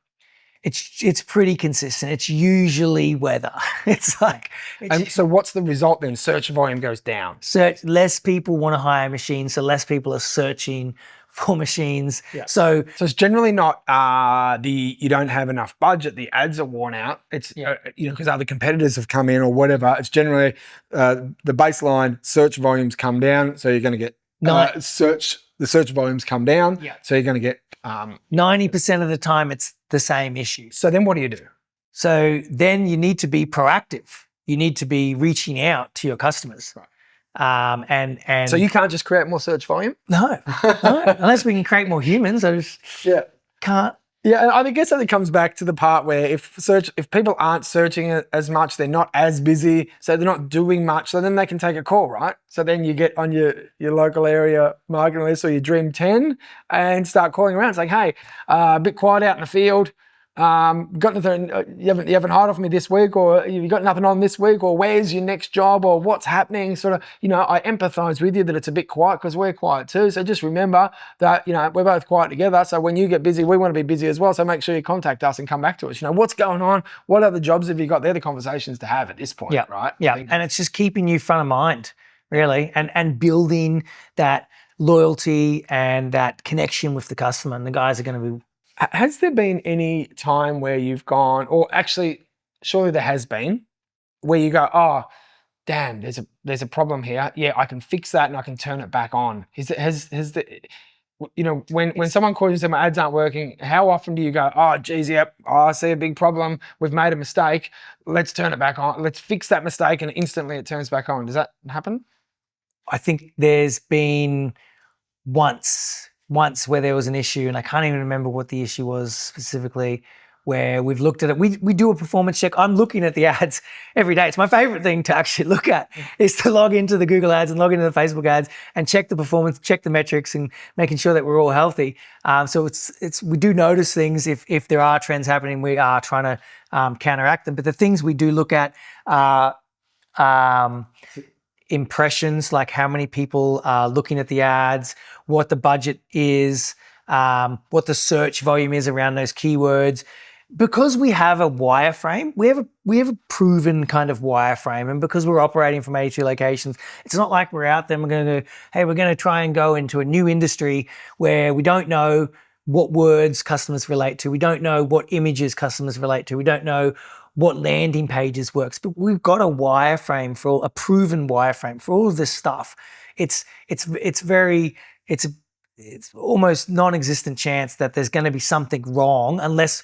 It's pretty consistent. It's usually weather. And so what's the result then? Search volume goes down. Less people want to hire machines, so less people are searching 4 machines. Yeah. So it's generally not you don't have enough budget, the ads are worn out. It's because other competitors have come in or whatever. It's generally the baseline search volumes come down, so you're going to get the search volumes come down, so you're going to get 90% of the time it's the same issue. So then what do you do? So then you need to be proactive. You need to be reaching out to your customers. Right. And so you can't just create more search volume? No, unless we can create more humans. I just can't. Yeah, and I guess that it comes back to the part where if people aren't searching as much, they're not as busy, so they're not doing much, so then they can take a call, right? So then you get on your local area marketing list or your Dream 10 and start calling around saying, hey, a bit quiet out in the field. Got nothing, you haven't hired off me this week, or you got nothing on this week, or where's your next job, or what's happening? Sort of, I empathize with you that it's a bit quiet because we're quiet too. So just remember that, we're both quiet together. So when you get busy, we want to be busy as well. So make sure you contact us and come back to us. What's going on? What other jobs have you got? They're the conversations to have at this point, right? Yeah, and it's just keeping you front of mind, really, and building that loyalty and that connection with the customer. And the guys are going to be. Has there been any time where you've gone, or actually, surely there has been, where you go, oh, damn, there's a problem here. Yeah, I can fix that and I can turn it back on. When someone calls you and says my ads aren't working, how often do you go, oh, geez, yep, I see a big problem. We've made a mistake. Let's turn it back on. Let's fix that mistake, and instantly it turns back on. Does that happen? I think there's been once where there was an issue, and I can't even remember what the issue was specifically, where we've looked at it. We do a performance check. I'm looking at the ads every day. It's my favorite thing to actually look at, is to log into the Google ads and log into the Facebook ads and check the performance, check the metrics, and making sure that we're all healthy. So we do notice things if there are trends happening. We are trying to counteract them. But the things we do look at are impressions, like how many people are looking at the ads, what the budget is, what the search volume is around those keywords. Because we have a wireframe, we have a proven kind of wireframe, and because we're operating from 82 locations, it's not like we're out there and we're going to try and go into a new industry where we don't know what words customers relate to, we don't know what images customers relate to, we don't know what landing pages works, but we've got a proven wireframe for all of this stuff. It's almost non-existent chance that there's going to be something wrong unless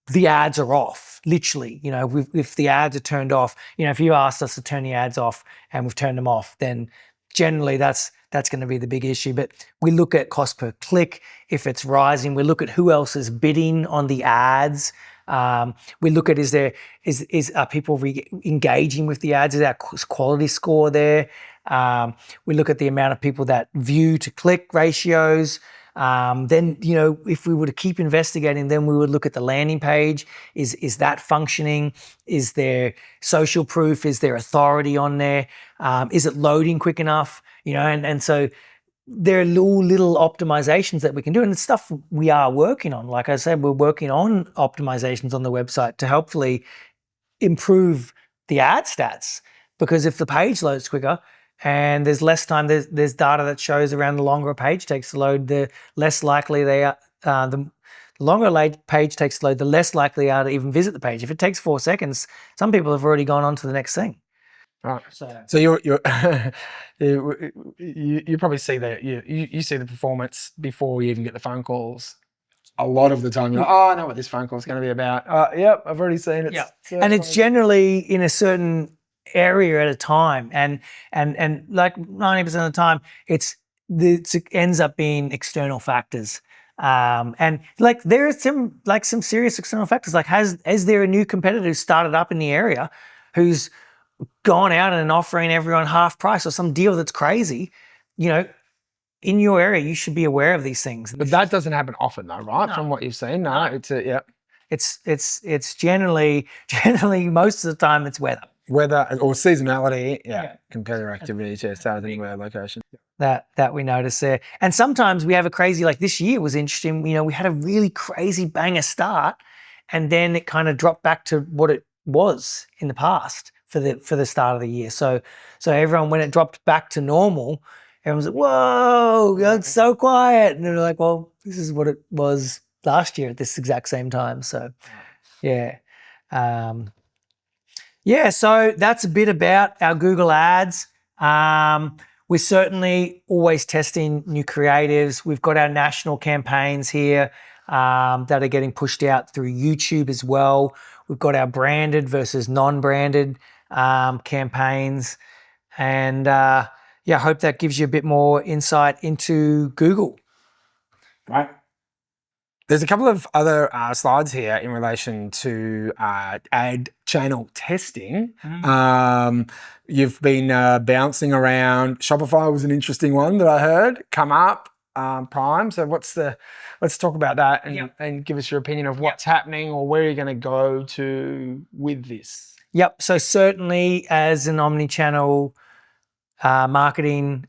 the ads are off. Literally, if the ads are turned off, if you asked us to turn the ads off and we've turned them off, then generally that's going to be the big issue. But we look at cost per click. If it's rising, we look at who else is bidding on the ads. We look at are people engaging with the ads? Is our quality score there? We look at the amount of people that view to click ratios. Then, if we were to keep investigating, then we would look at the landing page. Is that functioning? Is there social proof? Is there authority on there? Is it loading quick enough? And so there are little optimizations that we can do, and it's stuff we are working on. Like I said, we're working on optimizations on the website to hopefully improve the ad stats, because if the page loads quicker and there's less time, there's data that shows around the longer a page takes to load, the less likely they are, the longer a page takes to load, the less likely they are to even visit the page. If it takes 4 seconds, some people have already gone on to the next thing. Right. So you're you probably see that you see the performance before you even get the phone calls. A lot of the time you're like, oh, I know what this phone call is going to be about. Yep, I've already seen it. Yeah. And it's generally in a certain area at a time, and like 90% of the time it ends up being external factors. And like there are some serious external factors. Like has there a new competitor who started up in the area who's gone out and offering everyone half price or some deal that's crazy? In your area, you should be aware of these things. But that doesn't happen often, though, right? No. From what you've seen, no. It's generally most of the time it's weather or seasonality, competitor activity, sales anywhere, location. That we notice there. And sometimes we have a crazy, like this year was interesting. We had a really crazy banger start, and then it kind of dropped back to what it was in the past for the start of the year. So everyone, when it dropped back to normal, everyone's like, whoa, it's so quiet. And they're like, well, this is what it was last year at this exact same time. So, yeah. So that's a bit about our Google Ads. We're certainly always testing new creatives. We've got our national campaigns here that are getting pushed out through YouTube as well. We've got our branded versus non-branded campaigns. And I hope that gives you a bit more insight into Google. Right. There's a couple of other slides here in relation to ad channel testing. You've been bouncing around. Shopify was an interesting one that I heard come up, Prime. So let's talk about that and give us your opinion of what's happening or where you're going to go to with this. Yep. So certainly as an omni-channel marketing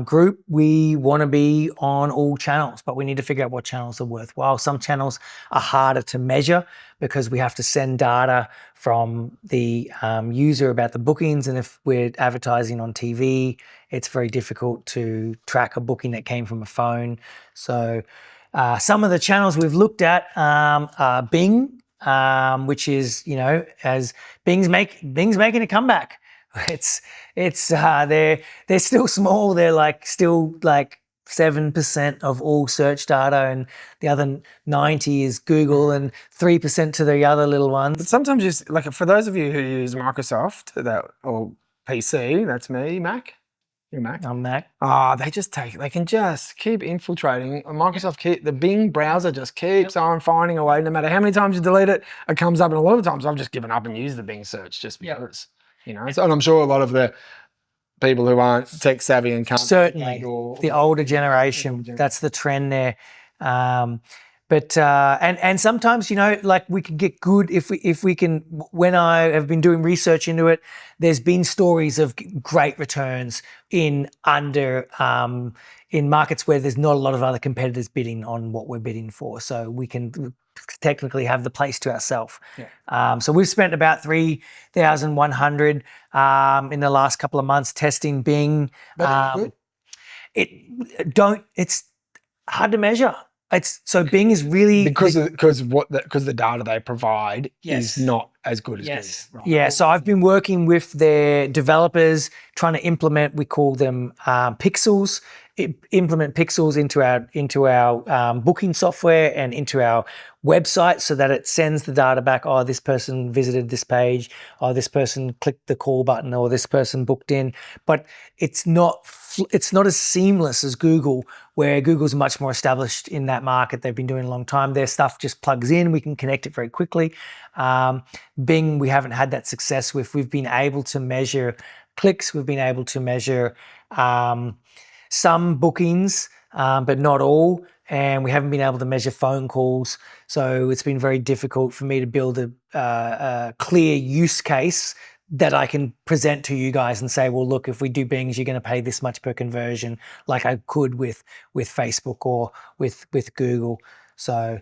group, we want to be on all channels, but we need to figure out what channels are worthwhile. Some channels are harder to measure because we have to send data from the user about the bookings, and if we're advertising on TV, it's very difficult to track a booking that came from a phone. So some of the channels we've looked at are Bing, which is, as Bing's making a comeback. They're still small. They're still 7% of all search data, and the other 90 is Google, and 3% to the other little ones. But sometimes just for those of you who use Microsoft or PC, that's me, Mac. You're Mac. I'm Mac. They can just keep infiltrating. Microsoft, the Bing browser just keeps on finding a way. No matter how many times you delete it, it comes up. And a lot of times I've just given up and used the Bing search just because. So, and I'm sure a lot of the people who aren't tech savvy and can't certainly the older generation, that's the trend there. But sometimes we can get good if we can. When I have been doing research into it, there's been stories of great returns in markets where there's not a lot of other competitors bidding on what we're bidding for, so we can technically have the place to ourselves. So we've spent about 3,100 in the last couple of months testing Bing. It's hard to measure. Bing is really because the data they provide is not as good as Google. Right? Yeah. So I've been working with their developers trying to implement. We call them pixels. Implement pixels into our booking software and into our website so that it sends the data back. Oh, this person visited this page. Oh, this person clicked the call button, or this person booked in. But it's not as seamless as Google, where Google's much more established in that market. They've been doing it a long time. Their stuff just plugs in. We can connect it very quickly. Bing, we haven't had that success with. We've been able to measure clicks. We've been able to measure some bookings, but not all. And we haven't been able to measure phone calls. So it's been very difficult for me to build a clear use case that I can present to you guys and say, well, look, if we do Bings, you're going to pay this much per conversion, like I could with Facebook or with Google. So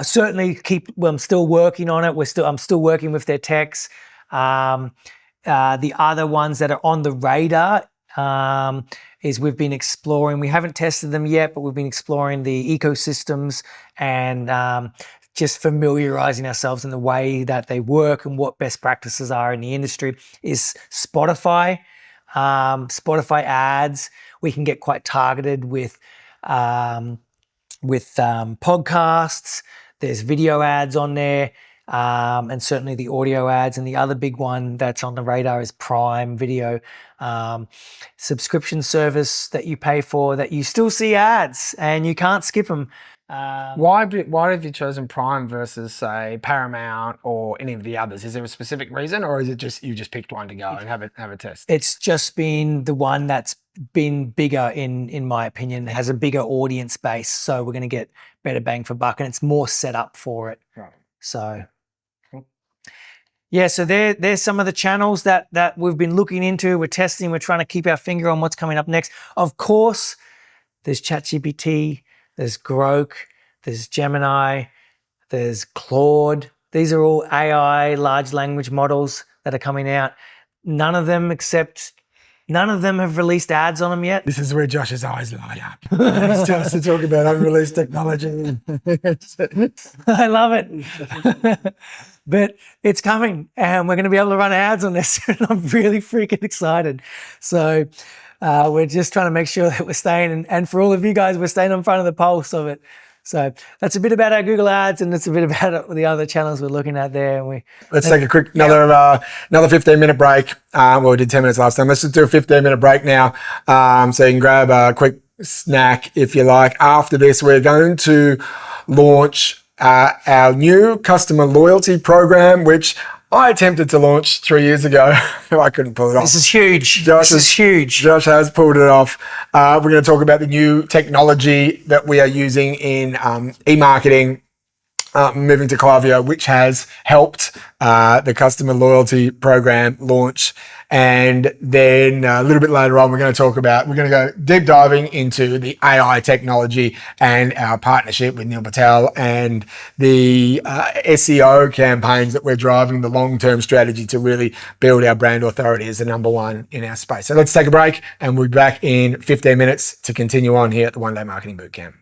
certainly I'm still working on it. I'm still working with their techs. The other ones that are on the radar is we've been exploring. We haven't tested them yet, but we've been exploring the ecosystems and just familiarizing ourselves in the way that they work and what best practices are in the industry. Is Spotify. Spotify ads, we can get quite targeted with podcasts. There's video ads on there. And certainly the audio ads. And the other big one that's on the radar is Prime Video, subscription service that you pay for that you still see ads and you can't skip them. Why have you chosen Prime versus, say, Paramount or any of the others? Is there a specific reason, or is it just you just picked one to go and have a test? It's just been the one that's been bigger in my opinion. It has a bigger audience base, so we're going to get better bang for buck, and it's more set up for it. Right. So. Yeah, so there's some of the channels that we've been looking into. We're testing. We're trying to keep our finger on what's coming up next. Of course, there's ChatGPT, there's Grok, there's Gemini, there's Claude. These are all AI large language models that are coming out. None of them except None of them have released ads on them yet. This is where Josh's eyes light up. He starts to talk about unreleased technology. I love it. But it's coming and we're going to be able to run ads on this. And I'm really freaking excited. So we're just trying to make sure that we're staying, and for all of you guys, we're staying on front of the pulse of it. So that's a bit about our Google ads, and it's a bit about the other channels we're looking at there. And Let's take a quick, another 15-minute break. Well, we did 10 minutes last time. Let's just do a 15-minute break now. So you can grab a quick snack if you like. After this, we're going to launch our new customer loyalty program, which I attempted to launch 3 years ago. I couldn't pull it off. this is huge. Josh has pulled it off. We're going to talk about the new technology that we are using in e-marketing, moving to Klaviyo, which has helped the customer loyalty program launch. And then a little bit later on, we're going to go deep diving into the AI technology and our partnership with Neil Patel and the SEO campaigns that we're driving, the long-term strategy to really build our brand authority as the number one in our space. So let's take a break and we'll be back in 15 minutes to continue on here at the One Day Marketing Bootcamp.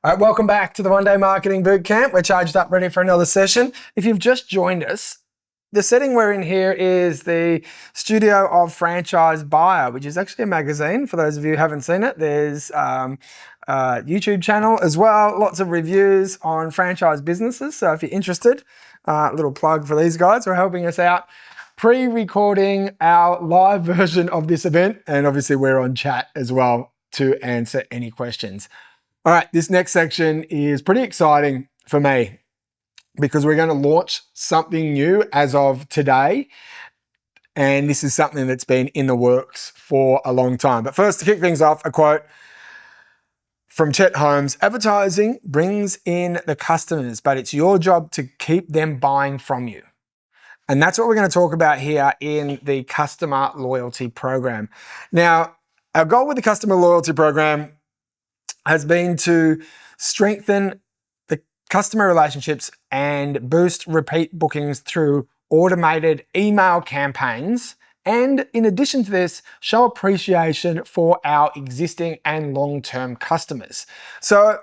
All right, welcome back to the One Day Marketing Bootcamp. We're charged up, ready for another session. If you've just joined us, the setting we're in here is the Studio of Franchise Buyer, which is actually a magazine. For those of you who haven't seen it, there's a YouTube channel as well, lots of reviews on franchise businesses. So if you're interested, a little plug for these guys who are helping us out, pre-recording our live version of this event. And obviously we're on chat as well to answer any questions. All right, this next section is pretty exciting for me because we're going to launch something new as of today. And this is something that's been in the works for a long time. But first, to kick things off, a quote from Chet Holmes: "Advertising brings in the customers, but it's your job to keep them buying from you." And that's what we're going to talk about here in the customer loyalty program. Now, our goal with the customer loyalty program has been to strengthen the customer relationships and boost repeat bookings through automated email campaigns. And in addition to this, show appreciation for our existing and long-term customers. So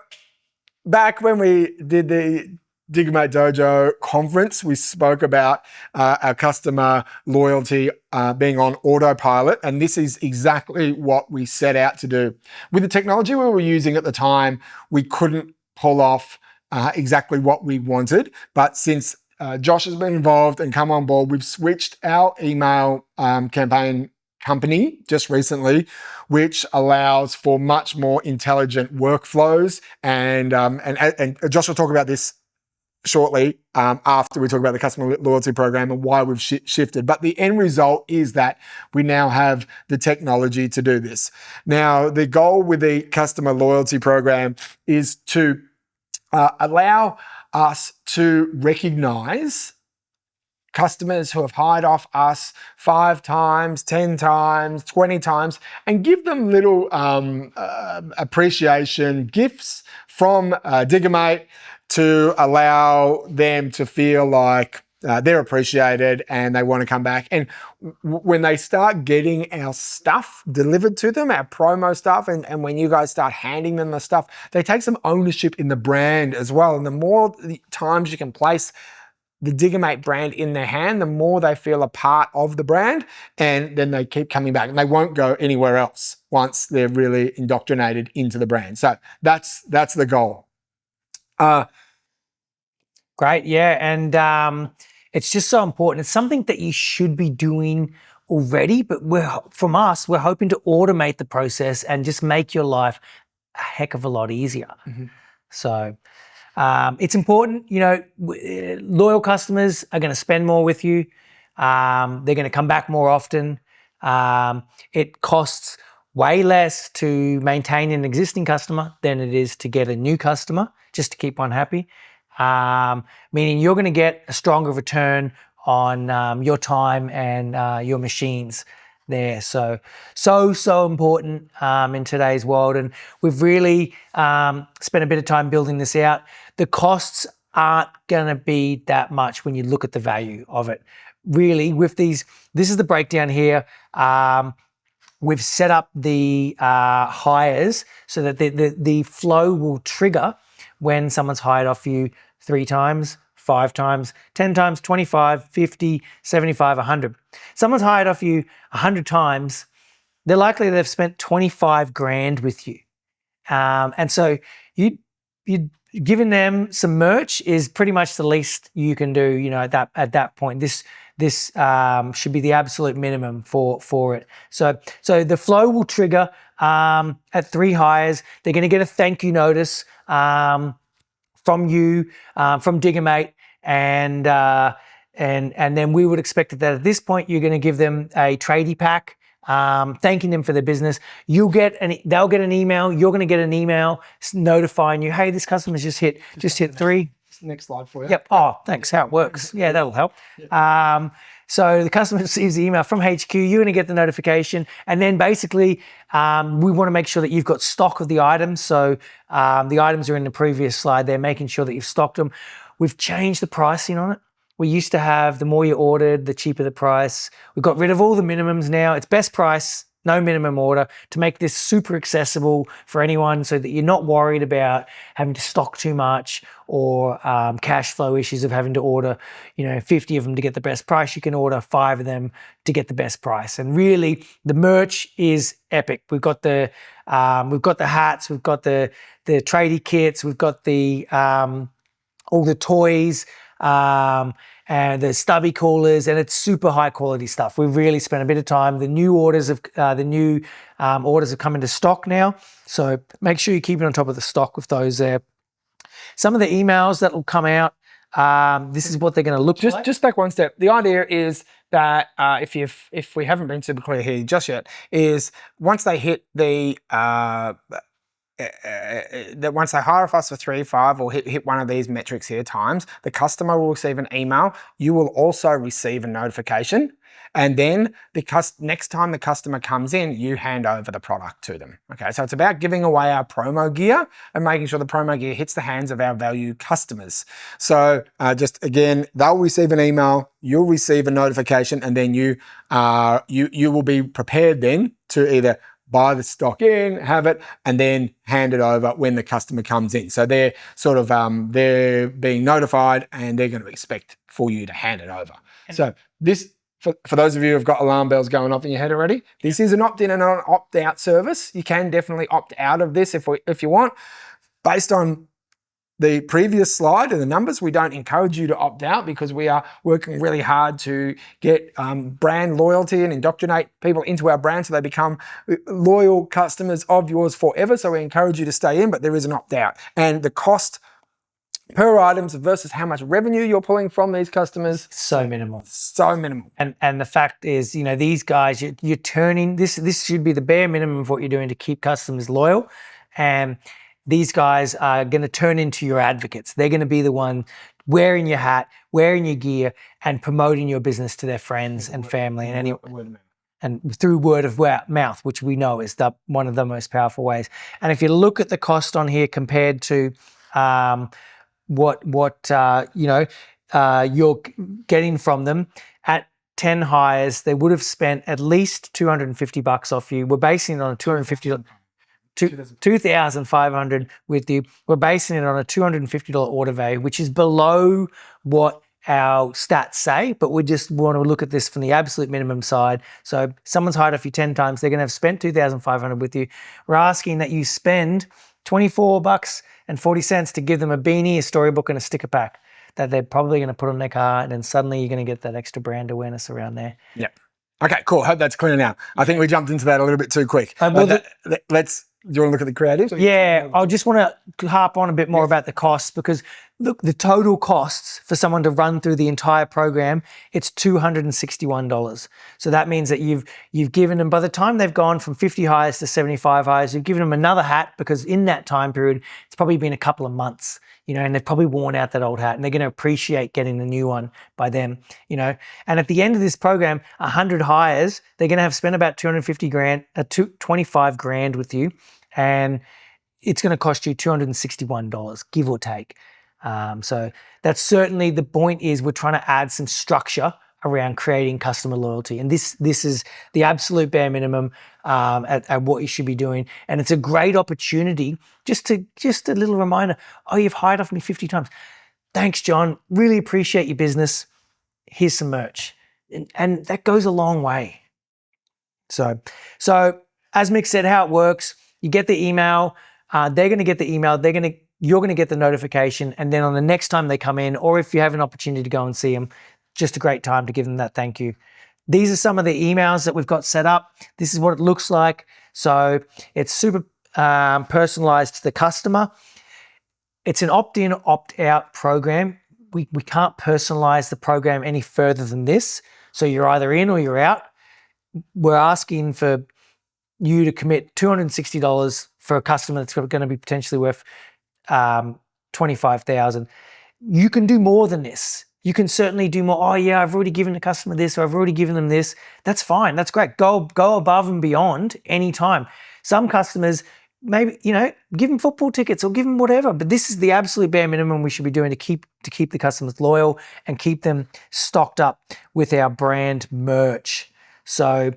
back when we did the Diggermate Dojo conference, we spoke about our customer loyalty being on autopilot, and this is exactly what we set out to do. With the technology we were using at the time, we couldn't pull off exactly what we wanted, but since Josh has been involved and come on board, we've switched our email campaign company just recently, which allows for much more intelligent workflows, and Josh will talk about this shortly after we talk about the customer loyalty program and why we've shifted. But the end result is that we now have the technology to do this. Now, the goal with the customer loyalty program is to allow us to recognize customers who have hired off us 5 times, 10 times, 20 times, and give them little appreciation gifts from Diggermate to allow them to feel like they're appreciated and they want to come back. And when they start getting our stuff delivered to them, our promo stuff, and when you guys start handing them the stuff, they take some ownership in the brand as well. And the more times you can place the Diggermate brand in their hand, the more they feel a part of the brand, and then they keep coming back and they won't go anywhere else once they're really indoctrinated into the brand. So that's the goal. Great, yeah, and it's just so important. It's something that you should be doing already, but we're hoping to automate the process and just make your life a heck of a lot easier. Mm-hmm. So it's important, loyal customers are going to spend more with you. They're going to come back more often. It costs way less to maintain an existing customer than it is to get a new customer, just to keep one happy. Meaning you're going to get a stronger return on your time and your machines there. So important in today's world. And we've really spent a bit of time building this out. The costs aren't going to be that much when you look at the value of it. Really, with these, this is the breakdown here. We've set up the hires so that the flow will trigger when someone's hired off you 3 times, 5 times, 10 times, 25, 50, 75, 100. Someone's hired off you 100 times, they're likely they've spent 25 grand with you. And so you giving them some merch is pretty much the least you can do, at that point. This should be the absolute minimum for it. So the flow will trigger at 3 hires. They're going to get a thank you notice from you, from Diggermate, and then we would expect that at this point you're going to give them a tradie pack, thanking them for their business. They'll get an email. You're going to get an email notifying you, hey, this customer's just hit 3. Next slide for you. Yep. Oh, thanks. How it works. Yeah, that'll help. Yep. So the customer receives the email from HQ, you're going to get the notification, and then basically we want to make sure that you've got stock of the items. So the items are in the previous slide there, making sure that you've stocked them. We've changed the pricing on it. We used to have the more you ordered, the cheaper the price. We've got rid of all the minimums now. It's best price no minimum order, to make this super accessible for anyone so that you're not worried about having to stock too much or cash flow issues of having to order, 50 of them to get the best price. You can order 5 of them to get the best price. And really, the merch is epic. We've got the hats, we've got the tradie kits, we've got the all the toys, and the stubby coolers, and it's super high quality stuff. We've really spent a bit of time. The new orders have come into stock now, so make sure you keep it on top of the stock with those there. Some of the emails that will come out, this is what they're going to look like. Just back one step. The idea is that if we haven't been super clear here just yet, is once they hit the that once they hire us for 3, 5, or hit one of these metrics here times, the customer will receive an email. You will also receive a notification, and then next time the customer comes in, you hand over the product to them. Okay, so it's about giving away our promo gear and making sure the promo gear hits the hands of our valued customers. So just again, they'll receive an email, you'll receive a notification, and then you will be prepared then to either buy the stock in, have it, and then hand it over when the customer comes in. So they're sort of they're being notified, and they're going to expect for you to hand it over. So this, for those of you who've got alarm bells going off in your head already, this is an opt-in and an opt-out service. You can definitely opt out of this if you want. Based on the previous slide and the numbers, we don't encourage you to opt out because we are working really hard to get brand loyalty and indoctrinate people into our brand so they become loyal customers of yours forever. So we encourage you to stay in, but there is an opt out. And the cost per items versus how much revenue you're pulling from these customers, so minimal. So minimal. And the fact is, these guys, you're turning, this should be the bare minimum of what you're doing to keep customers loyal. And these guys are going to turn into your advocates. They're going to be the one wearing your hat, wearing your gear, and promoting your business to their friends and family, and through word of mouth, which we know is one of the most powerful ways. And if you look at the cost on here compared to what you're getting from them at 10 hires, they would have spent at least $250 off you. We're basing it on a $2,500 with you. We're basing it on a $250 order value, which is below what our stats say, but we just want to look at this from the absolute minimum side. So someone's hired off you 10 times, they're going to have spent $2,500 with you. We're asking that you spend $24.40 to give them a beanie, a storybook, and a sticker pack that they're probably going to put on their car, and then suddenly you're going to get that extra brand awareness around there. Yeah. Okay, cool. Hope that's clear now. I think we jumped into that a little bit too quick. Do you want to look at the creatives? Yeah, I just want to harp on a bit more about the costs, because look, the total costs for someone to run through the entire program, it's $261. So that means that you've given them, by the time they've gone from 50 hires to 75 hires, you've given them another hat, because in that time period, it's probably been a couple of months, and they've probably worn out that old hat, and they're going to appreciate getting the new one by them, And at the end of this program, 100 hires, they're going to have spent about 25 grand with you. And it's going to cost you $261, give or take. So that's certainly the point. Is we're trying to add some structure around creating customer loyalty, and this is the absolute bare minimum at what you should be doing. And it's a great opportunity. Just a little reminder. Oh, you've hired off me 50 times. Thanks, John. Really appreciate your business. Here's some merch, and that goes a long way. So as Mick said, how it works. You get the email, they're going to get the email, you're going to get the notification, and then on the next time they come in, or if you have an opportunity to go and see them, just a great time to give them that thank you. These are some of the emails that we've got set up. This is what it looks like. So it's super personalized to the customer. It's an opt-in, opt-out program. We can't personalize the program any further than this. So you're either in or you're out. We're asking for you to commit $260 for a customer that's going to be potentially worth $25,000. You can do more than this. You can certainly do more. Oh yeah, I've already given the customer this, or I've already given them this. That's fine. That's great. Go above and beyond anytime. Some customers, maybe, give them football tickets or give them whatever, but this is the absolute bare minimum we should be doing to keep the customers loyal and keep them stocked up with our brand merch. So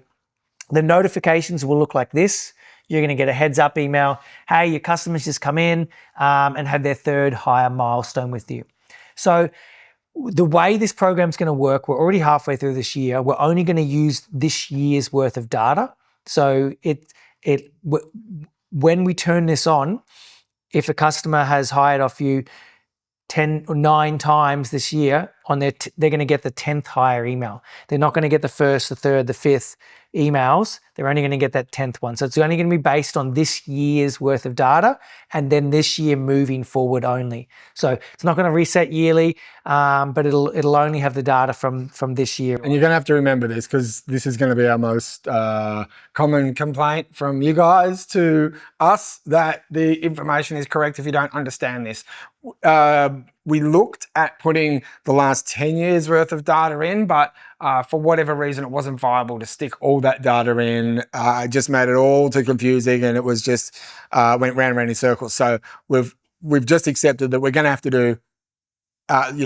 The notifications will look like this. You're going to get a heads up email. Hey, your customers just come in and had their third hire milestone with you. So the way this program's going to work, we're already halfway through this year. We're only going to use this year's worth of data. So when we turn this on, if a customer has hired off you 10 or 9 times this year, they're going to get the 10th hire email. They're not going to get the first, the third, the fifth emails. They're only going to get that 10th one. So it's only going to be based on this year's worth of data and then this year moving forward only. So it's not going to reset yearly, but it'll only have the data from this year. And you're going to have to remember this because this is going to be our most common complaint from you guys to us, that the information is correct if you don't understand this. We looked at putting the last 10 years worth of data in, but for whatever reason, it wasn't viable to stick all that data in. It just made it all too confusing, and it was just went round and round in circles. So we've just accepted that we're going to have to do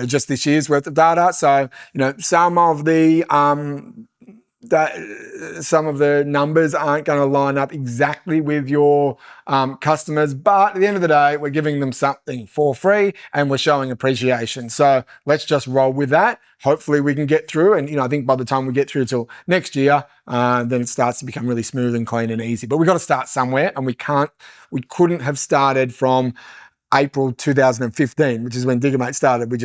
just this year's worth of data. So some of the numbers aren't going to line up exactly with your customers, but at the end of the day, we're giving them something for free and we're showing appreciation. So let's just roll with that. Hopefully we can get through, and I think by the time we get through till next year, then it starts to become really smooth and clean and easy. But we've got to start somewhere, and we couldn't have started from April 2015, which is when Diggermate started. We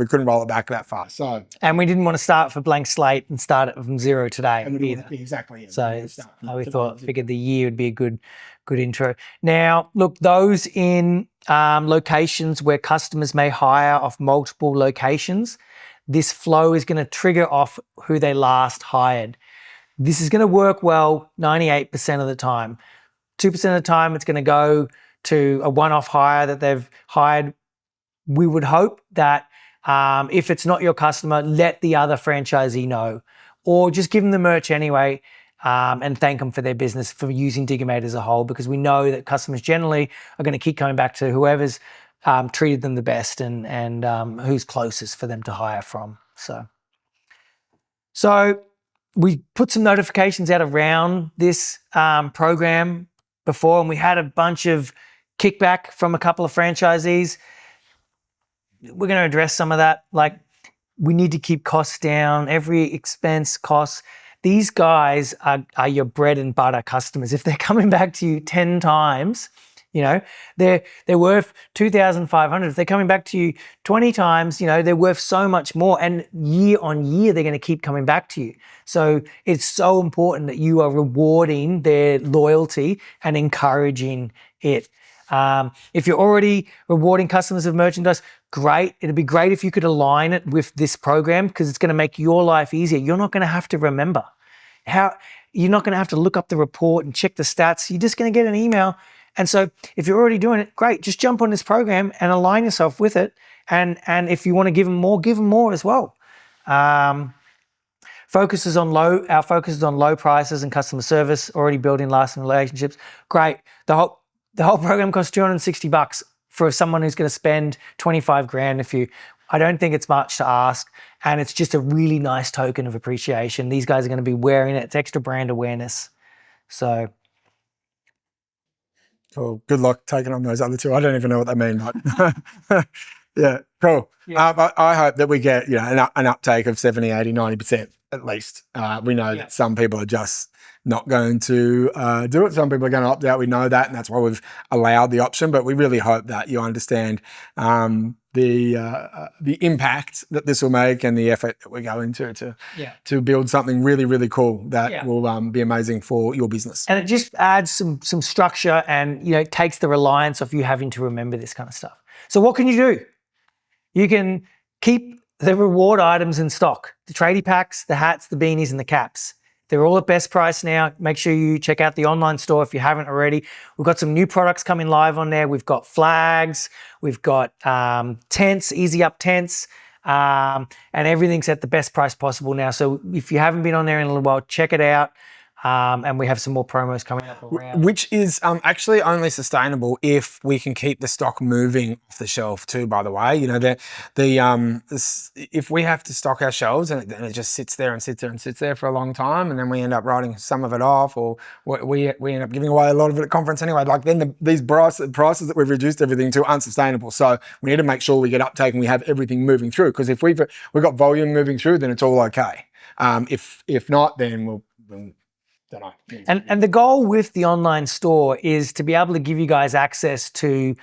couldn't roll it back that far. So, and we didn't want to start for blank slate and start it from zero today either. Exactly. Yeah. So figured the year would be a good intro. Now, look, those in locations where customers may hire off multiple locations, this flow is going to trigger off who they last hired. This is going to work well 98% of the time. 2% of the time, it's going to go to a one-off hire that they've hired. We would hope that if it's not your customer, let the other franchisee know, or just give them the merch anyway and thank them for their business for using Diggermate as a whole, because we know that customers generally are going to keep coming back to whoever's treated them the best and who's closest for them to hire from. So we put some notifications out around this program before, and we had a bunch of kickback from a couple of franchisees. We're going to address some of that. Like, we need to keep costs down, every expense costs. These guys are your bread and butter customers. If they're coming back to you 10 times, they're worth $2,500. If they're coming back to you 20 times, they're worth so much more. And year on year, they're going to keep coming back to you. So it's so important that you are rewarding their loyalty and encouraging it. If you're already rewarding customers of merchandise, great. It'd be great if you could align it with this program, because it's going to make your life easier. You're not going to have to remember you're not going to have to look up the report and check the stats. You're just going to get an email. And so if you're already doing it, great. Just jump on this program and align yourself with it. And if you want to give them more as well. Our focus is on low prices and customer service, already building lasting relationships. Great. The whole program costs $260 for someone who's going to spend 25 grand. I don't think it's much to ask, and it's just a really nice token of appreciation. These guys are going to be wearing it. It's extra brand awareness. So, cool. Good luck taking on those other two. I don't even know what they mean. But yeah, cool. Yeah. I hope that we get an uptake of 70, 80, 90% at least. We know that some people are just not going to do it. Some people are going to opt out. We know that, and that's why we've allowed the option. But we really hope that you understand the impact that this will make and the effort that we're going to build something really, really cool that will be amazing for your business. And it just adds some structure and takes the reliance of you having to remember this kind of stuff. So what can you do? You can keep the reward items in stock: the tradie packs, the hats, the beanies, and the caps. They're all at best price now. Make sure you check out the online store if you haven't already. We've got some new products coming live on there. We've got flags, we've got tents, easy up tents, and everything's at the best price possible now. So if you haven't been on there in a little while, check it out. And we have some more promos coming up around. Which is actually only sustainable if we can keep the stock moving off the shelf too, by the way. You know, if we have to stock our shelves and it just sits there and sits there and sits there for a long time, and then we end up writing some of it off, or we end up giving away a lot of it at conference anyway, like then these prices that we've reduced everything to aren't sustainable. So we need to make sure we get uptake and we have everything moving through, because if we've got volume moving through, then it's all okay. If not, then we'll don't know. And the goal with the online store is to be able to give you guys access to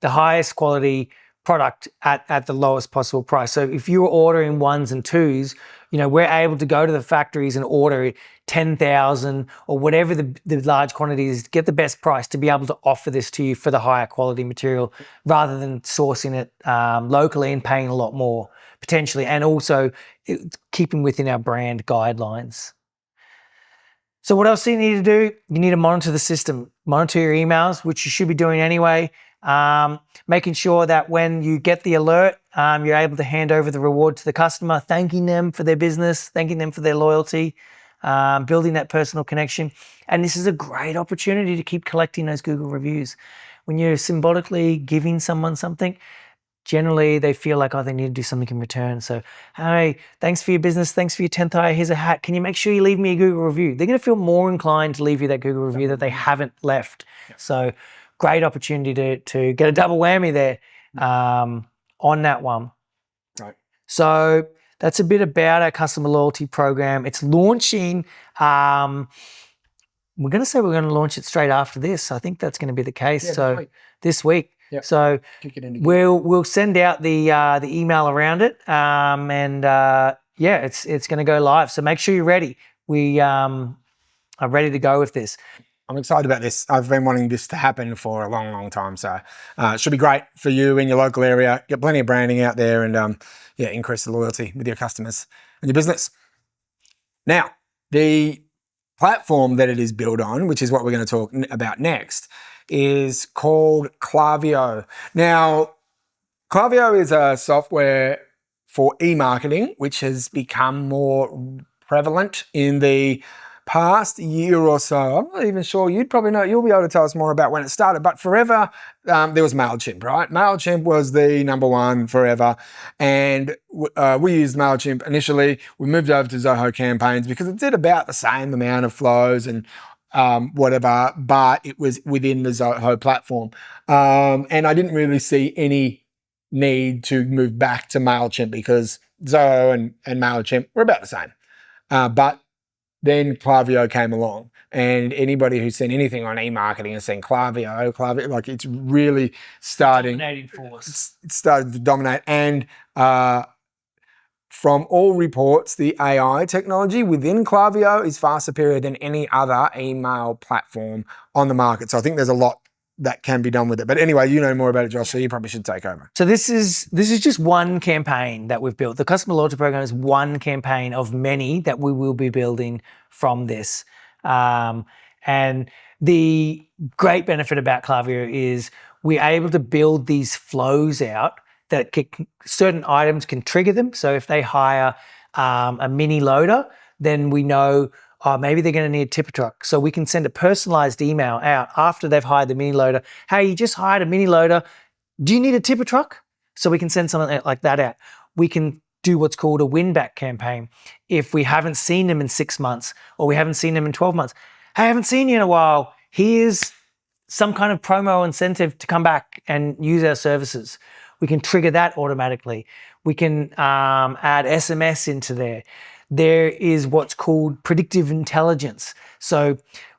the highest quality product at the lowest possible price. So if you're ordering ones and twos, you know, we're able to go to the factories and order 10,000 or whatever the large quantity is, get the best price to be able to offer this to you for the higher quality material, rather than sourcing it locally and paying a lot more potentially, and also keeping within our brand guidelines. So what else do you need to do? You need to monitor the system, monitor your emails, which you should be doing anyway. Making sure that when you get the alert, you're able to hand over the reward to the customer, thanking them for their business, thanking them for their loyalty, building that personal connection. And this is a great opportunity to keep collecting those Google reviews. When you're symbolically giving someone something, generally they feel like, oh, they need to do something in return. So, hey, thanks for your business. Thanks for your 10th hire. Here's a hat. Can you make sure you leave me a Google review? They're going to feel more inclined to leave you that Google review that they haven't left. Yeah. So great opportunity to get a double whammy there on that one. Right. So that's a bit about our customer loyalty program. It's launching. We're going to say we're going to launch it straight after this. I think that's going to be the case. Yeah, so this week. Yep. So we'll send out the email around it, it's going to go live. So make sure you're ready. We are ready to go with this. I'm excited about this. I've been wanting this to happen for a long, long time. So it should be great for you in your local area. Get plenty of branding out there, and increase the loyalty with your customers and your business. Now, the platform that it is built on, which is what we're going to talk about next, is called Klaviyo. Now, Klaviyo is a software for e-marketing, which has become more prevalent in the past year or so. I'm not even sure. You'd probably know. You'll be able to tell us more about when it started. But forever, there was MailChimp, right? MailChimp was the number one forever. And we used MailChimp initially. We moved over to Zoho Campaigns because it did about the same amount of flows and whatever, but it was within the Zoho platform. And I didn't really see any need to move back to MailChimp because Zoho and MailChimp were about the same. But then Klaviyo came along, and anybody who's seen anything on e-marketing has seen Klaviyo, like it's really starting. Dominating force. It's started to dominate. And from all reports, the AI technology within Klaviyo is far superior than any other email platform on the market. So I think there's a lot that can be done with it. But anyway, you know more about it, Josh, so you probably should take over. So this is just one campaign that we've built. The customer loyalty program is one campaign of many that we will be building from this. And the great benefit about Klaviyo is we're able to build these flows out that certain items can trigger them. So if they hire a mini loader, then we know maybe they're going to need a tipper truck. So we can send a personalized email out after they've hired the mini loader. Hey, you just hired a mini loader. Do you need a tipper truck? So we can send something like that out. We can do what's called a win-back campaign. If we haven't seen them in 6 months or we haven't seen them in 12 months, hey, I haven't seen you in a while. Here's some kind of promo incentive to come back and use our services. We can trigger that automatically. We can add SMS into there. There is what's called predictive intelligence. So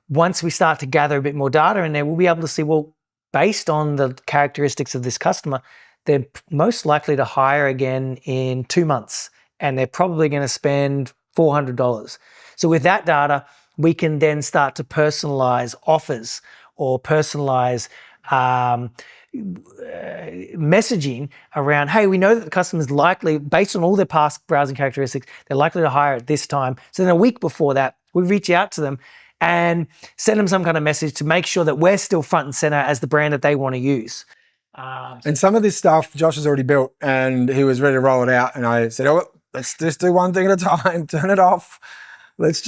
once we start to gather a bit more data in there, we'll be able to see, well, based on the characteristics of this customer, they're most likely to hire again in 2 months, and they're probably going to spend $400. So with that data, we can then start to personalize offers or personalize messaging around, hey, we know that the customer's likely, based on all their past browsing characteristics, they're likely to hire at this time. So then a week before that, we reach out to them and send them some kind of message to make sure that we're still front and center as the brand that they want to use. And some of this stuff Josh has already built, and he was ready to roll it out. And I said, oh, let's just do one thing at a time, turn it off. let's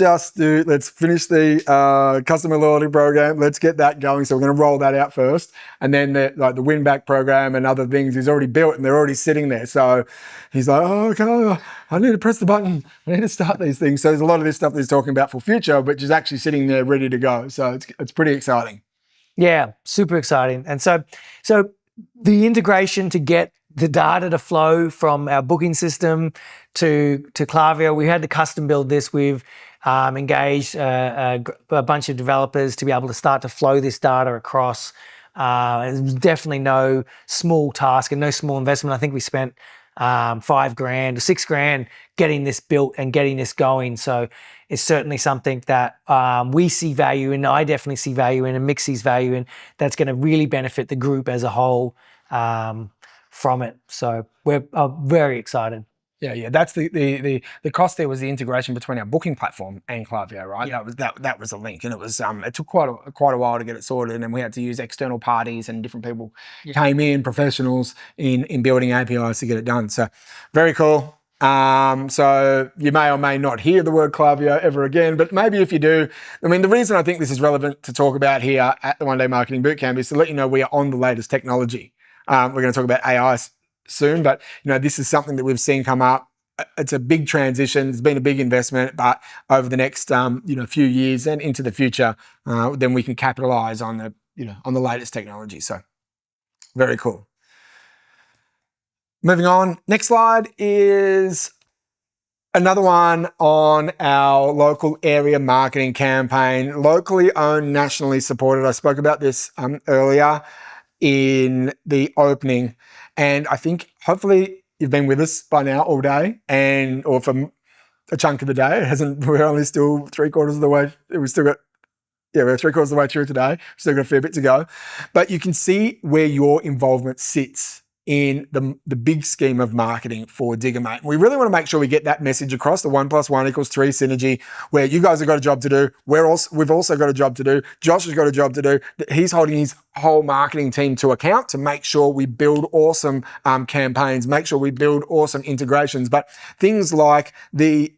finish the customer loyalty program. Let's get that going. So we're going to roll that out first. And then the win back program and other things he's already built and they're already sitting there. So he's like, oh, okay, I need to press the button. I need to start these things. So there's a lot of this stuff that he's talking about for future, which is actually sitting there ready to go. So it's pretty exciting. Yeah, super exciting. And so the integration to get the data to flow from our booking system to Klaviyo, we had to custom build this. We've engaged a bunch of developers to be able to start to flow this data across. It's definitely no small task and no small investment. I think we spent $5,000 or $6,000 getting this built and getting this going. So it's certainly something that we see value in. I definitely see value in, and Mick sees value in. That's going to really benefit the group as a whole from it. So we're very excited. Yeah. That's the cost there was the integration between our booking platform and Klaviyo, right? Yeah. That was a link, and it was it took quite a while to get it sorted, and we had to use external parties and different people came in, professionals in building APIs to get it done. So very cool. So you may or may not hear the word Klaviyo ever again, but maybe if you do, I mean, the reason I think this is relevant to talk about here at the One Day Marketing Bootcamp is to let you know we are on the latest technology. We're going to talk about AI soon, but this is something that we've seen come up. It's a big transition. It's been a big investment, but over the next few years and into the future, then we can capitalize on the latest technology. So very cool. Moving on. Next slide is another one on our local area marketing campaign, locally owned, nationally supported. I spoke about this earlier in the opening, and I think hopefully you've been with us by now all day or for a chunk of the day. We're only still 3/4 of the way. We're 3/4 of the way through today. Still got a fair bit to go, but you can see where your involvement sits in the big scheme of marketing for Diggermate. We really want to make sure we get that message across, the 1 + 1 = 3 synergy, where you guys have got a job to do. We've also got a job to do. Josh has got a job to do. He's holding his whole marketing team to account to make sure we build awesome campaigns, make sure we build awesome integrations. But things like the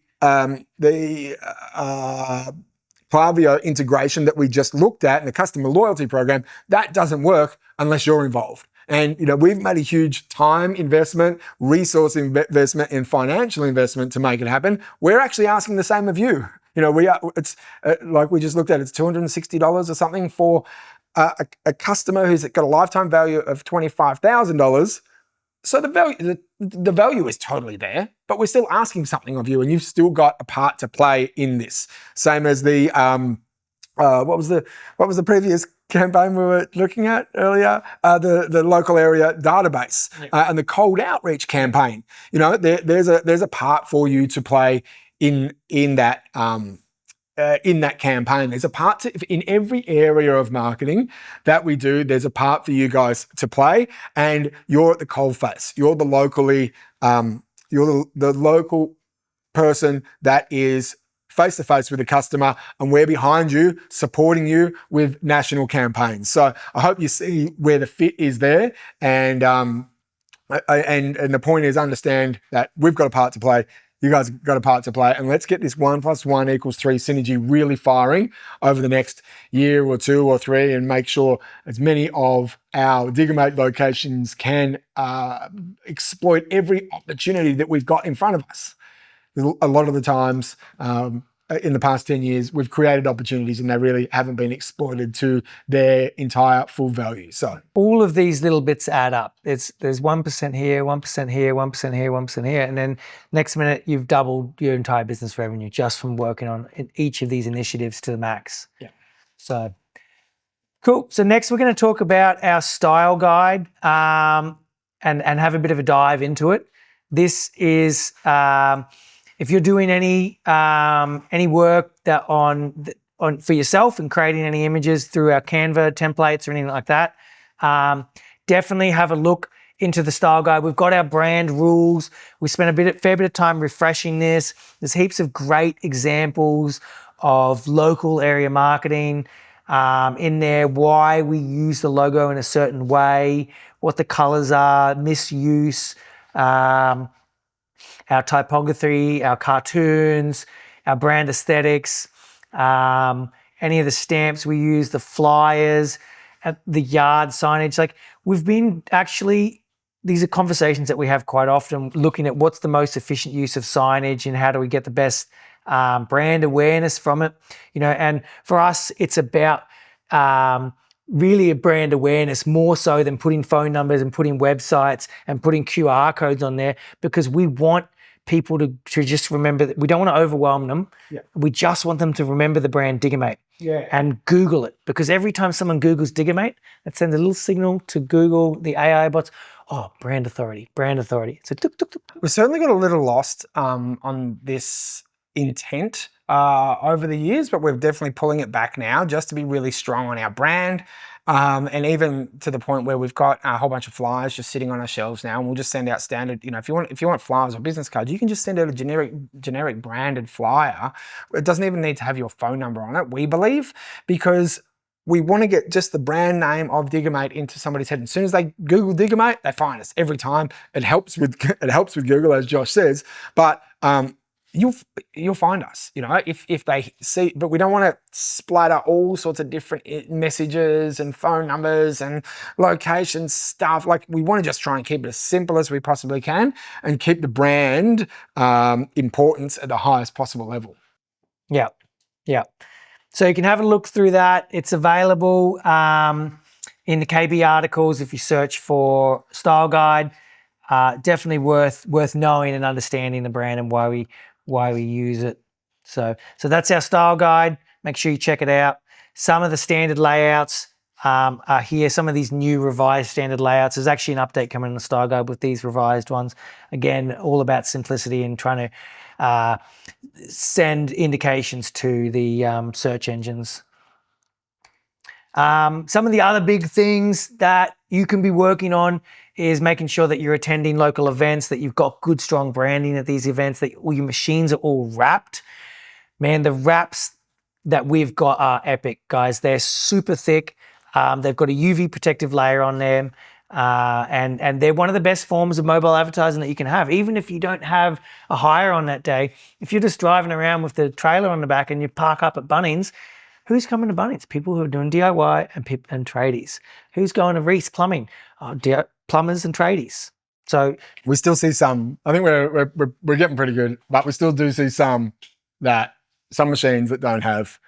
Klaviyo integration that we just looked at in the customer loyalty program, that doesn't work unless you're involved. And we've made a huge time investment, resource investment, and financial investment to make it happen. We're actually asking the same of you. It's like we just looked at. It's $260 or something for a customer who's got a lifetime value of $25,000. So the value is totally there, but we're still asking something of you, and you've still got a part to play in this. Same as the what was the previous campaign we were looking at earlier? The local area database and the cold outreach campaign. There's a part for you to play in that. In that campaign, there's a part in every area of marketing that we do. There's a part for you guys to play, and you're at the coalface. You're the local person that is face to face with the customer, and we're behind you, supporting you with national campaigns. So I hope you see where the fit is there, and the point is understand that we've got a part to play. You guys have got a part to play, and let's get this 1 + 1 = 3 synergy really firing over the next year or 2 or 3, and make sure as many of our Diggermate locations can exploit every opportunity that we've got in front of us. A lot of the times in the past 10 years, we've created opportunities and they really haven't been exploited to their entire full value. So all of these little bits add up. There's 1% here, 1% here, 1% here, 1% here, and then next minute you've doubled your entire business revenue just from working on each of these initiatives to the max. Yeah. So cool. So next we're going to talk about our style guide and have a bit of a dive into it. This is if you're doing any work that on for yourself and creating any images through our Canva templates or anything like that, definitely have a look into the style guide. We've got our brand rules. We spent a fair bit of time refreshing this. There's heaps of great examples of local area marketing in there, why we use the logo in a certain way, what the colors are, misuse, our typography, our cartoons, our brand aesthetics, any of the stamps we use, the flyers, at the yard signage. Like we've been actually, these are conversations that we have quite often, looking at what's the most efficient use of signage and how do we get the best brand awareness from it. And for us, it's about really a brand awareness more so than putting phone numbers and putting websites and putting QR codes on there, because we want people to just remember that we don't want to overwhelm them. Yeah. We just want them to remember the brand Diggermate and Google it, because every time someone Googles Diggermate, that sends a little signal to Google, the AI bots, oh, brand authority. So tuk, tuk, tuk. We've certainly got a little lost on this intent over the years, but we're definitely pulling it back now just to be really strong on our brand. And even to the point where we've got a whole bunch of flyers just sitting on our shelves now, and we'll just send out standard, if you want flyers or business cards, you can just send out a generic branded flyer. It doesn't even need to have your phone number on it, we believe, because we want to get just the brand name of Diggermate into somebody's head. As soon as they Google Diggermate, they find us every time. It helps with Google, as Josh says, but you'll find us, if they see. But we don't want to splatter all sorts of different messages and phone numbers and location stuff. Like, we want to just try and keep it as simple as we possibly can and keep the brand importance at the highest possible level. Yeah. So you can have a look through that. It's available in the KB articles if you search for Style Guide. Definitely worth knowing and understanding the brand and why we use it. So that's our Style Guide. Make sure you check it out. Some of the standard layouts are here. Some of these new revised standard layouts. There's actually an update coming in the Style Guide with these revised ones. Again, all about simplicity and trying to send indications to the search engines. Some of the other big things that you can be working on is making sure that you're attending local events, that you've got good, strong branding at these events, that all your machines are all wrapped. Man, the wraps that we've got are epic, guys. They're super thick. They've got a UV protective layer on them. And they're one of the best forms of mobile advertising that you can have. Even if you don't have a hire on that day, if you're just driving around with the trailer on the back and you park up at Bunnings, who's coming to Bunnings? People who are doing DIY and tradies. Who's going to Reese Plumbing? Plumbers and tradies. So we still see some. I think we're getting pretty good, but we still do see some machines that don't have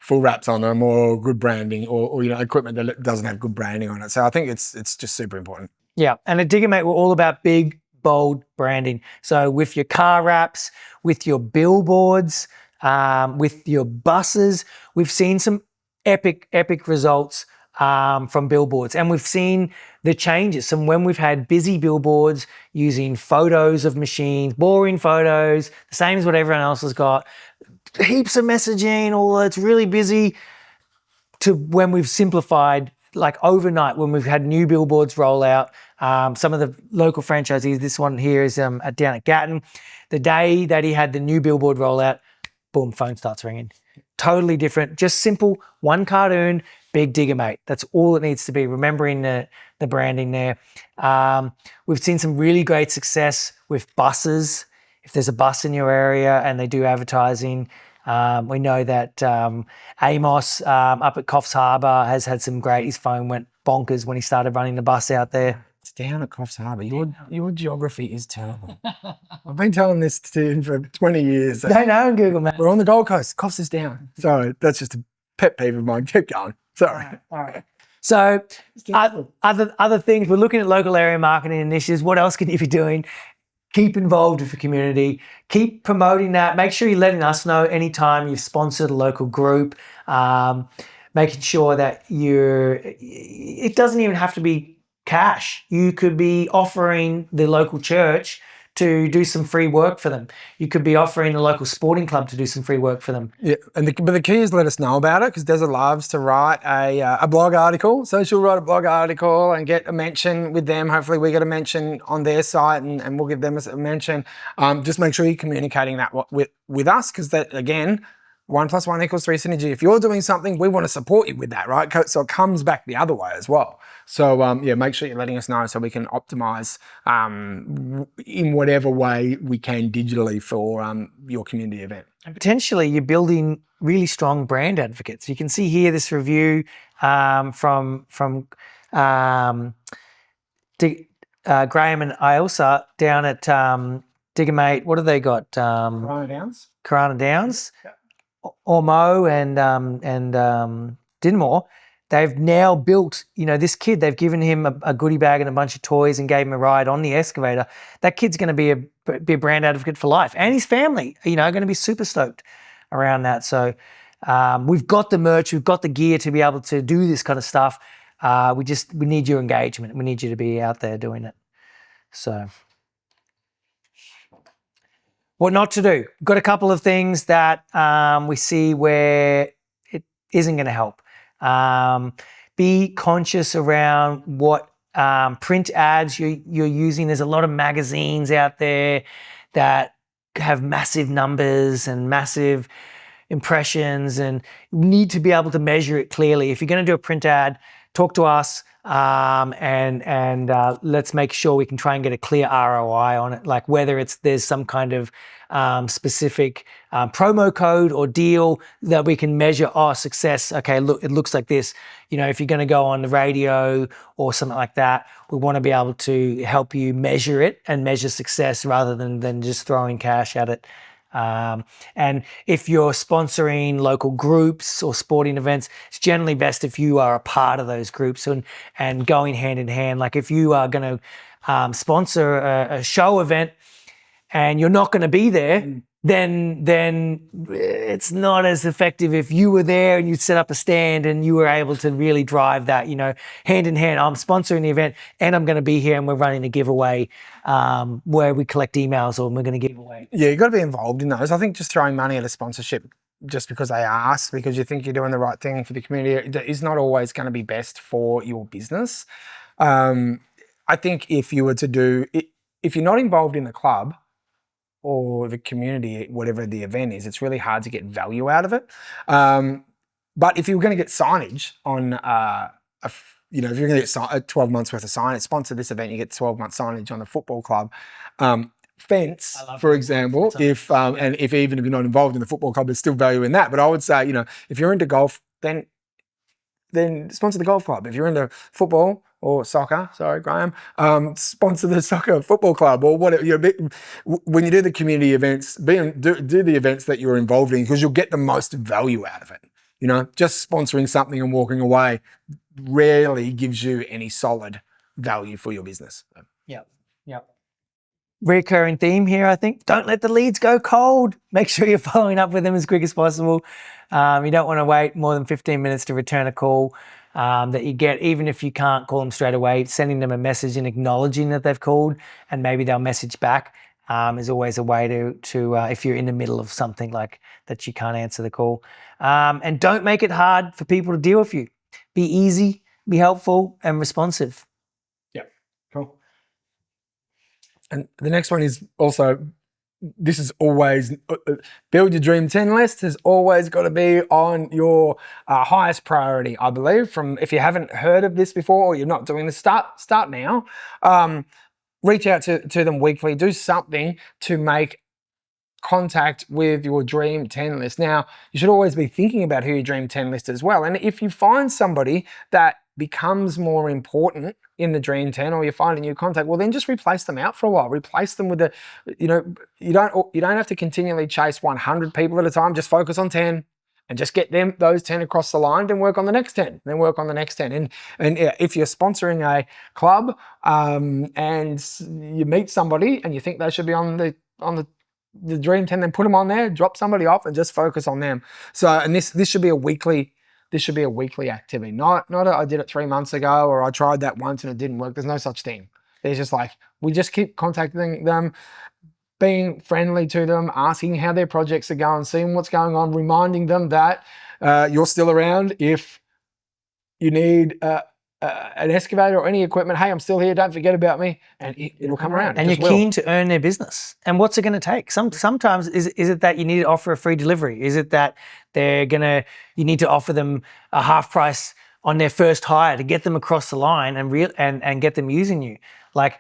full wraps on them or good branding or equipment that doesn't have good branding on it. So I think it's just super important. Yeah, and at Diggermate, we're all about big, bold branding. So with your car wraps, with your billboards, with your buses, we've seen some epic results from billboards, and we've seen the changes. And when we've had busy billboards using photos of machines, boring photos, the same as what everyone else has got, heaps of messaging, all it's really busy, to when we've simplified, like overnight, when we've had new billboards roll out. Some of the local franchisees, this one here is down at Gatton. The day that he had the new billboard roll out, boom, phone starts ringing. Totally different, just simple, one cartoon, big Diggermate. That's all it needs to be, remembering the branding there. We've seen some really great success with buses. If there's a bus in your area and they do advertising, we know that Amos up at Coffs Harbour has had some great, his phone went bonkers when he started running the bus out there. It's down at Coffs Harbour. Your geography is terrible. I've been telling this to him for 20 years. Don't know on Google Maps. We're on the Gold Coast. Coffs is down. Sorry, that's just a pet peeve of mine. Keep going. Sorry. All right. So other things, we're looking at local area marketing initiatives. What else can you be doing? Keep involved with the community. Keep promoting that. Make sure you're letting us know anytime you've sponsored a local group. Making sure that it doesn't even have to be cash. You could be offering the local church to do some free work for them. You could be offering the local sporting club to do some free work for them. Yeah, but the key is let us know about it, because Desert loves to write a blog article. So she'll write a blog article and get a mention with them. Hopefully we get a mention on their site and we'll give them a mention. Just make sure you're communicating that with us, because that, again, 1 + 1 = 3 synergy. If you're doing something, we want to support you with that, right? So it comes back the other way as well. So yeah, make sure you're letting us know so we can optimize in whatever way we can digitally for your community event. And potentially you're building really strong brand advocates. You can see here this review from Graham and Ailsa down at Diggermate. What have they got? Corona Downs. Yeah. Ormo and Dinmore. They've now built, this kid, they've given him a goodie bag and a bunch of toys and gave him a ride on the excavator. That kid's going to be a brand advocate for life, and his family, going to be super stoked around that. So we've got the merch, we've got the gear to be able to do this kind of stuff. We need your engagement. We need you to be out there doing it. So what not to do? Got a couple of things that we see where it isn't going to help. Be conscious around what print ads you're using. There's a lot of magazines out there that have massive numbers and massive impressions, and you need to be able to measure it clearly. If you're going to do a print ad, talk to us. And let's make sure we can try and get a clear ROI on it, like whether there's some kind of specific promo code or deal that we can measure. Oh, success. Okay, look, it looks like this. If you're going to go on the radio or something like that, we want to be able to help you measure it and measure success rather than just throwing cash at it. And if you're sponsoring local groups or sporting events, it's generally best if you are a part of those groups and going hand in hand. Like if you are going to sponsor a show event and you're not going to be there, then it's not as effective if you were there and you set up a stand and you were able to really drive that, hand in hand. I'm sponsoring the event and I'm going to be here and we're running a giveaway where we collect emails or we're going to give away. Yeah, you've got to be involved in those. I think just throwing money at a sponsorship just because they ask, because you think you're doing the right thing for the community, is not always going to be best for your business. I think if you were to do it, if you're not involved in the club or the community, whatever the event is, it's really hard to get value out of it. But if you're going to get signage on, if you're going to get 12 months worth of signage, sponsor this event, you get 12 months signage on the football club. Fence, for example, and if even if you're not involved in the football club, there's still value in that. But I would say, if you're into golf, then sponsor the golf club. If you're into football or soccer, sorry, Graham, sponsor the soccer football club or whatever. When you do the community events, do the events that you're involved in, because you'll get the most value out of it. Just sponsoring something and walking away rarely gives you any solid value for your business. Yep. Recurring theme here, I think. Don't let the leads go cold. Make sure you're following up with them as quick as possible. You don't want to wait more than 15 minutes to return a call that you get, even if you can't call them straight away. Sending them a message and acknowledging that they've called, and maybe they'll message back is always a way to if you're in the middle of something like that, you can't answer the call. And don't make it hard for people to deal with you. Be easy, be helpful, and responsive. Yeah, cool. And the next one is also, this is always, build your dream 10 list has always got to be on your highest priority, I believe. If you haven't heard of this before or you're not doing this, start now. Reach out to them weekly. Do something to make contact with your dream 10 list. Now, you should always be thinking about who your dream 10 list as well. And if you find somebody that becomes more important in the dream 10, or you find a new contact, well, then just replace them out for a while. Replace them with you don't have to continually chase 100 people at a time. Just focus on 10 and just get those 10 across the line, then work on the next 10, then work on the next 10. And if you're sponsoring a club and you meet somebody and you think they should be on the dream 10, then put them on there, drop somebody off and just focus on them. So, and this should be a weekly activity. Not I did it 3 months ago, or I tried that once and it didn't work. There's no such thing. There's just we just keep contacting them, being friendly to them, asking how their projects are going, seeing what's going on, reminding them that you're still around if you need an excavator or any equipment, hey, I'm still here, don't forget about me, and it'll come around. And you're keen to earn their business. And what's it going to take? Sometimes is it that you need to offer a free delivery? Is it that you need to offer them a half price on their first hire to get them across the line and get them using you? Like,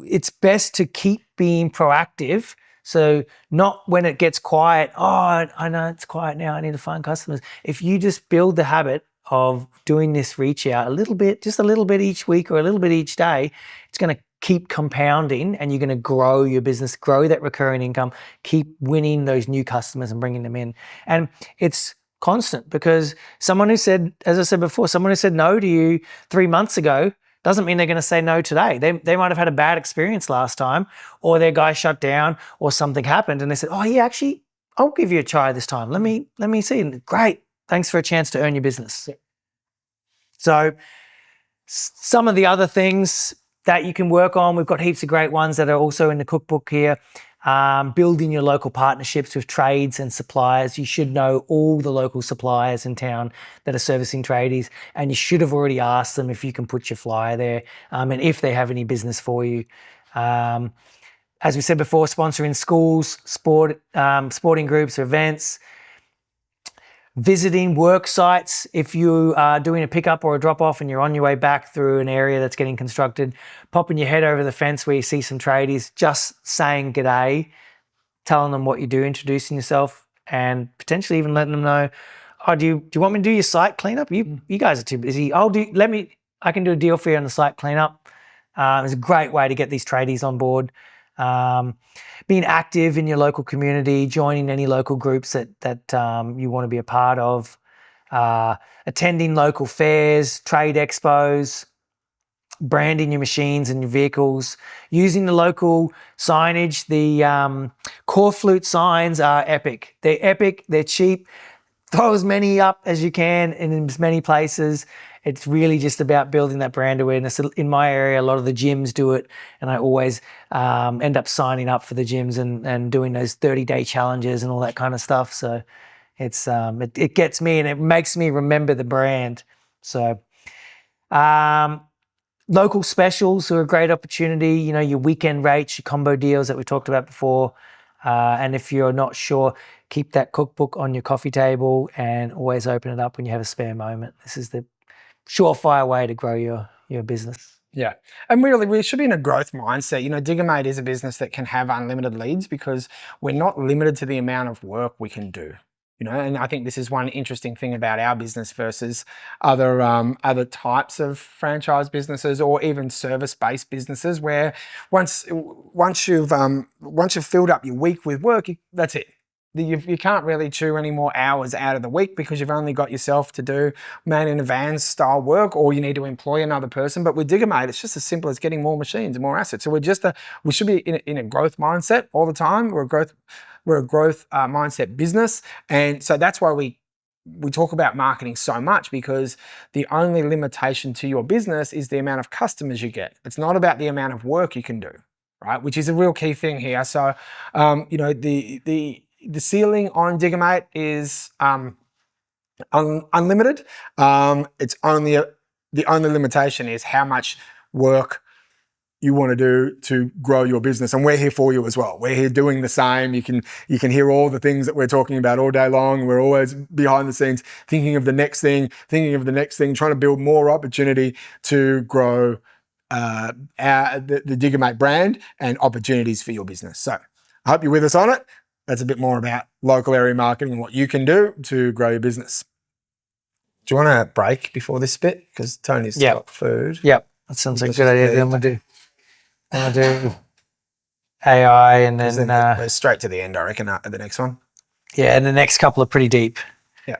it's best to keep being proactive. So not when it gets quiet, I know it's quiet now, I need to find customers. If you just build the habit of doing this reach out just a little bit each week or a little bit each day, it's going to keep compounding and you're going to grow your business, grow that recurring income, keep winning those new customers and bringing them in. And it's constant, because someone who said, as I said before, someone who said no to you 3 months ago doesn't mean they're going to say no today. They might have had a bad experience last time, or their guy shut down or something happened and they said, oh yeah, actually, I'll give you a try this time. Let me see. And great. Thanks for a chance to earn your business. So some of the other things that you can work on, we've got heaps of great ones that are also in the cookbook here. Building your local partnerships with trades and suppliers. You should know all the local suppliers in town that are servicing tradies, and you should have already asked them if you can put your flyer there, and if they have any business for you. As we said before, sponsoring schools, sporting groups or events. Visiting work sites. If you are doing a pickup or a drop off and you're on your way back through an area that's getting constructed, popping your head over the fence where you see some tradies, just saying g'day, telling them what you do, introducing yourself, and potentially even letting them know, oh, do you want me to do your site cleanup? You guys are too busy. I can do a deal for you on the site cleanup. It's a great way to get these tradies on board. Being active in your local community, joining any local groups that you want to be a part of, attending local fairs, trade expos, branding your machines and your vehicles, using the local signage. The core flute signs are epic. They're epic, they're cheap. Throw as many up as you can in as many places. It's really just about building that brand awareness. In my area, a lot of the gyms do it, and I always end up signing up for the gyms and doing those 30-day challenges and all that kind of stuff. So it gets me and it makes me remember the brand. So local specials are a great opportunity. You know, your weekend rates, your combo deals that we talked about before. And if you're not sure, keep that cookbook on your coffee table and always open it up when you have a spare moment. This is the surefire way to grow your business. Yeah. And we should be in a growth mindset. You know, Diggermate is a business that can have unlimited leads because we're not limited to the amount of work we can do. You know, and I think this is one interesting thing about our business versus other types of franchise businesses or even service-based businesses, where once you've filled up your week with work, that's it. You can't really chew any more hours out of the week because you've only got yourself to do man in a van style work, or you need to employ another person. But with Diggermate, it's just as simple as getting more machines and more assets. So we should be in a growth mindset all the time. We're a growth mindset business, and so that's why we talk about marketing so much, because the only limitation to your business is the amount of customers you get. It's not about the amount of work you can do, right? Which is a real key thing here. So you know, the ceiling on Diggermate is unlimited. It's only the only limitation is how much work you want to do to grow your business, and we're here for you as well. We're here doing the same. You can hear all the things that we're talking about all day long. We're always behind the scenes thinking of the next thing, trying to build more opportunity to grow the Diggermate brand and opportunities for your business. So I hope you're with us on it. That's a bit more about local area marketing and what you can do to grow your business. Do you want to break before this bit? Because Tony's got food. Yep, that sounds like a good idea. Then we'll do AI and then we're straight to the end, I reckon, at the next one. Yeah, and the next couple are pretty deep. Yeah.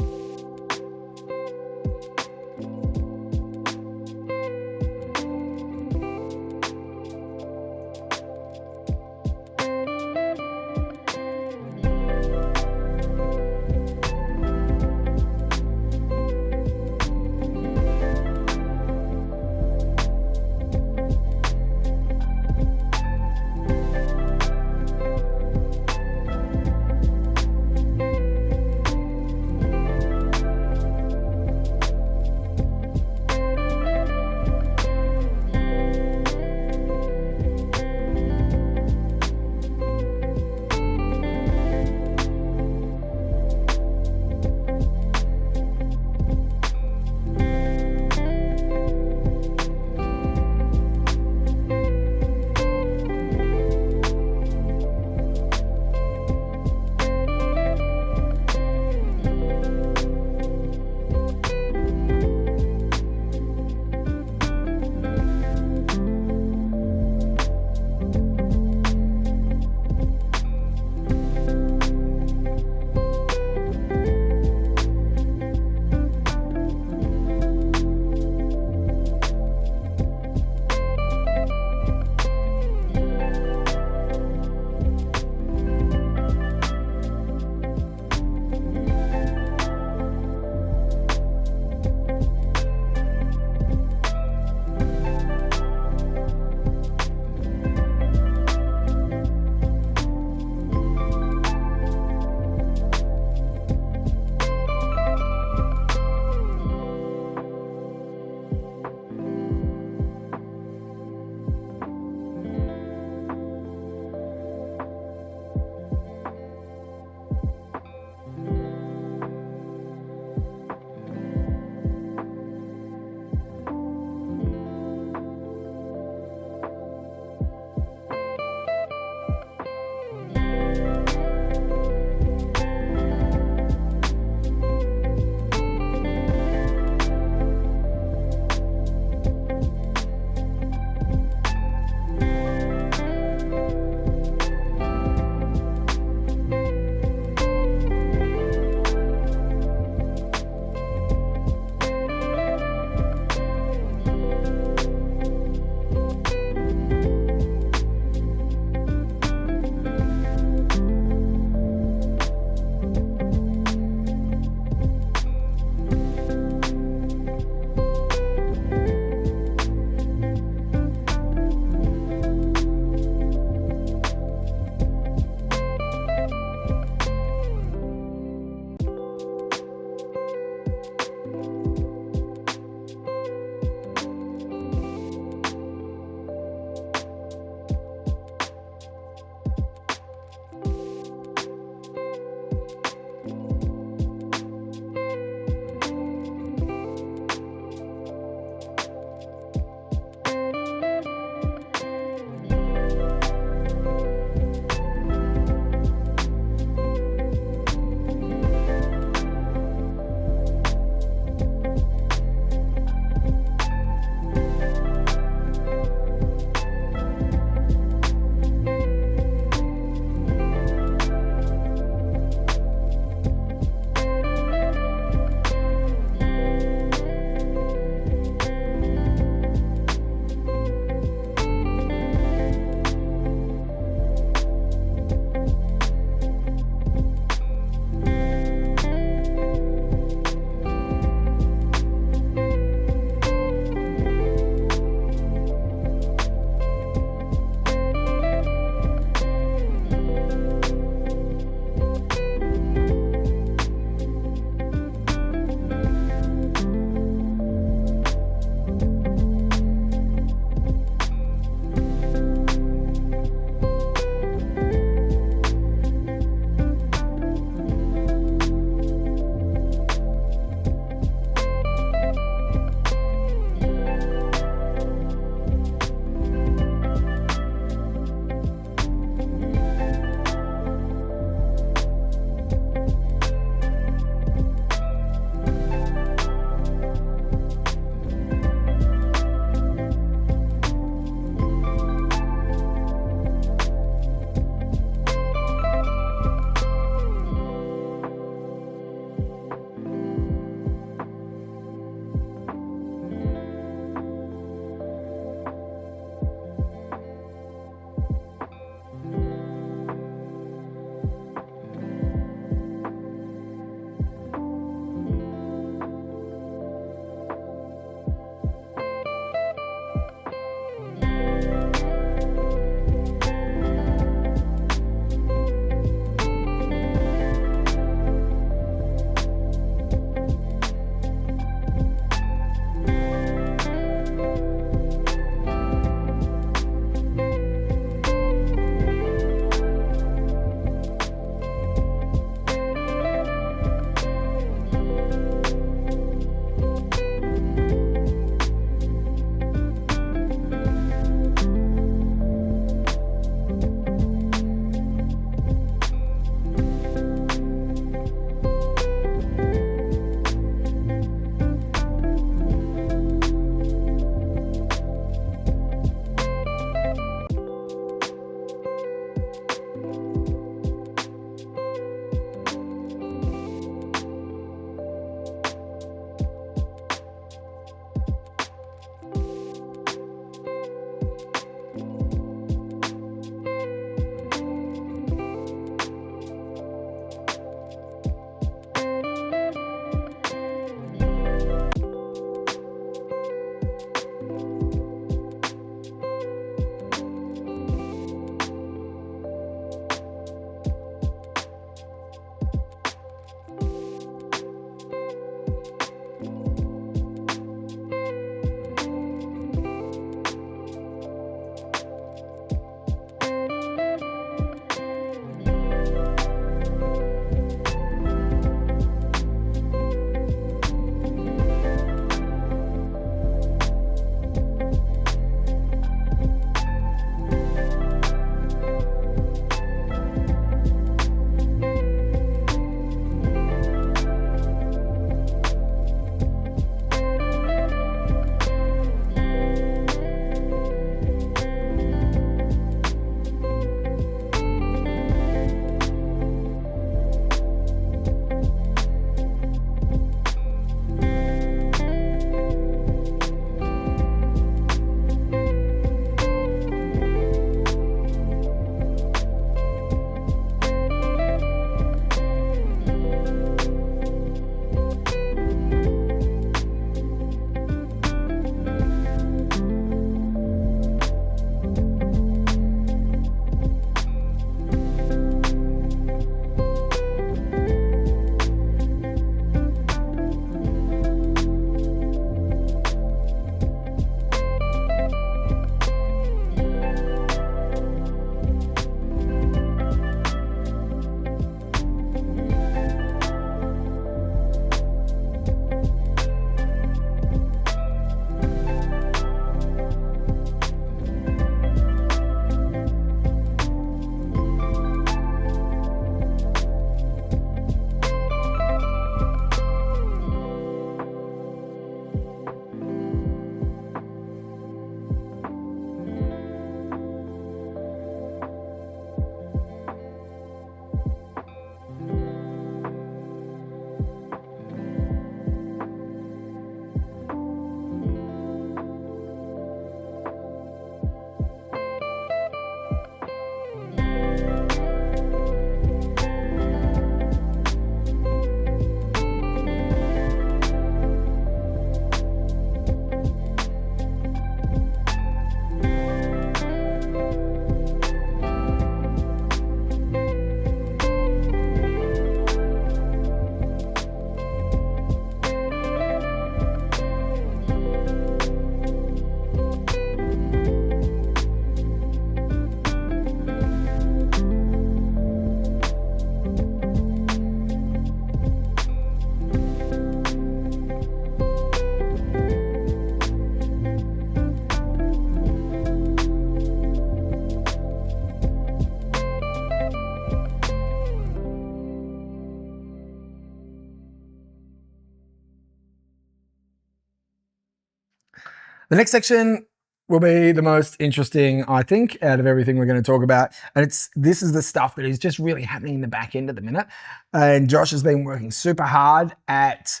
The next section will be the most interesting, I think, out of everything we're going to talk about. And this is the stuff that is just really happening in the back end at the minute. And Josh has been working super hard at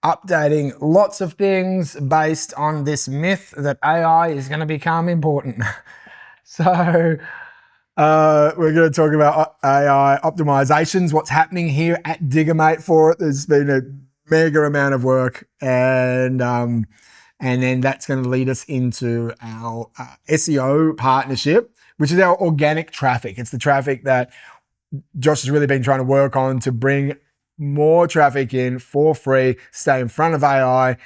updating lots of things based on this myth that AI is going to become important. So we're going to talk about AI optimizations, what's happening here at Diggermate for it. There's been a mega amount of work, and then that's going to lead us into our SEO partnership, which is our organic traffic. It's the traffic that Josh has really been trying to work on to bring more traffic in for free, stay in front of AI,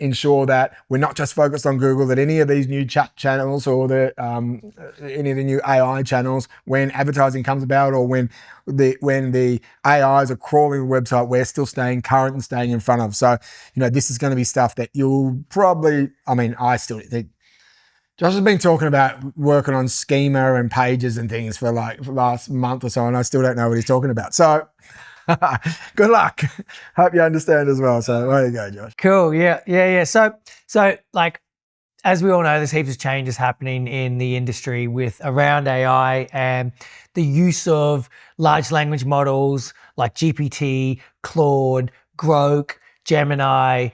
ensure that we're not just focused on Google, that any of these new chat channels or any of the new AI channels, when advertising comes about or when the AIs are crawling the website, we're still staying current and staying in front of. So, this is going to be stuff that you'll probably, Josh has been talking about working on schema and pages and things for the last month or so, and I still don't know what he's talking about. So good luck. Hope you understand as well. So there you go, Josh. Cool. Yeah. So like, as we all know, there's heaps of changes happening in the industry with around AI and the use of large language models like GPT, Claude, Grok, Gemini,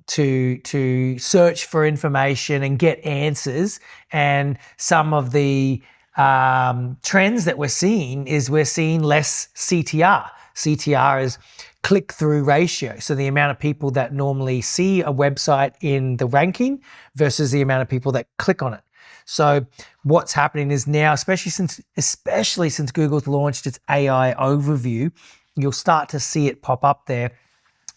to search for information and get answers. And some of the trends that we're seeing less CTR. CTR is click-through ratio. So the amount of people that normally see a website in the ranking versus the amount of people that click on it. So what's happening is now, especially since Google's launched its AI overview, you'll start to see it pop up there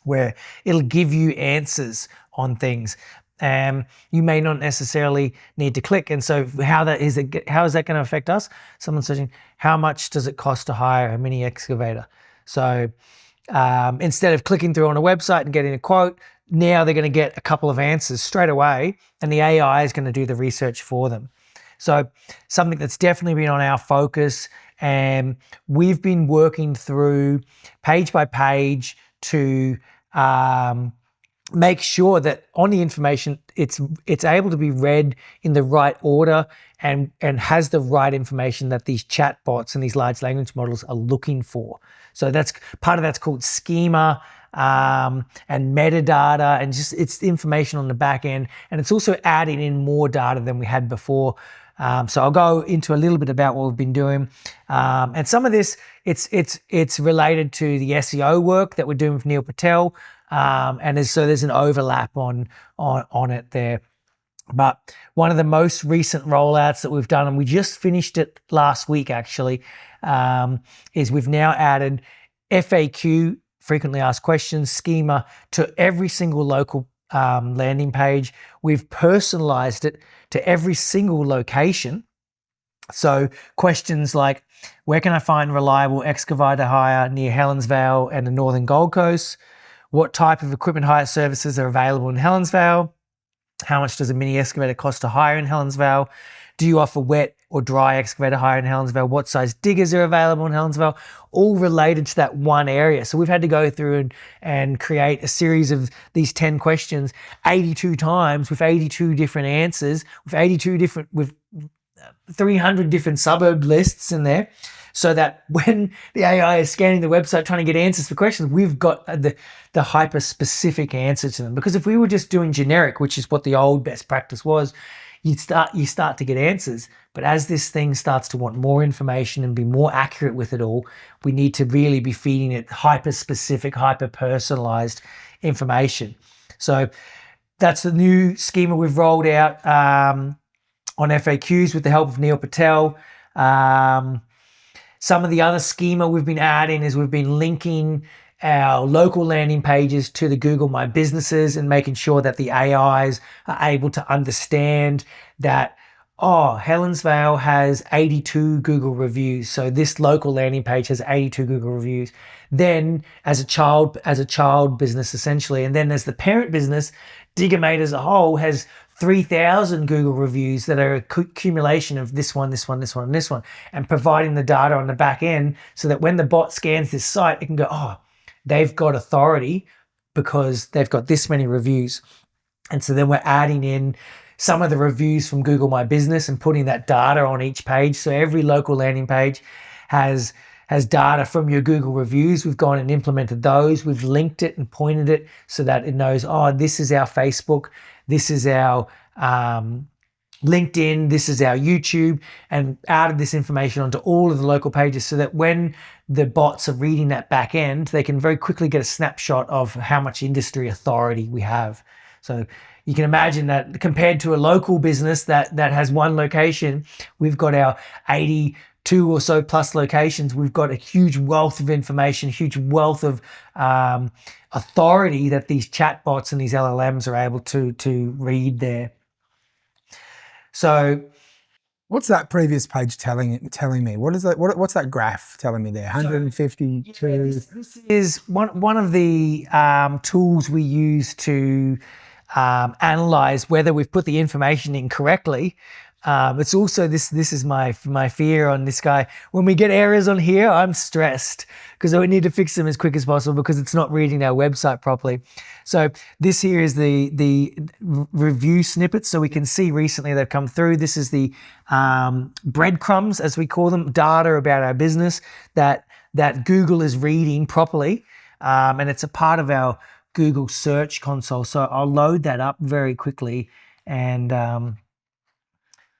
where it'll give you answers on things. You may not necessarily need to click. And so how is that going to affect us? Someone searching, how much does it cost to hire a mini excavator? So instead of clicking through on a website and getting a quote, now they're going to get a couple of answers straight away, and the AI is going to do the research for them. So something that's definitely been on our focus, and we've been working through page by page to make sure that on the information it's able to be read in the right order and has the right information that these chatbots and these large language models are looking for. So that's part of that's called schema and metadata, and just it's information on the back end, and it's also adding in more data than we had before. So I'll go into a little bit about what we've been doing, and some of this it's related to the SEO work that we're doing with Neil Patel, and there's an overlap on it there. But one of the most recent rollouts that we've done, and we just finished it last week actually, is we've now added FAQ, frequently asked questions, schema to every single local landing page. We've personalized it to every single location. So questions like, where can I find reliable excavator hire near Helensvale and the Northern Gold Coast? What type of equipment hire services are available in Helensvale? How much does a mini excavator cost to hire in Helensvale? Do you offer wet or dry excavator hire in Helensvale? What size diggers are available in Helensvale? All related to that one area. So we've had to go through and create a series of these 10 questions 82 times with 82 different answers, with 300 different suburb lists in there, so that when the AI is scanning the website trying to get answers for questions, we've got the hyper-specific answer to them. Because if we were just doing generic, which is what the old best practice was, you start to get answers. But as this thing starts to want more information and be more accurate with it all, we need to really be feeding it hyper-specific, hyper-personalized information. So that's the new schema we've rolled out on FAQs with the help of Neil Patel. Some of the other schema we've been adding is we've been linking our local landing pages to the Google My Businesses and making sure that the AIs are able to understand that, Helensvale has 82 Google reviews. So this local landing page has 82 Google reviews. Then as a child business essentially, and then as the parent business, Diggermate as a whole has 3,000 Google reviews that are a accumulation of this one, and this one, and providing the data on the back end so that when the bot scans this site, it can go, they've got authority because they've got this many reviews. And so then we're adding in some of the reviews from Google My Business and putting that data on each page. So every local landing page has data from your Google reviews. We've gone and implemented those. We've linked it and pointed it so that it knows, oh, this is our Facebook, this is our LinkedIn, this is our YouTube, and added this information onto all of the local pages so that when the bots are reading that back end, they can very quickly get a snapshot of how much industry authority we have. So you can imagine that compared to a local business that has one location, we've got our 82 or so plus locations. We've got a huge wealth of information, huge wealth of authority that these chatbots and these LLMs are able to read there. So What's that previous page telling me? What is that? What's that graph telling me there? 152. this is one of the tools we use to analyze whether we've put the information in correctly. It's also this is my fear on this guy. When we get errors on here, I'm stressed because we need to fix them as quick as possible because it's not reading our website properly. So this here is the review snippets. So we can see recently they've come through. This is the breadcrumbs, as we call them, data about our business that Google is reading properly. And it's a part of our Google Search Console. So I'll load that up very quickly and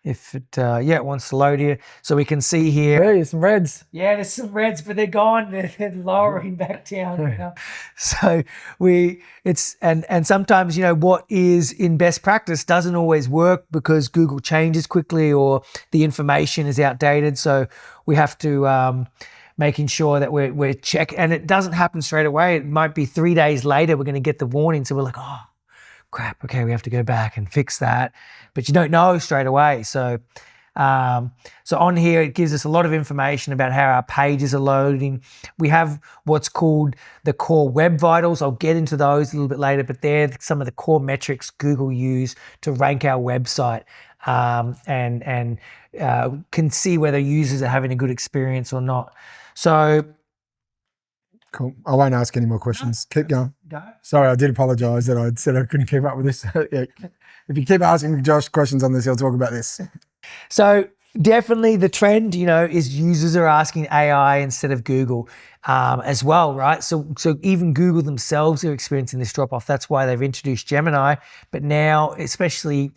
if it it wants to load here, so we can see here. Hey, some reds. Yeah, there's some reds, but they're gone. They're lowering back down. You know? So and sometimes what is in best practice doesn't always work because Google changes quickly or the information is outdated. So we have to making sure that we're checking, and it doesn't happen straight away. It might be 3 days later we're going to get the warning. So we're like, oh crap, okay, we have to go back and fix that. But you don't know straight away. So on here, it gives us a lot of information about how our pages are loading. We have what's called the core web vitals. I'll get into those a little bit later, but they're some of the core metrics Google use to rank our website and can see whether users are having a good experience or not. So cool. I won't ask any more questions. Keep going. Go. Sorry, I did apologise that I said I couldn't keep up with this. Yeah. If you keep asking Josh questions on this, he'll talk about this. So definitely the trend, is users are asking AI instead of Google as well, right? So even Google themselves are experiencing this drop off. That's why they've introduced Gemini. But now, especially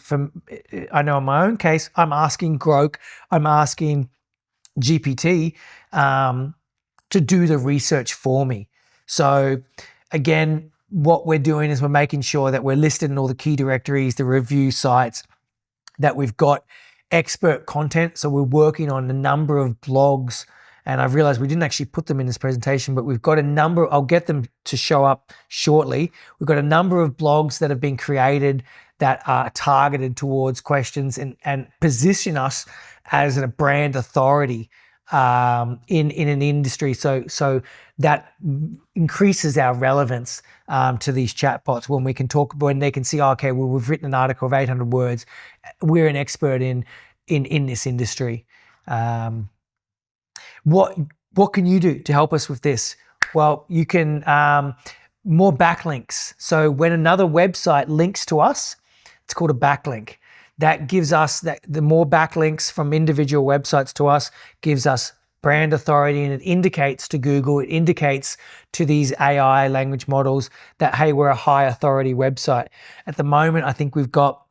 I know in my own case, I'm asking Grok, I'm asking GPT to do the research for me. So again, what we're doing is we're making sure that we're listed in all the key directories, the review sites, that we've got expert content. So we're working on a number of blogs, and I've realized we didn't actually put them in this presentation, but we've got a number, I'll get them to show up shortly. We've got a number of blogs that have been created that are targeted towards questions and position us as a brand authority in an industry, so that increases our relevance to these chatbots when they can see, okay, well, we've written an article of 800 words, we're an expert in this industry. What can you do to help us with this? Well, you can more backlinks. So when another website links to us, it's called a backlink. That gives us the more backlinks from individual websites to us gives us brand authority, and it indicates to Google, it indicates to these AI language models that, hey, we're a high authority website. At the moment, I think we've got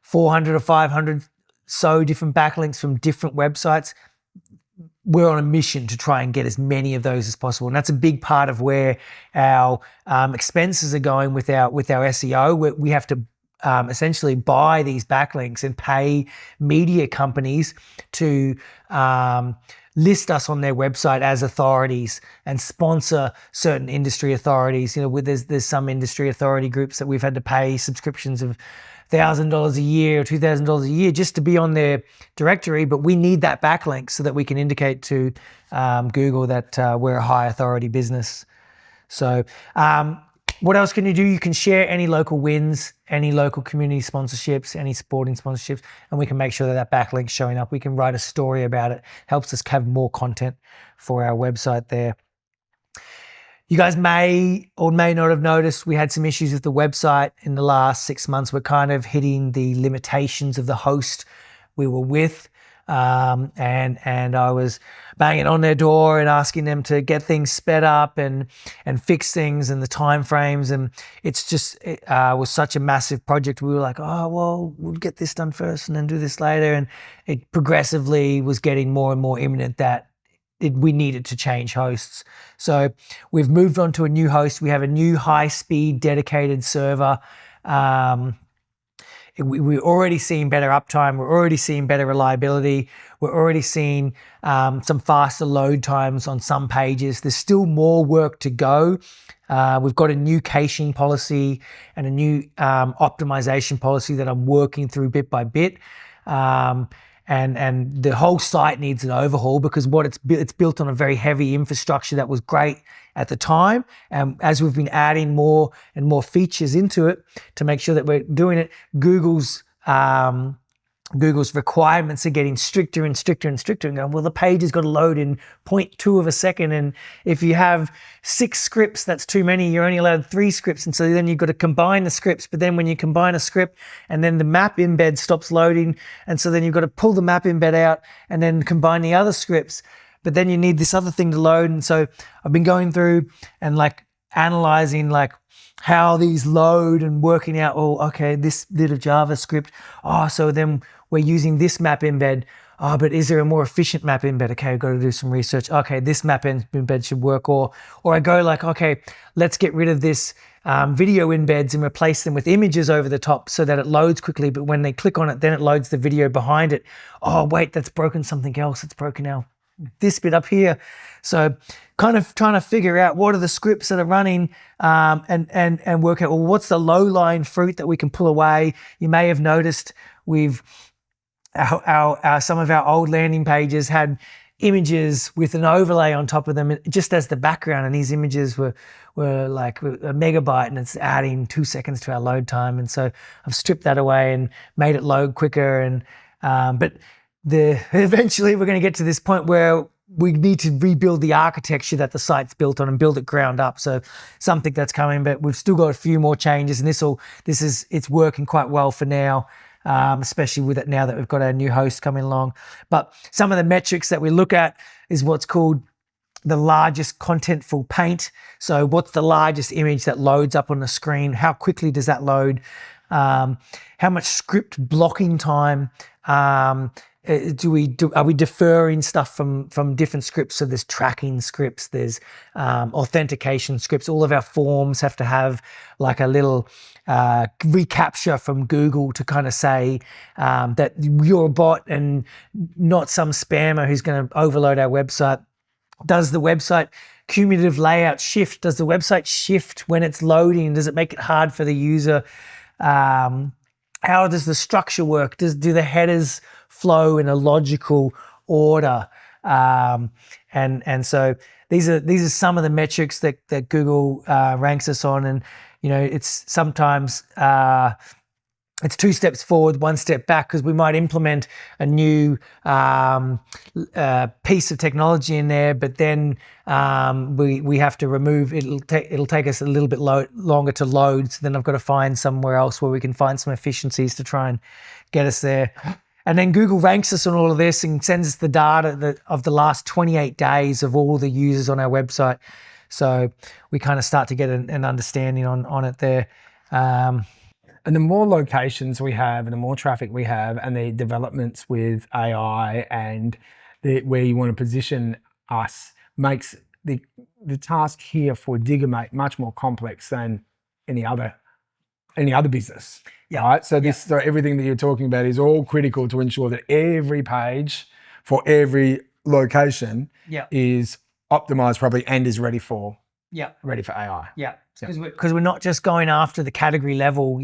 400 or 500 so different backlinks from different websites. We're on a mission to try and get as many of those as possible. And that's a big part of where our expenses are going with our SEO. We have to essentially buy these backlinks and pay media companies to list us on their website as authorities and sponsor certain industry authorities. There's some industry authority groups that we've had to pay subscriptions of $1,000 a year or $2,000 a year just to be on their directory, but we need that backlink so that we can indicate to Google that we're a high authority business. So what else can you do? You can share any local wins, any local community sponsorships, any sporting sponsorships, and we can make sure that backlink's showing up. We can write a story about it. Helps us have more content for our website there. You guys may or may not have noticed we had some issues with the website in the last 6 months. We're kind of hitting the limitations of the host we were with. And I was banging on their door and asking them to get things sped up and fix things and the time frames. And it was such a massive project. We were like, oh, well, we'll get this done first and then do this later. And it progressively was getting more and more imminent that we needed to change hosts. So we've moved on to a new host. We have a new high-speed dedicated server. We're already seeing better uptime. We're already seeing better reliability. We're already seeing some faster load times on some pages. There's still more work to go. We've got a new caching policy and a new optimization policy that I'm working through bit by bit. And the whole site needs an overhaul because it's built on a very heavy infrastructure that was great at the time. And as we've been adding more and more features into it to make sure that we're doing it, Google's requirements are getting stricter and stricter and stricter and going, well, the page has got to load in 0.2 of a second. And if you have 6 scripts, that's too many. You're only allowed 3 scripts. And so then you've got to combine the scripts. But then when you combine a script and then the map embed stops loading. And so then you've got to pull the map embed out and then combine the other scripts. But then you need this other thing to load. And so I've been going through and analyzing how these load and working out, oh, okay, this bit of JavaScript. Oh, so then we're using this map embed. Oh, but is there a more efficient map embed? Okay, I've got to do some research. Okay, this map embed should work. Or I go okay, let's get rid of this video embeds and replace them with images over the top so that it loads quickly. But when they click on it, then it loads the video behind it. Oh, wait, that's broken something else. It's broken now this bit up here. So kind of trying to figure out what are the scripts that are running and work out, well, what's the low-lying fruit that we can pull away. You may have noticed some of our old landing pages had images with an overlay on top of them just as the background, and these images were like a megabyte, and it's adding 2 seconds to our load time. And so I've stripped that away and made it load quicker. And but eventually we're going to get to this point where we need to rebuild the architecture that the site's built on and build it ground up. So something that's coming, but we've still got a few more changes, and it's working quite well for now. Especially with it now that we've got our new host coming along. But some of the metrics that we look at is what's called the largest contentful paint. So what's the largest image that loads up on the screen? How quickly does that load? How much script blocking time are we deferring stuff from different scripts? So there's tracking scripts, there's authentication scripts. All of our forms have to have a little recapture from Google to kind of say that you're a bot and not some spammer who's going to overload our website. Does the website cumulative layout shift? Does the website shift when it's loading? Does it make it hard for the user? How does the structure work? Do the headers flow in a logical order? And so these are some of the metrics that Google ranks us on. And it's sometimes it's 2 steps forward, 1 step back, because we might implement a new piece of technology in there, but then we have to remove. It'll take us a little bit longer to load. So then I've got to find somewhere else where we can find some efficiencies to try and get us there. And then Google ranks us on all of this and sends us the data of the last 28 days of all the users on our website. So we kind of start to get an understanding on it there. And the more locations we have and the more traffic we have and the developments with AI and where you want to position us makes the task here for Diggermate much more complex than any other business. Yeah. Right. So so everything that you're talking about is all critical to ensure that every page for every location is optimized properly and is ready for AI. Yeah. Because we're not just going after the category level,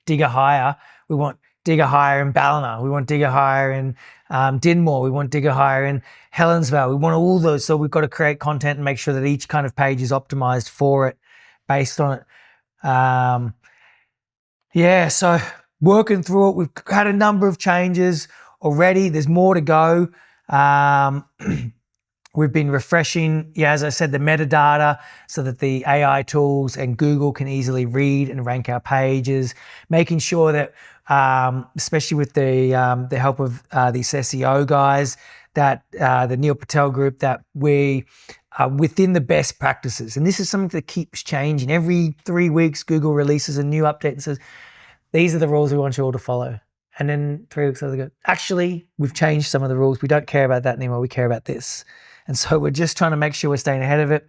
Digger Hire. We want Digger Hire in Ballina. We want Digger Hire in Dinmore. We want Digger Hire in Helensvale. We want all those. So we've got to create content and make sure that each kind of page is optimized for it, based on it. So working through it. We've had a number of changes already. There's more to go. We've been refreshing, as I said, the metadata so that the AI tools and Google can easily read and rank our pages, making sure that, especially with the help of these SEO guys, that the Neil Patel group, that we are within the best practices. And this is something that keeps changing. Every 3 weeks, Google releases a new update and says, these are the rules we want you all to follow. And then 3 weeks later, they go, actually, we've changed some of the rules. We don't care about that anymore. We care about this. And so we're just trying to make sure we're staying ahead of it.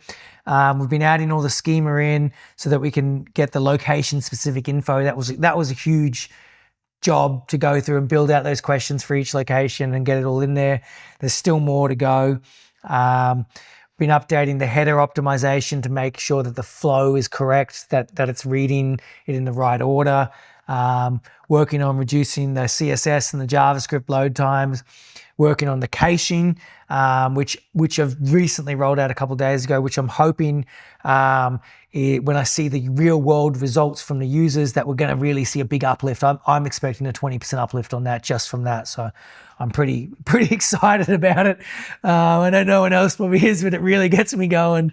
We've been adding all the schema in so that we can get the location-specific info. That was a huge job to go through and build out those questions for each location and get it all in there. There's still more to go. Been updating the header optimization to make sure that the flow is correct, that it's reading it in the right order. Working on reducing the CSS and the JavaScript load times. Working on the caching, which I've recently rolled out a couple of days ago, which I'm hoping when I see the real world results from the users that we're going to really see a big uplift. I'm expecting a 20% uplift on that just from that. So I'm pretty excited about it. I know no one else probably is, but it really gets me going.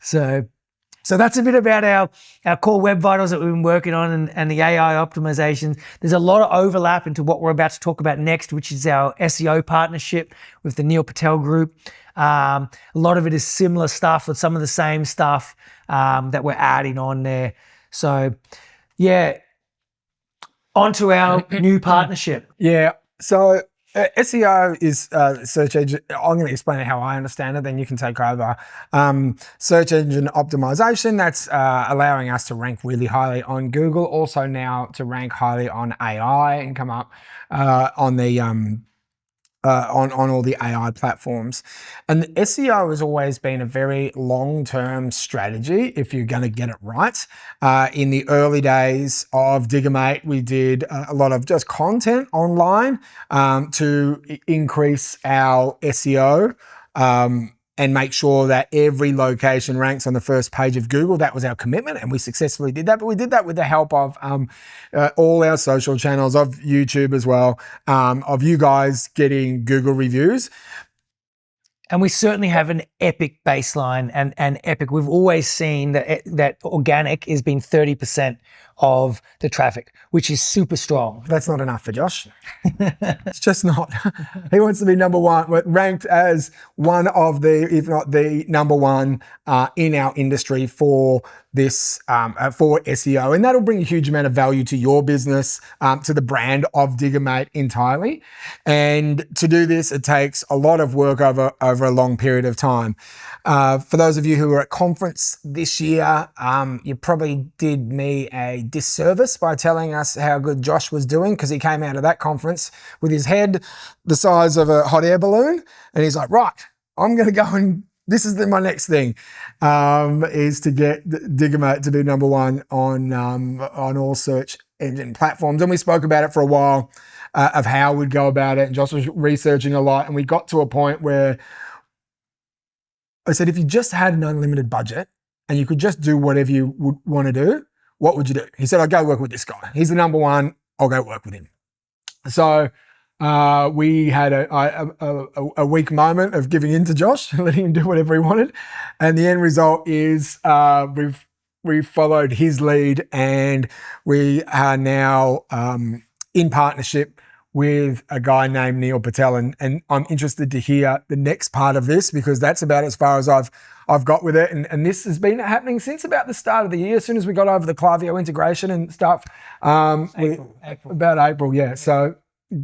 So that's a bit about our core web vitals that we've been working on and the AI optimizations. There's a lot of overlap into what we're about to talk about next, which is our SEO partnership with the Neil Patel Group. A lot of it is similar stuff with some of the same stuff that we're adding on there. So onto our new partnership. Yeah. So SEO is search engine. I'm going to explain it how I understand it, then you can take over. Search engine optimization, that's allowing us to rank really highly on Google, also now to rank highly on AI and come up on the on all the AI platforms. And SEO has always been a very long-term strategy if you're going to get it right. In the early days of Diggermate, we did a lot of just content online to increase our SEO and make sure that every location ranks on the first page of Google. That was our commitment, and we successfully did that. But we did that with the help of all our social channels, of YouTube as well, of you guys getting Google reviews. And we certainly have an epic baseline and epic. We've always seen that organic has been 30% of the traffic, which is super strong. That's not enough for Josh. It's just not. He wants to be number one, ranked as one of the, if not the number one in our industry for this, for SEO. And that'll bring a huge amount of value to your business, to the brand of Diggermate entirely. And to do this, it takes a lot of work over a long period of time. For those of you who were at conference this year, you probably did me a disservice by telling us how good Josh was doing, because he came out of that conference with his head the size of a hot air balloon, and he's like, right, I'm going to go and this is my next thing, is to get Diggermate to be number one on all search engine platforms. And we spoke about it for a while, of how we'd go about it, and Josh was researching a lot, and we got to a point where I said, if you just had an unlimited budget and you could just do whatever you would want to do, what would you do? He said, I'll go work with this guy. He's the number one. I'll go work with him. So we had a weak moment of giving in to Josh, letting him do whatever he wanted. And the end result is we've followed his lead, and we are now in partnership with a guy named Neil Patel. And I'm interested to hear the next part of this, because that's about as far as I've got with it. And this has been happening since about the start of the year, as soon as we got over the Klaviyo integration and stuff. April. About April, yeah. So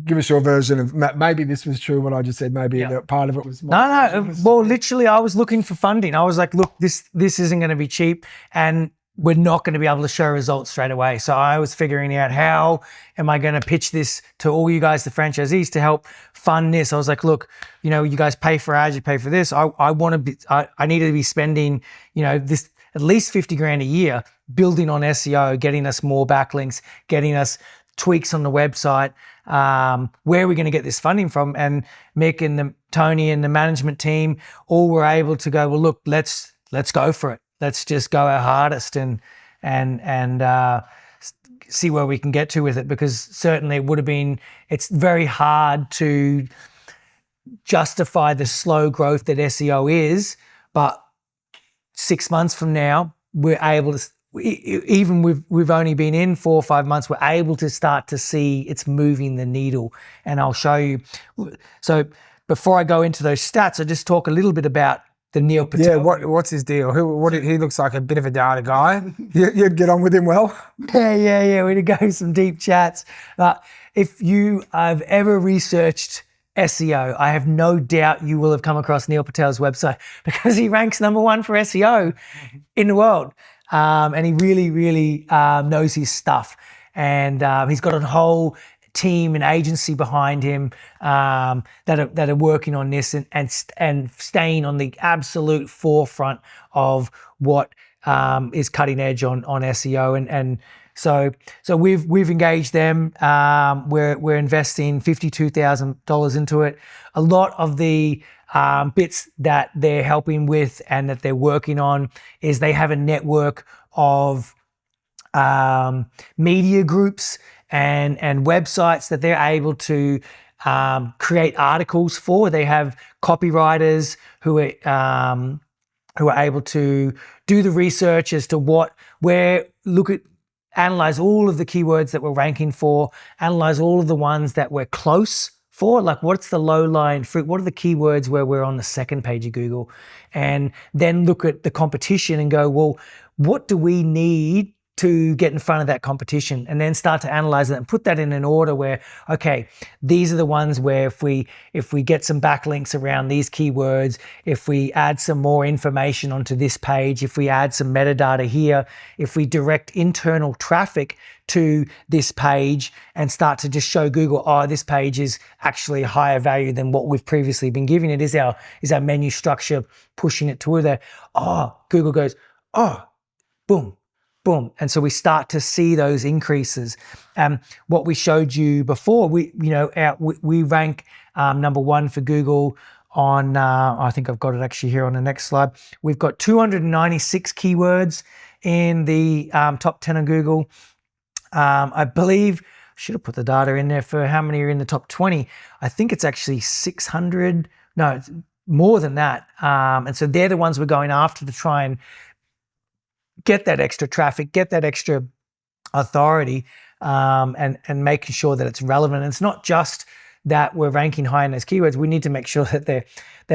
give us your version of, maybe this was true what I just said, maybe part of it was more. No. Well, literally, I was looking for funding. I was like, look, this isn't going to be cheap, and we're not going to be able to show results straight away. So I was figuring out, how am I going to pitch this to all you guys, the franchisees, to help fund this? I was like, look, you guys pay for ads, you pay for this. I needed to be spending, this at least 50 grand a year building on SEO, getting us more backlinks, getting us tweaks on the website. Where are we going to get this funding from? And Mick and Tony and the management team all were able to go, well, look, let's go for it. Let's just go our hardest and see where we can get to with it, because certainly it's very hard to justify the slow growth that SEO is, but 6 months from now, we're able to, even we've only been in 4 or 5 months, we're able to start to see it's moving the needle. And I'll show you. So before I go into those stats, I just talk a little bit about the Neil Patel. Yeah, what's his deal? He looks like a bit of a data guy. You'd get on with him well? Yeah. We'd go some deep chats. If you have ever researched SEO, I have no doubt you will have come across Neil Patel's website because he ranks #1 for SEO in the world. And he really knows his stuff. And he's got a whole team and agency behind him that are working on this and staying on the absolute forefront of what is cutting edge on SEO. And so we've engaged them. We're investing $52,000 into it. A lot of the bits that they're helping with and that they're working on is they have a network of media groups and websites that they're able to create articles for. They have copywriters who are able to do the research as to analyze all of the keywords that we're ranking for, analyze all of the ones that we're close for, like what's the low-lying fruit, what are the keywords where we're on the second page of Google, and then look at the competition and go, well, what do we need to get in front of that competition, and then start to analyze it and put that in an order where, okay, these are the ones where if we get some backlinks around these keywords, if we add some more information onto this page, if we add some metadata here, if we direct internal traffic to this page and start to just show Google, oh, this page is actually higher value than what we've previously been giving it, is our menu structure pushing it toward there. Oh, Google goes, oh, boom. And so we start to see those increases. What we showed you before, we rank #1 for Google on, I think I've got it actually here on the next slide. We've got 296 keywords in the top 10 of Google. I believe, I should have put the data in there for how many are in the top 20. I think it's actually 600. No, it's more than that. And so they're the ones we're going after to try and get that extra traffic, get that extra authority, and making sure that it's relevant. And it's not just that we're ranking high in those keywords. We need to make sure that they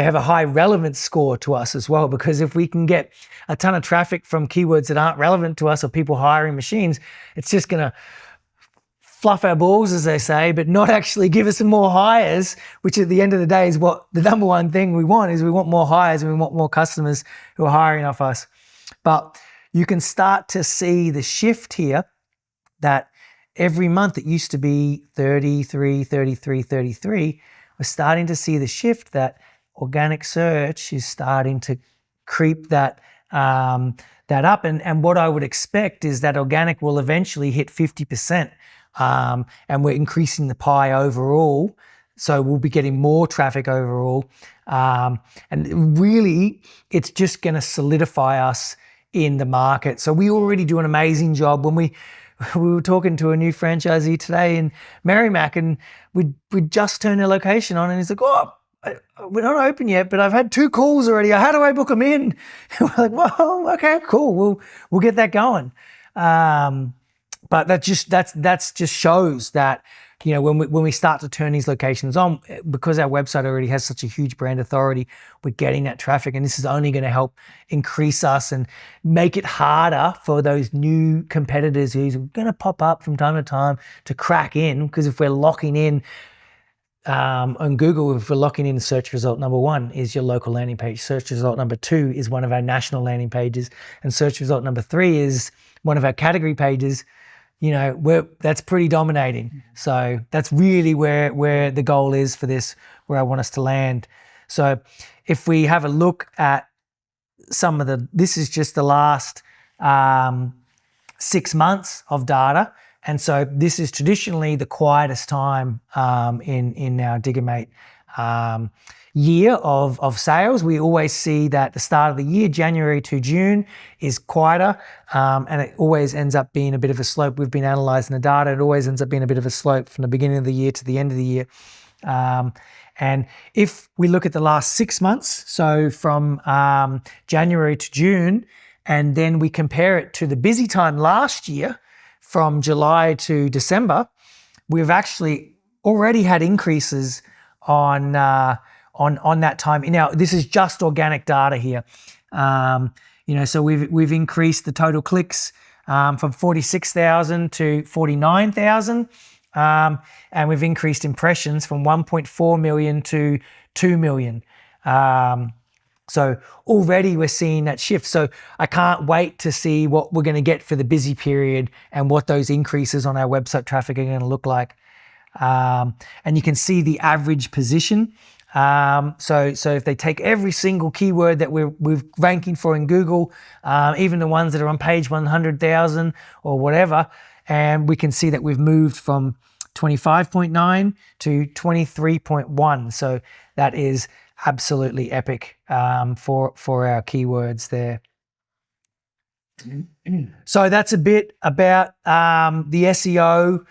have a high relevance score to us as well, because if we can get a ton of traffic from keywords that aren't relevant to us or people hiring machines, it's just going to fluff our balls, as they say, but not actually give us some more hires, which at the end of the day is what the #1 thing we want is. We want more hires and we want more customers who are hiring off us. But you can start to see the shift here that every month it used to be 33, 33, 33. We're starting to see the shift that organic search is starting to creep that up. And what I would expect is that organic will eventually hit 50%. And we're increasing the pie overall. So we'll be getting more traffic overall. And really, it's just going to solidify us in the market. So we already do an amazing job. When we were talking to a new franchisee today in Merrimack, and we just turned their location on, and he's like, oh, we're not open yet, but I've had 2 calls already. How do I book them in? And we're like, well, okay, cool. We'll get that going. But that's just shows that, you know, when we start to turn these locations on, because our website already has such a huge brand authority, we're getting that traffic, and this is only going to help increase us and make it harder for those new competitors who's going to pop up from time to time to crack in. Because if we're locking in on Google, if we're locking in search result #1 is your local landing page, search result #2 is one of our national landing pages, and search result #3 is one of our category pages, you know, that's pretty dominating. So that's really where the goal is for this, where I want us to land. So if we have a look at some of this is just the last 6 months of data. And so this is traditionally the quietest time in our Diggermate year of sales. We always see that the start of the year, January to June, is quieter, and it always ends up being a bit of a slope. We've been analysing the data. It always ends up being a bit of a slope from the beginning of the year to the end of the year. And if we look at the last 6 months, so from January to June, and then we compare it to the busy time last year from July to December, we've actually already had increases on that time. Now, this is just organic data here. So we've increased the total clicks from 46,000 to 49,000. And we've increased impressions from 1.4 million to 2 million. So already we're seeing that shift. So I can't wait to see what we're going to get for the busy period and what those increases on our website traffic are going to look like. And you can see the average position. So if they take every single keyword that we're ranking for in Google, even the ones that are on page 100,000 or whatever, and we can see that we've moved from 25.9 to 23.1. So that is absolutely epic for our keywords there. So that's a bit about the SEO.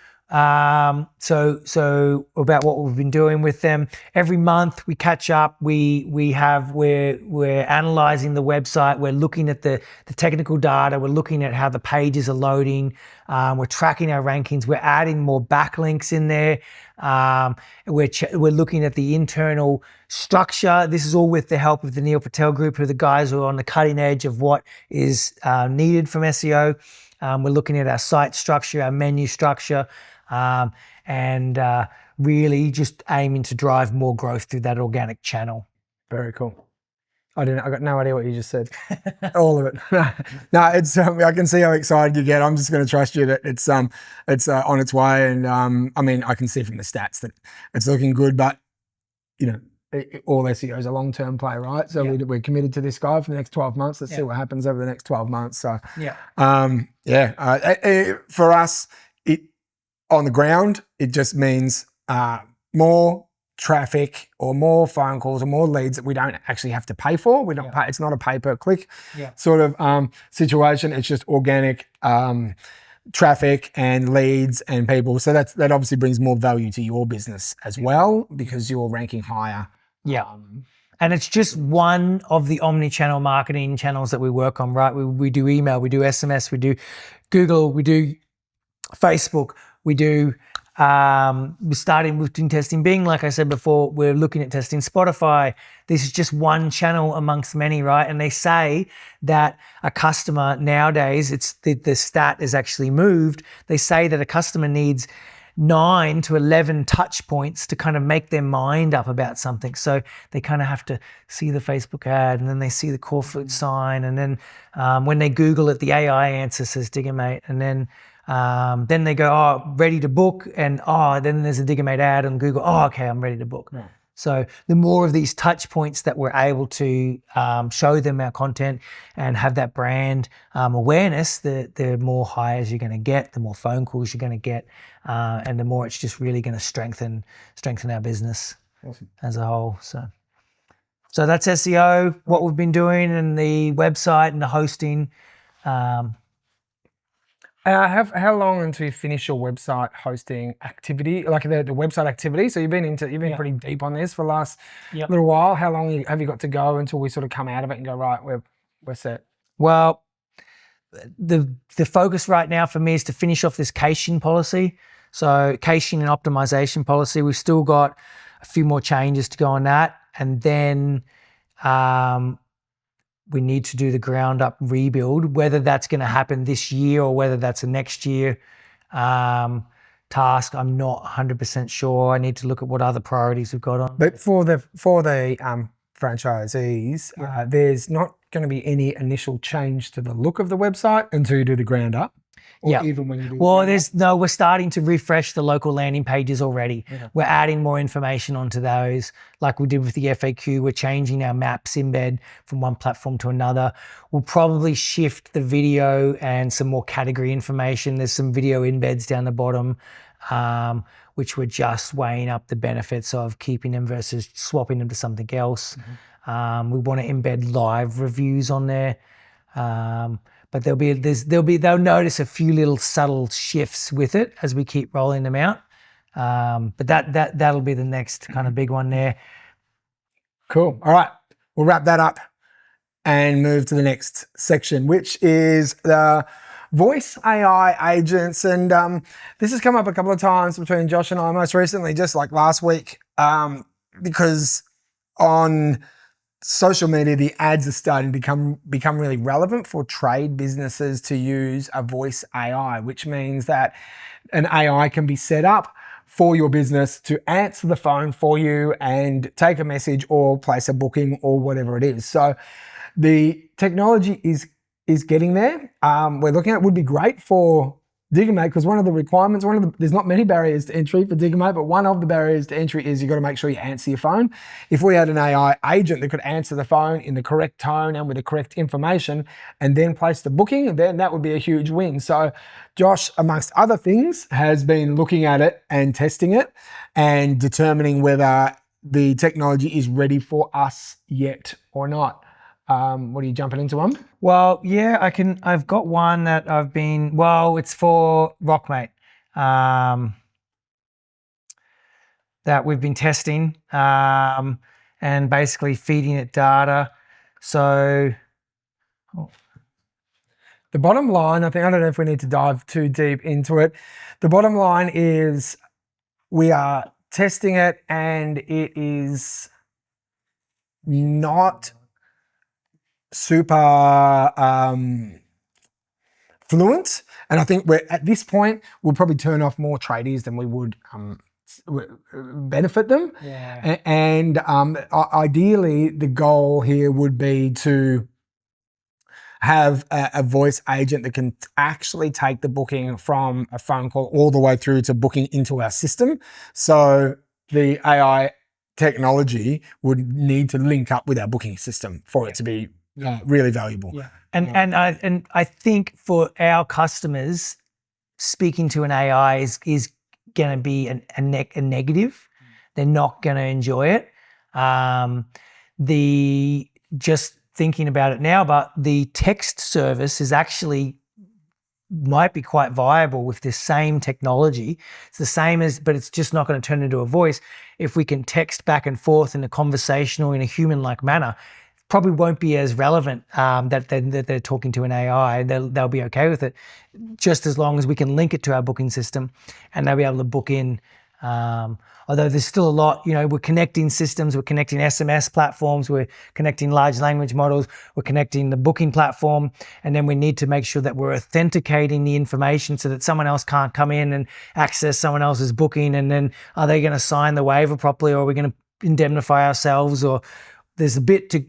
So about what we've been doing with them. Every month we catch up. We're analyzing the website. We're looking at the technical data. We're looking at how the pages are loading. We're tracking our rankings. We're adding more backlinks in there. We're looking at the internal structure. This is all with the help of the Neil Patel Group, who are the guys who are on the cutting edge of what is needed from SEO. We're looking at our site structure, our menu structure, and really just aiming to drive more growth through that organic channel. Very cool. I got no idea what you just said. All of it. No, it's. I can see how excited you get. I'm just going to trust you that it's on its way. And I can see from the stats that it's looking good. But all SEO is a long-term play, right? So we're committed to this guy for the next 12 months. Let's see what happens over the next 12 months. So for us, on the ground, it just means more traffic or more phone calls or more leads that we don't actually have to pay for. We don't pay. It's not a pay-per-click sort of situation. It's just organic traffic and leads and people. So that obviously brings more value to your business as well, because you're ranking higher. Yeah. And it's just one of the omni-channel marketing channels that we work on, right? We do email, we do SMS, we do Google, we do Facebook, we do, we're starting with doing testing Bing, like I said before, we're looking at testing Spotify. This is just one channel amongst many, right? And they say that a customer nowadays, it's the stat is actually moved. They say that a customer needs 9 to 11 touch points to kind of make their mind up about something. So they kind of have to see the Facebook ad, and then they see the core food sign, and then when they Google it, the AI answer says Diggermate, and then they go, oh, ready to book, and then there's a Diggermate ad on Google. Oh, okay, I'm ready to book. Yeah. So the more of these touch points that we're able to show them our content and have that brand awareness, the more hires you're going to get, the more phone calls you're going to get, and the more it's just really going to strengthen our business as a whole. So that's SEO, what we've been doing, and the website and the hosting. How long until you finish your website hosting activity, like the website activity? So you've been pretty deep on this for the last little while. How long have you got to go until we sort of come out of it and go, right, we're set? Well, the focus right now for me is to finish off this caching policy. So caching and optimization policy, we've still got a few more changes to go on that, and then we need to do the ground up rebuild, whether that's going to happen this year or whether that's a next year task. I'm not 100% sure. I need to look at what other priorities we've got on. But for the franchisees, there's not going to be any initial change to the look of the website until you do the ground up. Or even when you do we're starting to refresh the local landing pages already. Yeah. We're adding more information onto those, like we did with the FAQ. We're changing our maps embed from one platform to another. We'll probably shift the video and some more category information. There's some video embeds down the bottom, which we're just weighing up the benefits of keeping them versus swapping them to something else. Mm-hmm. We want to embed live reviews on there. But they'll notice a few little subtle shifts with it as we keep rolling them out. But that'll be the next kind of big one there. Cool. All right. We'll wrap that up and move to the next section, which is the voice AI agents. And this has come up a couple of times between Josh and I, most recently, just like last week, because on social media, the ads are starting to become really relevant for trade businesses to use a voice AI, which means that an AI can be set up for your business to answer the phone for you and take a message or place a booking or whatever it is. So the technology is getting there. We're looking at it would be great for Diggermate, because one of the requirements, there's not many barriers to entry for Diggermate, but one of the barriers to entry is you've got to make sure you answer your phone. If we had an AI agent that could answer the phone in the correct tone and with the correct information and then place the booking, then that would be a huge win. So Josh, amongst other things, has been looking at it and testing it and determining whether the technology is ready for us yet or not. What are you jumping into on? Well, yeah, I've got one that it's for Rockmate, that we've been testing, and basically feeding it data. So the bottom line, I don't know if we need to dive too deep into it. The bottom line is we are testing it and it is not super fluent, and I think we're at this point we'll probably turn off more tradies than we would benefit them. Yeah. And ideally the goal here would be to have a voice agent that can actually take the booking from a phone call all the way through to booking into our system. So the AI technology would need to link up with our booking system for it to be really valuable. Yeah. And I think for our customers, speaking to an AI is going to be a negative. They're not going to enjoy it. Just thinking about it now, but the text service is actually might be quite viable with this same technology. It's the same but it's just not going to turn into a voice. If we can text back and forth in a conversational, in a human-like manner, probably won't be as relevant that they're talking to an AI. They'll be okay with it, just as long as we can link it to our booking system and they'll be able to book in. Although there's still a lot, we're connecting systems, we're connecting SMS platforms, we're connecting large language models, we're connecting the booking platform, and then we need to make sure that we're authenticating the information so that someone else can't come in and access someone else's booking. And then are they going to sign the waiver properly, or are we going to indemnify ourselves? Or there's a bit to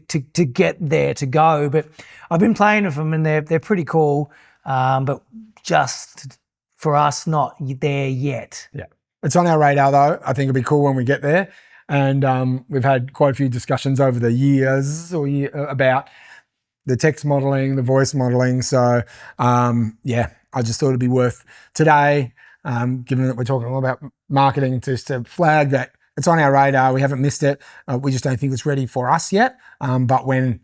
get there to go. But I've been playing with them and they're pretty cool, but just for us, not there yet. Yeah. It's on our radar though. I think it'll be cool when we get there. And we've had quite a few discussions over the years about the text modeling, the voice modeling. So I just thought it'd be worth today, given that we're talking all about marketing, just to flag that it's on our radar. We haven't missed it. We just don't think it's ready for us yet. But when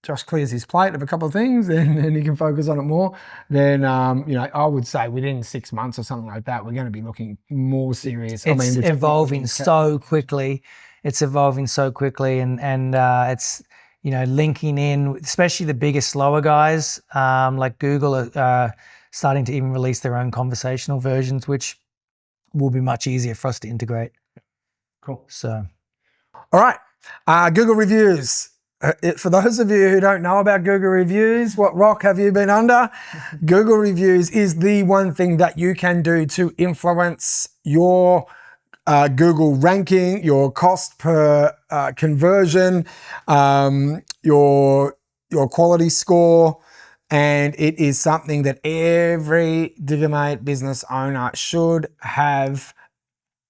Josh clears his plate of a couple of things and he can focus on it more, then, I would say within 6 months or something like that, we're going to be looking more serious. It's evolving so quickly. It's evolving so quickly and it's, linking in, especially the bigger, slower guys, like Google are starting to even release their own conversational versions, which will be much easier for us to integrate. Cool. So, all right. Google reviews. For those of you who don't know about Google reviews, what rock have you been under? Google reviews is the one thing that you can do to influence your Google ranking, your cost per conversion, your quality score. And it is something that every Diggermate business owner should have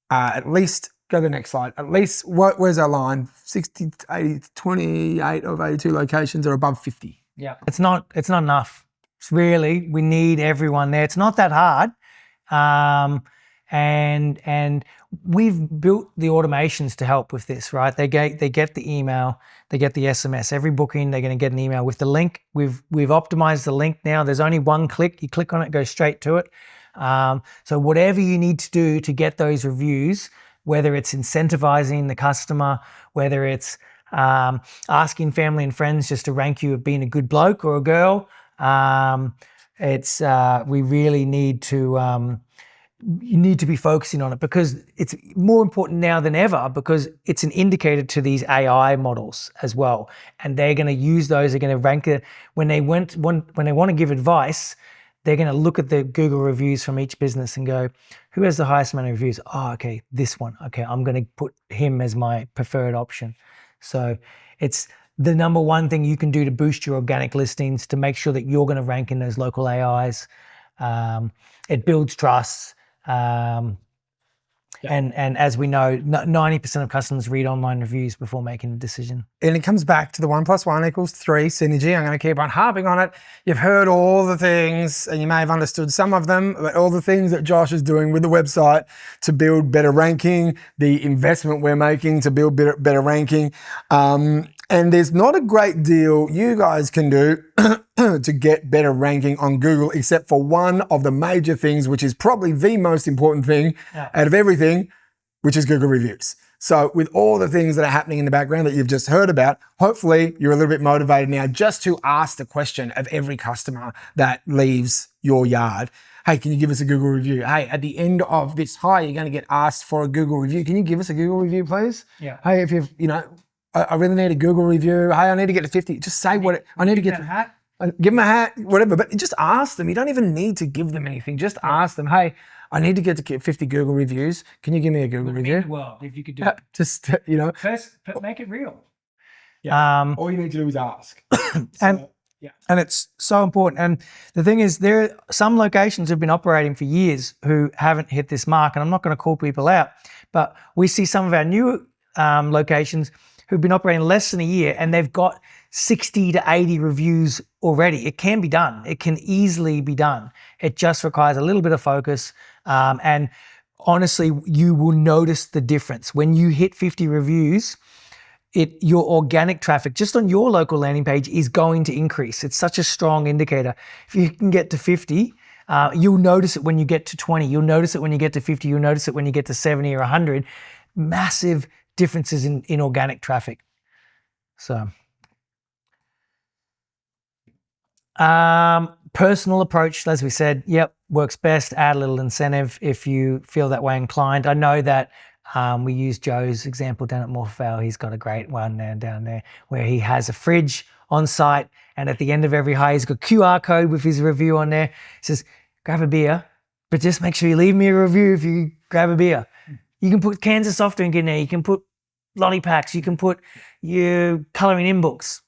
at least. Go to the next slide. At least, where's our line? 60, 80, 28 of 82 locations are above 50. Yeah. It's not enough. We need everyone there. It's not that hard. And we've built the automations to help with this, right? They get the email, they get the SMS. Every booking, they're going to get an email with the link. We've optimized the link now. There's only one click. You click on it, go straight to it. So whatever you need to do to get those reviews, whether it's incentivizing the customer, whether it's asking family and friends just to rank you of being a good bloke or a girl, we really need to you need to be focusing on it, because it's more important now than ever, because it's an indicator to these AI models as well, and they're going to use those. They're going to rank it when they want to give advice. They're going to look at the Google reviews from each business and go, who has the highest amount of reviews? Oh, okay, this one. Okay, I'm going to put him as my preferred option. So it's the number one thing you can do to boost your organic listings, to make sure that you're going to rank in those local AIs. It builds trust. And as we know, 90% of customers read online reviews before making a decision. And it comes back to the 1 + 1 = 3 synergy. I'm going to keep on harping on it. You've heard all the things, and you may have understood some of them, but all the things that Josh is doing with the website to build better ranking, the investment we're making to build better ranking. And there's not a great deal you guys can do to get better ranking on Google, except for one of the major things, which is probably the most important thing out of everything, which is Google reviews. So with all the things that are happening in the background that you've just heard about, hopefully you're a little bit motivated now just to ask the question of every customer that leaves your yard. Hey, can you give us a Google review? Hey, at the end of this hire, you're going to get asked for a Google review. Can you give us a Google review, please? Yeah. Hey, if you've, I really need a Google review. Hey, I need to get to 50. Just say I need to get a hat. Give them a hat, whatever. But just ask them. You don't even need to give them anything. Just ask them, hey, I need to get to 50 Google reviews. Can you give me a Google review? Well, if you could do it. Just, First, make it real. Yeah. All you need to do is ask. And it's so important. And the thing is, there are some locations who've been operating for years who haven't hit this mark. And I'm not going to call people out, but we see some of our new locations who've been operating less than a year, and they've got 60 to 80 reviews already. It can be done. It can easily be done. It just requires a little bit of focus. And honestly, you will notice the difference. When you hit 50 reviews, your organic traffic just on your local landing page is going to increase. It's such a strong indicator. If you can get to 50, you'll notice it when you get to 20. You'll notice it when you get to 50. You'll notice it when you get to 70 or 100. Massive differences in organic traffic. So, personal approach, as we said, works best. Add a little incentive if you feel that way inclined. I know that we use Joe's example down at Morphevale. He's got a great one down there where he has a fridge on site, and at the end of every hire, he's got a QR code with his review on there. He says, grab a beer, but just make sure you leave me a review if you grab a beer. You can put cans of soft drink in there. You can put lolly packs. You can put your colouring in books,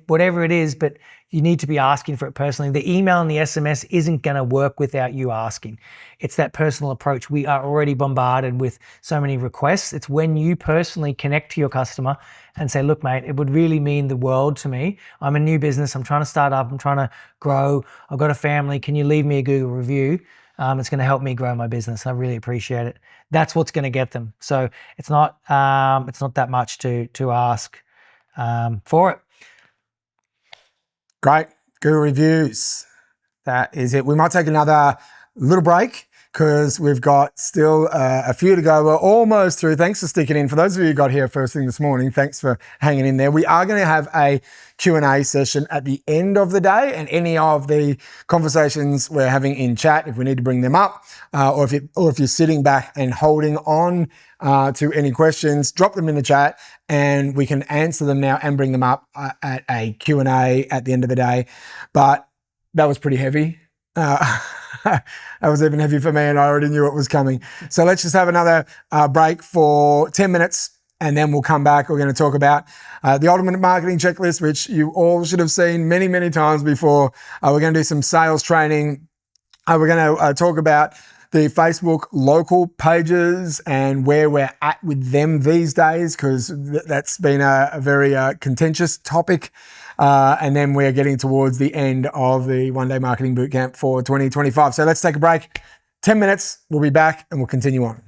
whatever it is, but you need to be asking for it personally. The email and the SMS isn't going to work without you asking. It's that personal approach. We are already bombarded with so many requests. It's when you personally connect to your customer and say, look, mate, it would really mean the world to me. I'm a new business. I'm trying to start up. I'm trying to grow. I've got a family. Can you leave me a Google review? It's going to help me grow my business. I really appreciate it. That's what's going to get them. So it's not that much to ask for it. Great. Google reviews. That is it. We might take another little break because we've got still a few to go. We're almost through. Thanks for sticking in. For those of you who got here first thing this morning, thanks for hanging in there. We are going to have a Q&A session at the end of the day, and any of the conversations we're having in chat, if we need to bring them up, or if you're sitting back and holding on to any questions, drop them in the chat and we can answer them now and bring them up at a Q&A at the end of the day. But that was pretty heavy. That was even heavy for me, and I already knew it was coming. So let's just have another break for 10 minutes, and then we'll come back. We're going to talk about the ultimate marketing checklist, which you all should have seen many, many times before. We're going to do some sales training. We're going to talk about the Facebook local pages and where we're at with them these days, because that's been a very contentious topic. And then we're getting towards the end of the one-day marketing bootcamp for 2025. So let's take a break. 10 minutes, we'll be back and we'll continue on.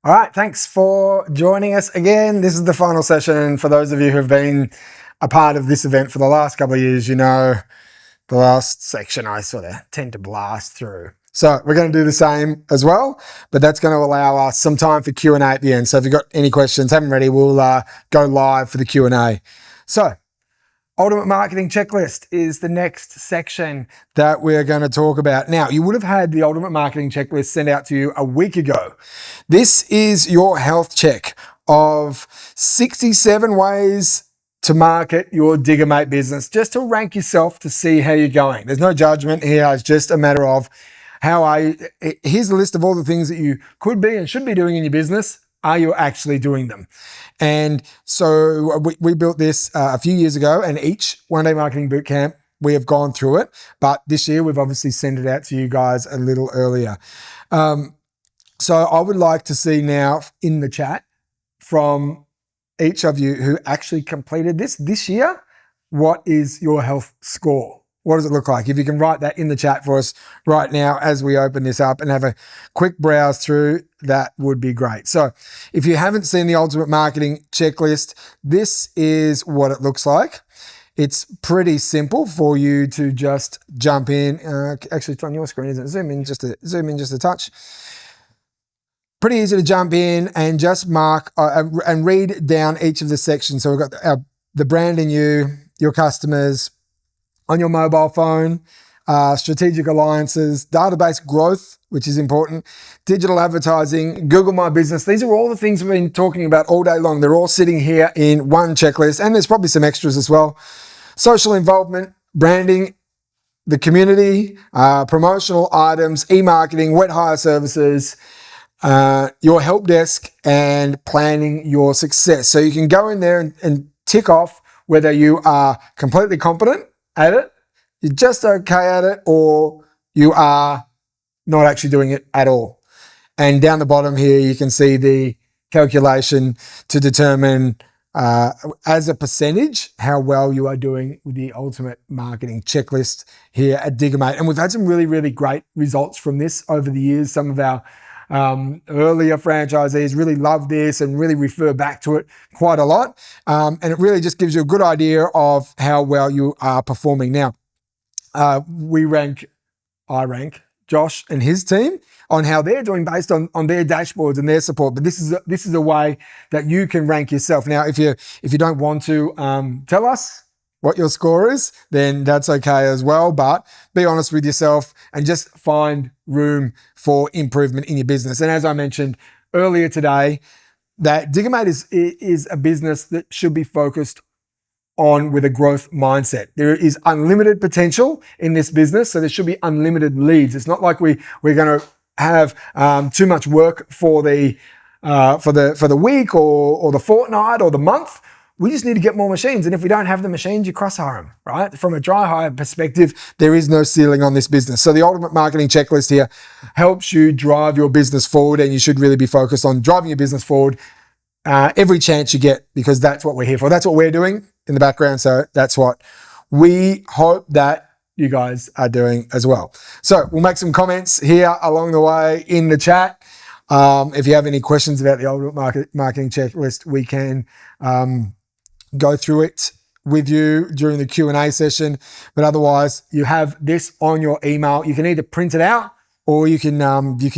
All right, thanks for joining us again. This is the final session. For those of you who have been a part of this event for the last couple of years, you know the last section I sort of tend to blast through. So we're going to do the same as well, but that's going to allow us some time for Q&A at the end. So if you've got any questions, have them ready. We'll go live for the Q&A. So Ultimate Marketing Checklist is the next section that we're going to talk about. Now, you would have had the Ultimate Marketing Checklist sent out to you a week ago. This is your health check of 67 ways to market your Diggermate business, just to rank yourself to see how you're going. There's no judgment here. It's just a matter of here's a list of all the things that you could be and should be doing in your business. Are you actually doing them? And so we built this a few years ago, and each one-day marketing bootcamp, we have gone through it. But this year, we've obviously sent it out to you guys a little earlier. So I would like to see now in the chat from each of you who actually completed this year, what is your health score? What does it look like? If you can write that in the chat for us right now as we open this up and have a quick browse through, that would be great. So if you haven't seen the Ultimate Marketing Checklist, this is what it looks like. It's pretty simple for you to just jump in. Actually, it's on your screen, isn't it? Zoom in just a touch. Pretty easy to jump in and just mark and read down each of the sections. So we've got the brand in you, your customers, on your mobile phone, strategic alliances, database growth, which is important, digital advertising, Google My Business. These are all the things we've been talking about all day long. They're all sitting here in one checklist, and there's probably some extras as well. Social involvement, branding, the community, promotional items, e-marketing, wet hire services, your help desk, and planning your success. So you can go in there and tick off whether you are completely competent at it, you're just okay at it, or you are not actually doing it at all. And down the bottom here, you can see the calculation to determine as a percentage how well you are doing with the Ultimate Marketing Checklist here at Diggermate. And we've had some really, really great results from this over the years. Some of our earlier franchisees really love this and really refer back to it quite a lot. And it really just gives you a good idea of how well you are performing. Now, I rank Josh and his team on how they're doing based on their dashboards and their support. But this is a way that you can rank yourself. Now, if you don't want to tell us what your score is, then that's okay as well. But be honest with yourself and just find room for improvement in your business. And as I mentioned earlier today, that Diggermate is a business that should be focused on with a growth mindset. There is unlimited potential in this business, so there should be unlimited leads. It's not like we're going to have too much work for the week or the fortnight or the month. We just need to get more machines. And if we don't have the machines, you cross hire them, right? From a dry hire perspective, there is no ceiling on this business. So the Ultimate Marketing Checklist here helps you drive your business forward, and you should really be focused on driving your business forward every chance you get, because that's what we're here for. That's what we're doing in the background. So that's what we hope that you guys are doing as well. So we'll make some comments here along the way in the chat. If you have any questions about the Ultimate Marketing Checklist, we can go through it with you during the Q&A session. But otherwise, you have this on your email. You can either print it out or you can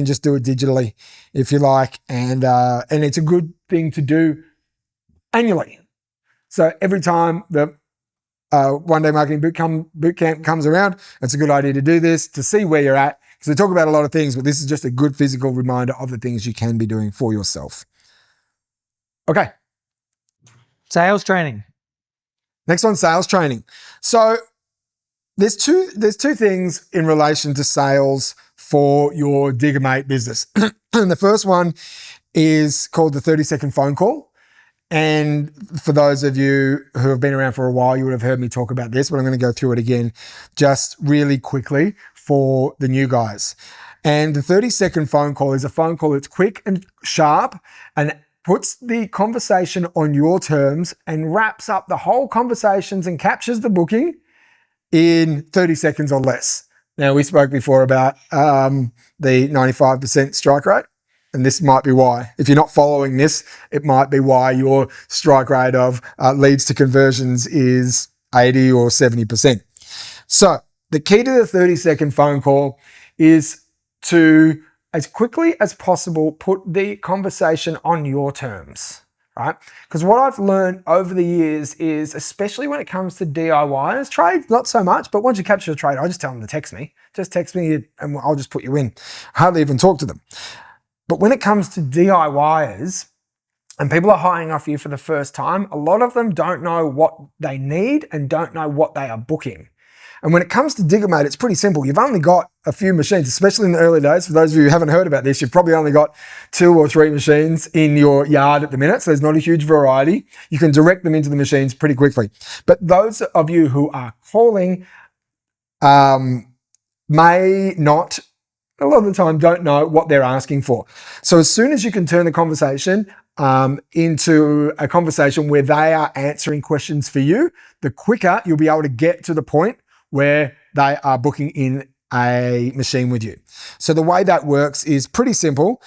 just do it digitally if you like. And it's a good thing to do annually. So every time the one-day marketing bootcamp comes around, it's a good idea to do this to see where you're at. Because we talk about a lot of things, but this is just a good physical reminder of the things you can be doing for yourself. Okay. Sales training. Next one, sales training. So there's two things in relation to sales for your Diggermate business. And the first one is called the 30-second phone call. And for those of you who have been around for a while, you would have heard me talk about this, but I'm going to go through it again just really quickly for the new guys. And the 30-second phone call is a phone call that's quick and sharp and puts the conversation on your terms and wraps up the whole conversations and captures the booking in 30 seconds or less. Now, we spoke before about the 95% strike rate. And this might be why. If you're not following this, it might be why your strike rate of leads to conversions is 80 or 70%. So the key to the 30-second phone call is to, as quickly as possible, put the conversation on your terms, right? Because what I've learned over the years is, especially when it comes to DIYers, trades, not so much, but once you capture a trade, I just tell them to text me. Just text me and I'll just put you in. Hardly even talk to them. But when it comes to DIYers and people are hiring off you for the first time, a lot of them don't know what they need and don't know what they are booking. And when it comes to Diggermate, it's pretty simple. You've only got a few machines, especially in the early days. For those of you who haven't heard about this, you've probably only got 2 or 3 machines in your yard at the minute, so there's not a huge variety. You can direct them into the machines pretty quickly. But those of you who are calling may not, a lot of the time, don't know what they're asking for. So as soon as you can turn the conversation into a conversation where they are answering questions for you, the quicker you'll be able to get to the point where they are booking in a machine with you. So the way that works is pretty simple.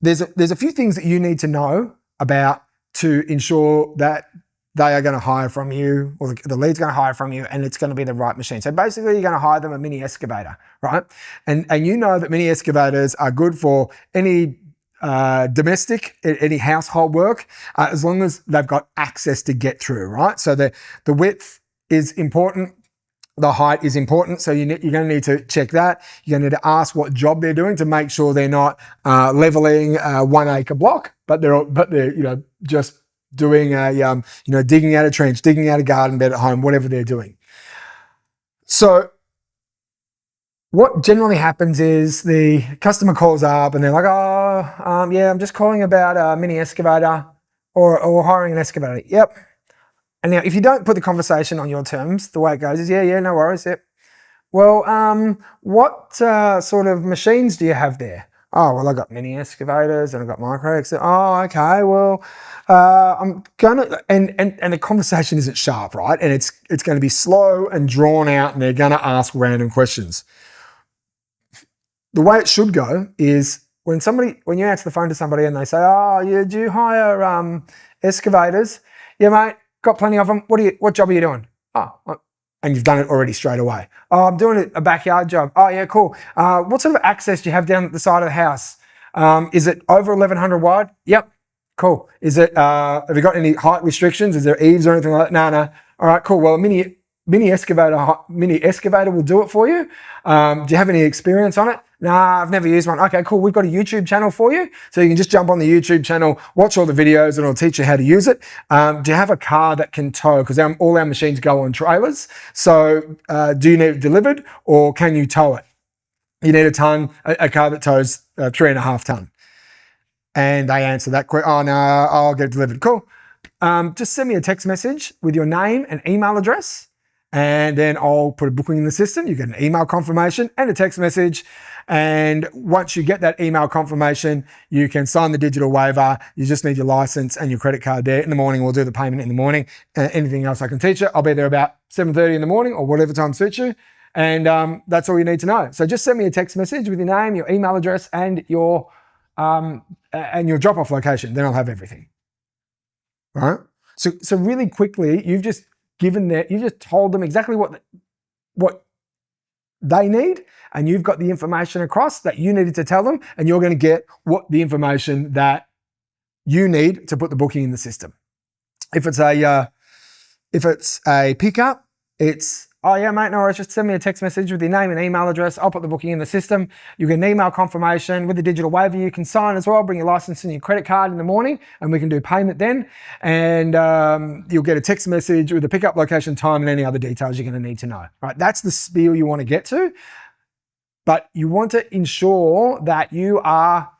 There's a few things that you need to know about to ensure that they are going to hire from you, or the lead's going to hire from you, and it's going to be the right machine. So basically, you're going to hire them a mini excavator, right? And you know that mini excavators are good for any domestic, any household work, as long as they've got access to get through, right? So the width is important. The height is important, so you're going to need to check that. You're going to need to ask what job they're doing to make sure they're not leveling a 1 acre block, but they're just doing a digging out a trench, digging out a garden bed at home, whatever they're doing. So what generally happens is the customer calls up and they're like, yeah, I'm just calling about a mini excavator or hiring an excavator. Yep. And now, if you don't put the conversation on your terms, the way it goes is, yeah, no worries, yep. Well, what sort of machines do you have there? Oh, well, I got mini excavators and I got micro excavators. Oh, okay, well, I'm gonna, and the conversation isn't sharp, right? And it's going to be slow and drawn out, and they're going to ask random questions. The way it should go is when you answer the phone to somebody and they say, oh, yeah, do you hire excavators? Yeah, mate. Got plenty of them. What job are you doing? Oh, and you've done it already straight away. Oh, I'm doing a backyard job. Oh, yeah, cool. What sort of access do you have down at the side of the house? Is it over 1100 wide? Yep. Cool. Is it, have you got any height restrictions? Is there eaves or anything like that? No. All right, cool. Well, a mini excavator will do it for you. Do you have any experience on it? Nah, I've never used one. Okay, cool. We've got a YouTube channel for you. So you can just jump on the YouTube channel, watch all the videos, and it'll teach you how to use it. Do you have a car that can tow? Because all our machines go on trailers. So do you need it delivered, or can you tow it? You need a car that tows 3.5 ton. And they answer that question. Oh, no, I'll get it delivered. Cool. Just send me a text message with your name and email address, and then I'll put a booking in the system. You get an email confirmation and a text message. And once you get that email confirmation, you can sign the digital waiver. You just need your license and your credit card there. In the morning, we'll do the payment in the morning. Anything else I can teach you, I'll be there about 7:30 in the morning or whatever time suits you. And that's all you need to know. So just send me a text message with your name, your email address, and your drop-off location. Then I'll have everything. All right? So really quickly, you've just told them exactly what they need, and you've got the information across that you needed to tell them, and you're going to get the information that you need to put the booking in the system. If it's a pickup, it's, oh yeah, mate, no worries, just send me a text message with your name and email address. I'll put the booking in the system. You get an email confirmation with the digital waiver you can sign as well. Bring your license and your credit card in the morning, and we can do payment then. And you'll get a text message with the pickup location, time, and any other details you're going to need to know. All right, that's the spiel you want to get to. But you want to ensure that you are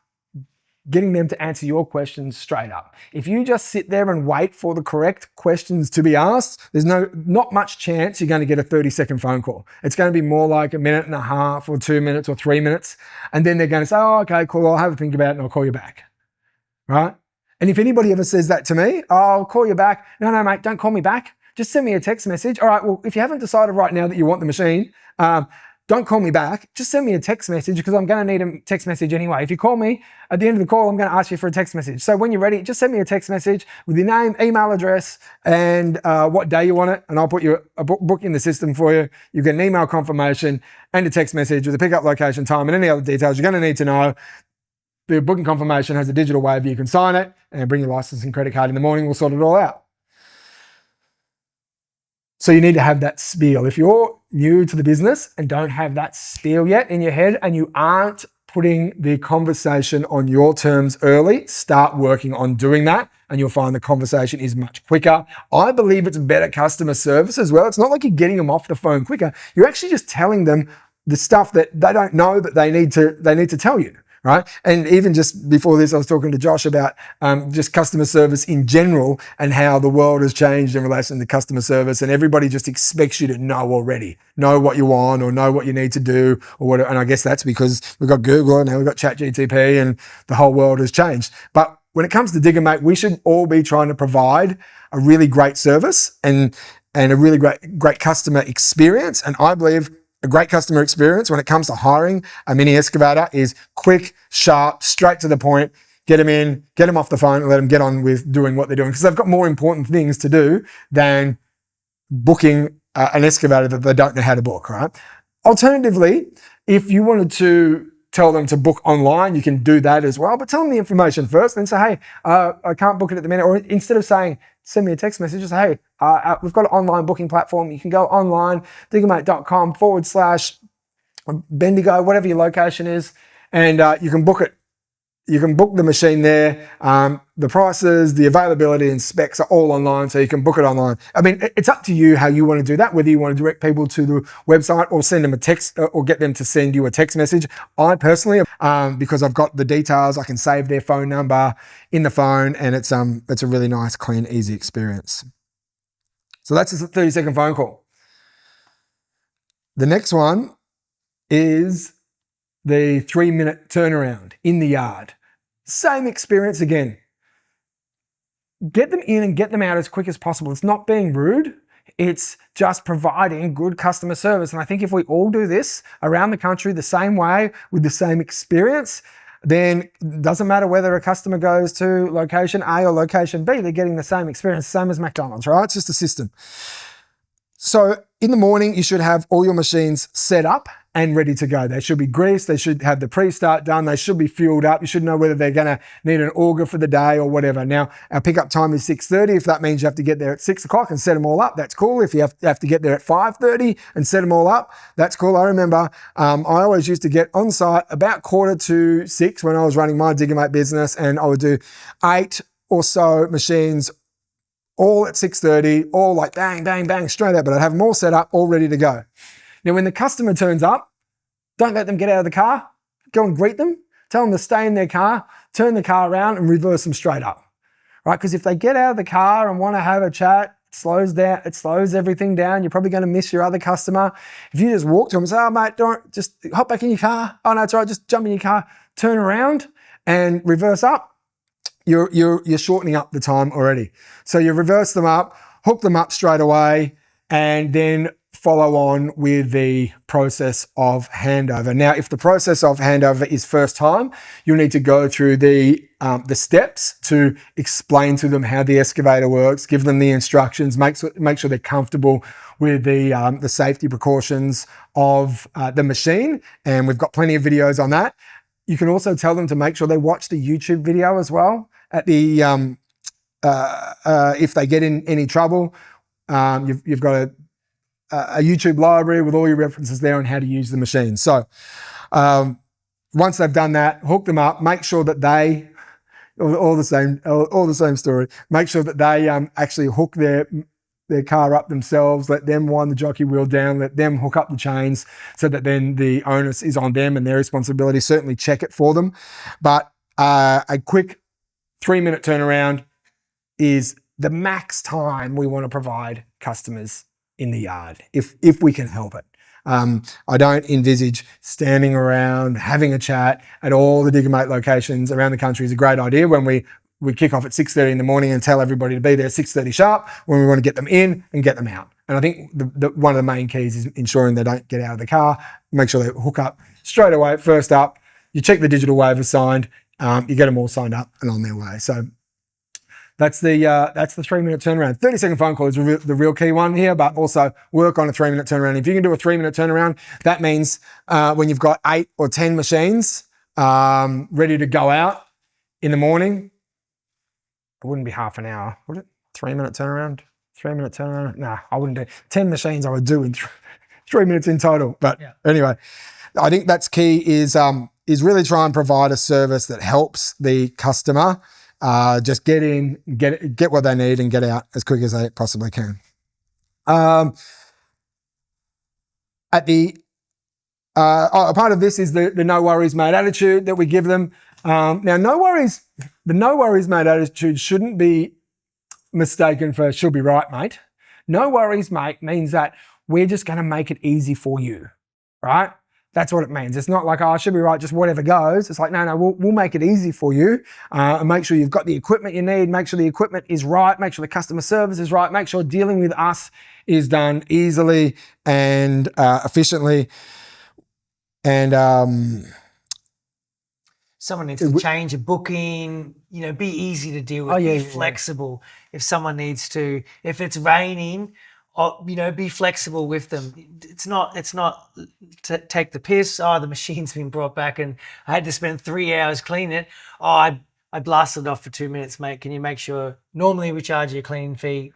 getting them to answer your questions straight up. If you just sit there and wait for the correct questions to be asked, there's not much chance you're going to get a 30-second phone call. It's going to be more like 1.5 minutes or 2 minutes or 3 minutes. And then they're going to say, oh, okay, cool, I'll have a think about it and I'll call you back. Right? And if anybody ever says that to me, oh, I'll call you back. No, mate, don't call me back. Just send me a text message. All right, well, if you haven't decided right now that you want the machine, don't call me back. Just send me a text message because I'm going to need a text message anyway. If you call me at the end of the call, I'm going to ask you for a text message. So when you're ready, just send me a text message with your name, email address, and what day you want it. And I'll put you a book in the system for you. You get an email confirmation and a text message with a pickup location, time, and any other details you're going to need to know. The booking confirmation has a digital waiver. You can sign it and bring your license and credit card in the morning. We'll sort it all out. So you need to have that spiel. If you're new to the business and don't have that spiel yet in your head and you aren't putting the conversation on your terms early, start working on doing that and you'll find the conversation is much quicker. I believe it's better customer service as well. It's not like you're getting them off the phone quicker. You're actually just telling them the stuff that they don't know that they need to tell you. Right? And even just before this, I was talking to Josh about just customer service in general and how the world has changed in relation to customer service, and everybody just expects you to know already, know what you want or know what you need to do or whatever. And I guess that's because we've got Google and now we've got ChatGPT and the whole world has changed. But when it comes to Diggermate, we should all be trying to provide a really great service and a really great customer experience. And I believe a great customer experience when it comes to hiring a mini excavator is quick, sharp, straight to the point. Get them in, get them off the phone, and let them get on with doing what they're doing because they've got more important things to do than booking an excavator that they don't know how to book, right? Alternatively, if you wanted to tell them to book online, you can do that as well, but tell them the information first and say, hey, I can't book it at the minute. Or instead of saying, send me a text message, just say, hey, we've got an online booking platform. You can go online, diggermate.com/Bendigo, whatever your location is, and you can book it. You can book the machine there. The prices, the availability and specs are all online, so you can book it online. I mean, it's up to you how you want to do that, whether you want to direct people to the website or send them a text or get them to send you a text message. I personally, because I've got the details, I can save their phone number in the phone, and it's a really nice, clean, easy experience. So that's a 30-second phone call. The next one is the 3-minute turnaround in the yard. Same experience again. Get them in and get them out as quick as possible. It's not being rude. It's just providing good customer service. And I think if we all do this around the country the same way with the same experience, then it doesn't matter whether a customer goes to location A or location B, they're getting the same experience, same as McDonald's, right? It's just a system. So in the morning, you should have all your machines set up and ready to go. They should be greased. They should have the pre-start done. They should be fueled up. You should know whether they're going to need an auger for the day or whatever. Now, our pickup time is 6:30. If that means you have to get there at 6 o'clock and set them all up, that's cool. If you have to get there at 5:30 and set them all up, that's cool. I remember I always used to get on site about 5:45 when I was running my Diggermate business, and I would do 8 or so machines all at 6:30, all like bang, bang, bang, straight up, but I'd have them all set up, all ready to go. Now, when the customer turns up, don't let them get out of the car. Go and greet them. Tell them to stay in their car, turn the car around and reverse them straight up, right? Because if they get out of the car and want to have a chat, it slows everything down. You're probably going to miss your other customer. If you just walk to them and say, oh, mate, don't, just hop back in your car. Oh, no, it's all right. Just jump in your car, turn around and reverse up. You're shortening up the time already. So you reverse them up, hook them up straight away, and then follow on with the process of handover. Now, if the process of handover is first time, you'll need to go through the steps to explain to them how the excavator works, give them the instructions, make sure they're comfortable with the safety precautions of the machine. And we've got plenty of videos on that. You can also tell them to make sure they watch the YouTube video as well. At the if they get in any trouble, you've got a YouTube library with all your references there on how to use the machine. So once they've done that, hook them up, make sure that they, all the same story, make sure that they actually hook their car up themselves, let them wind the jockey wheel down, let them hook up the chains so that then the onus is on them and their responsibility. Certainly check it for them. But a quick 3-minute turnaround is the max time we want to provide customers in the yard, if we can help it. I don't envisage standing around having a chat at all the Diggermate locations around the country is a great idea when we we kick off at 6:30 in the morning and tell everybody to be there 6:30 sharp when we want to get them in and get them out. And I think one of the main keys is ensuring they don't get out of the car. Make sure they hook up straight away, first up. You check the digital waivers signed. You get them all signed up and on their way. So that's the 3-minute turnaround. 30-second phone call is the real key one here, but also work on a 3-minute turnaround. If you can do a 3-minute turnaround, that means when you've got 8 or 10 machines ready to go out in the morning, it wouldn't be half an hour, would it? 3-minute turnaround? 3-minute turnaround? Nah, I wouldn't do. 10 machines I would do in 3 minutes in total. But anyway, I think that's key is really try and provide a service that helps the customer just get in, get what they need and get out as quick as they possibly can. Part of this is the no worries mate attitude that we give them. Now, the no worries mate attitude shouldn't be mistaken for she'll be right, mate. No worries, mate means that we're just going to make it easy for you, right? That's what it means. It's not like, oh, I should be right, just whatever goes. It's like, no, we'll make it easy for you and make sure you've got the equipment you need, make sure the equipment is right, make sure the customer service is right, make sure dealing with us is done easily and efficiently. And someone needs to change a booking, be easy to deal with, be flexible. If someone needs to, if it's raining, be flexible with them. It's not to take the piss. Oh, the machine's been brought back and I had to spend 3 hours cleaning it. Oh, I blasted it off for 2 minutes, mate. Can you make sure, normally we charge you a cleaning fee.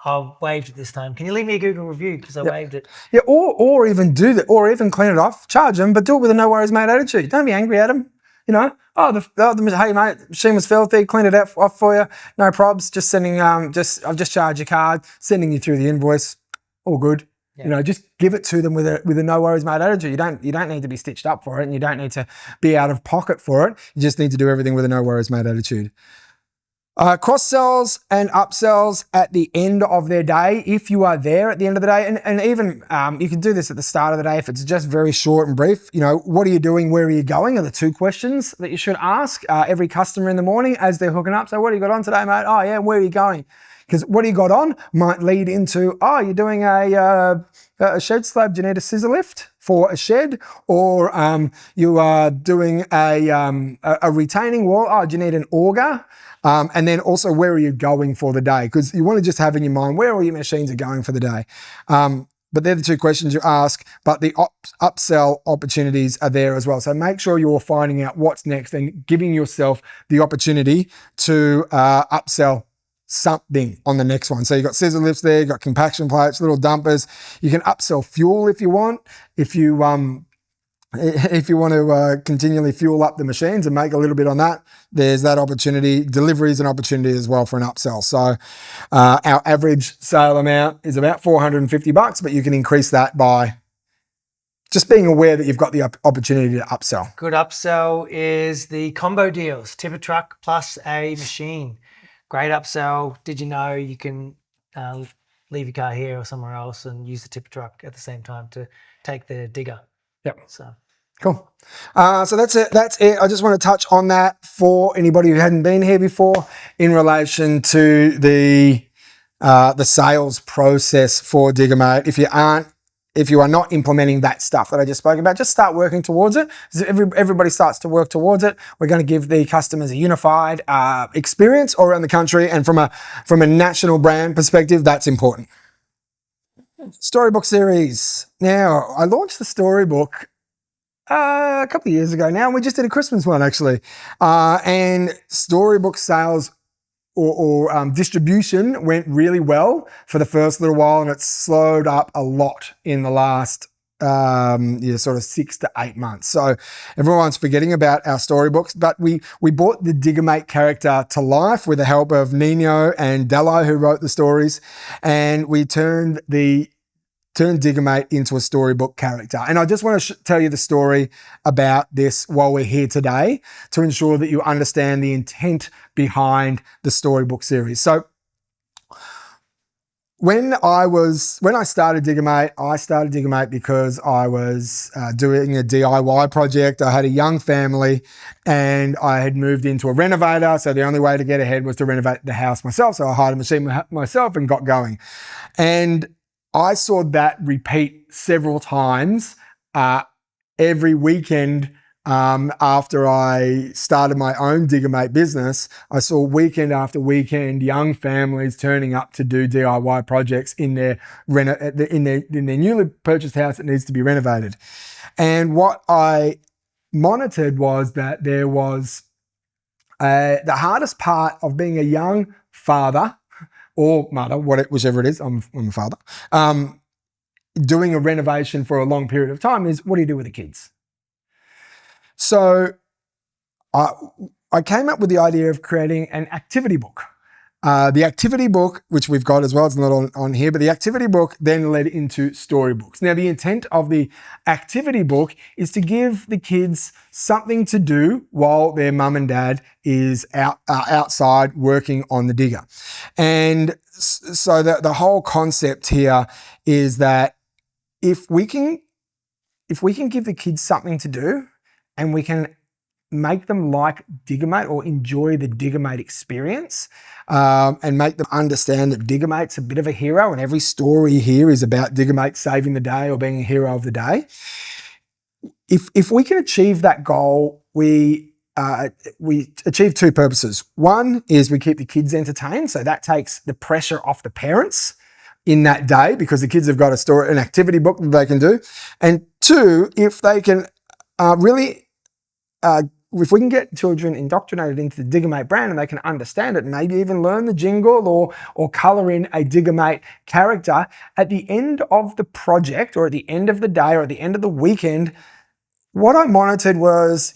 I waived it this time. Can you leave me a Google review because I waived it? Yeah, or even do that, or even clean it off, charge them, but do it with a no worries mate attitude. Don't be angry at them. Hey mate, machine was filthy, cleaned it off for you, no probs, just sending, I've just charged your card, sending you through the invoice, all good. Yeah. Just give it to them with a no worries mate attitude. You don't need to be stitched up for it and you don't need to be out of pocket for it. You just need to do everything with a no worries mate attitude. Cross-sells and upsells at the end of their day, if you are there at the end of the day, and even you can do this at the start of the day if it's just very short and brief. What are you doing, where are you going are the 2 questions that you should ask every customer in the morning as they're hooking up. So what do you got on today, mate? Oh yeah, where are you going? Because what do you got on might lead into, oh, you're doing a shed slab, do you need a scissor lift for a shed? Or you are doing a retaining wall, oh, do you need an auger? And then also, where are you going for the day? Because you want to just have in your mind where all your machines are going for the day. But they're the 2 questions you ask, but the upsell opportunities are there as well. So make sure you're finding out what's next and giving yourself the opportunity to upsell something on the next one. So you've got scissor lifts there, you've got compaction plates, little dumpers. You can upsell fuel if you want. If you want to continually fuel up the machines and make a little bit on that, there's that opportunity. Delivery is an opportunity as well for an upsell. So our average sale amount is about $450, but you can increase that by just being aware that you've got the opportunity to upsell. Good upsell is the combo deals, tipper truck plus a machine. Great upsell. Did you know you can leave your car here or somewhere else and use the tipper truck at the same time to take the digger? Yep. So cool. So that's it. I just want to touch on that for anybody who hadn't been here before in relation to the sales process for Diggermate. If you are not implementing that stuff that I just spoke about, just start working towards it. Everybody starts to work towards it. We're going to give the customers a unified experience all around the country, and from a national brand perspective, that's important. Storybook series. Now, I launched the storybook a couple of years ago now. We just did a Christmas one actually, and storybook sales or distribution went really well for the first little while, and it's slowed up a lot in the last sort of 6 to 8 months. So everyone's forgetting about our storybooks, but we brought the Diggermate character to life with the help of Nino and Dello, who wrote the stories, and we turned Diggermate into a storybook character. And I just want to tell you the story about this while we're here today to ensure that you understand the intent behind the storybook series. So when I started Diggermate, because I was doing a DIY project. I had a young family and I had moved into a renovator. So the only way to get ahead was to renovate the house myself. So I hired a machine myself and got going. And I saw that repeat several times every weekend. After I started my own Diggermate business, I saw weekend after weekend young families turning up to do DIY projects in their newly purchased house that needs to be renovated. And what I monitored was that there was the hardest part of being a young father or mother, whichever it is. I'm a father. Doing a renovation for a long period of time is, what do you do with the kids? So I came up with the idea of creating an activity book. The activity book, which we've got as well, it's not on here, but the activity book then led into storybooks. Now, the intent of the activity book is to give the kids something to do while their mum and dad is outside working on the digger. And so the whole concept here is that if we can give the kids something to do, and we can make them like Diggermate or enjoy the Diggermate experience, and make them understand that Diggermate's a bit of a hero, and every story here is about Diggermate saving the day or being a hero of the day. If we can achieve that goal, we achieve two purposes. One is we keep the kids entertained, so that takes the pressure off the parents in that day because the kids have got an activity book that they can do. And two, if they can if we can get children indoctrinated into the Diggermate brand and they can understand it and maybe even learn the jingle or colour in a Diggermate character, at the end of the project or at the end of the day or at the end of the weekend, what I monitored was,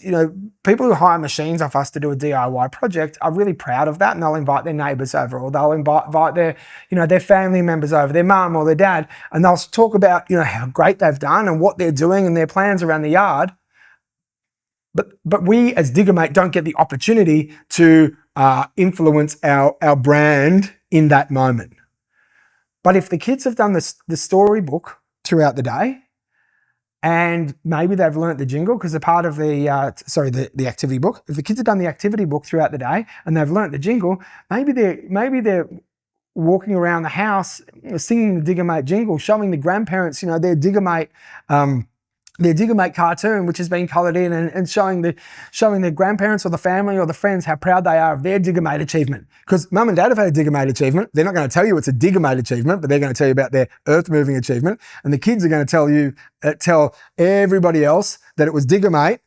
people who hire machines off us to do a DIY project are really proud of that, and they'll invite their neighbours over, or they'll invite their family members over, their mum or their dad, and they'll talk about, how great they've done and what they're doing and their plans around the yard. But we as Diggermate don't get the opportunity to influence our brand in that moment. But if the kids have done the storybook throughout the day, and maybe they've learnt the jingle because they're part of the activity book. If the kids have done the activity book throughout the day and they've learnt the jingle, maybe they're walking around the house singing the Diggermate jingle, showing the grandparents, their Diggermate cartoon, which has been coloured in, and showing the grandparents or the family or the friends how proud they are of their Diggermate achievement. Because mum and dad have had a Diggermate achievement. They're not going to tell you it's a Diggermate achievement, but they're going to tell you about their earth moving achievement. And the kids are going to tell everybody else that it was Diggermate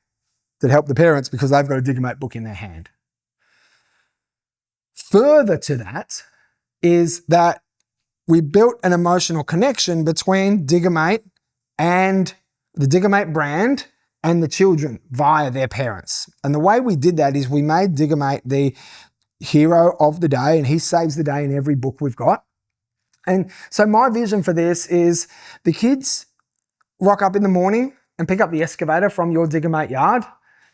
that helped the parents because they've got a Diggermate book in their hand. Further to that is that we built an emotional connection between Diggermate and the Diggermate brand and the children via their parents. And the way we did that is we made Diggermate the hero of the day, and he saves the day in every book we've got. And so my vision for this is the kids rock up in the morning and pick up the excavator from your Diggermate yard.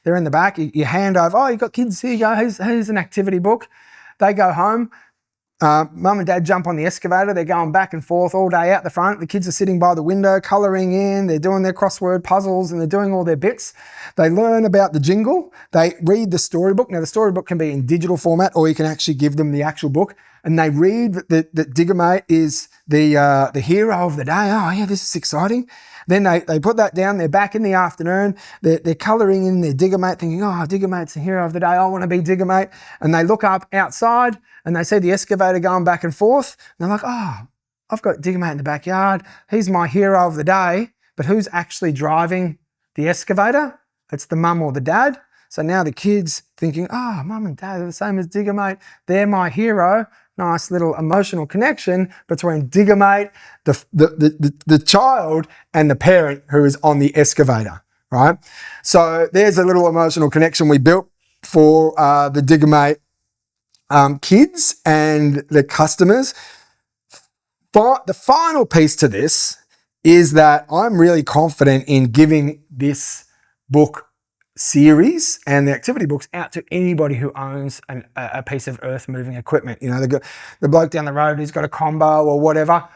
They're in the back, you hand over, you've got kids, here you go, here's an activity book. They go home. Mum and dad jump on the excavator. They're going back and forth all day out the front. The kids are sitting by the window, colouring in. They're doing their crossword puzzles and they're doing all their bits. They learn about the jingle. They read the storybook. Now, the storybook can be in digital format, or you can actually give them the actual book. And they read that Diggermate is the hero of the day. Oh, yeah, this is exciting. Then they put that down. They're back in the afternoon. They're colouring in their Diggermate, thinking, oh, Diggermate's the hero of the day. I want to be Diggermate. And they look up outside and they see the excavator going back and forth. And they're like, oh, I've got Diggermate in the backyard. He's my hero of the day. But who's actually driving the excavator? It's the mum or the dad. So now the kids thinking, oh, mum and dad are the same as Diggermate. They're my hero. Nice little emotional connection between Diggermate, the child, and the parent who is on the excavator, right? So there's a little emotional connection we built for the Diggermate kids and the customers. But the final piece to this is that I'm really confident in giving this book series and the activity books out to anybody who owns a piece of earth moving equipment. You know, the bloke down the road who's got a combo or whatever.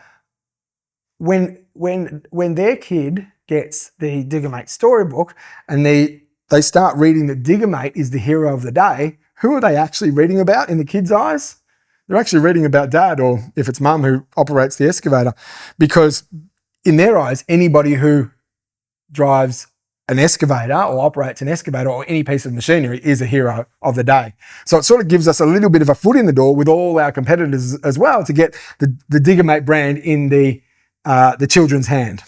When their kid gets the Diggermate storybook and they start reading that Diggermate is the hero of the day, who are they actually reading about in the kids' eyes? They're actually reading about dad, or if it's mum who operates the excavator, because in their eyes, anybody who drives an excavator or operates an excavator or any piece of machinery is a hero of the day. So it sort of gives us a little bit of a foot in the door with all our competitors as well to get the Diggermate brand in the children's hand.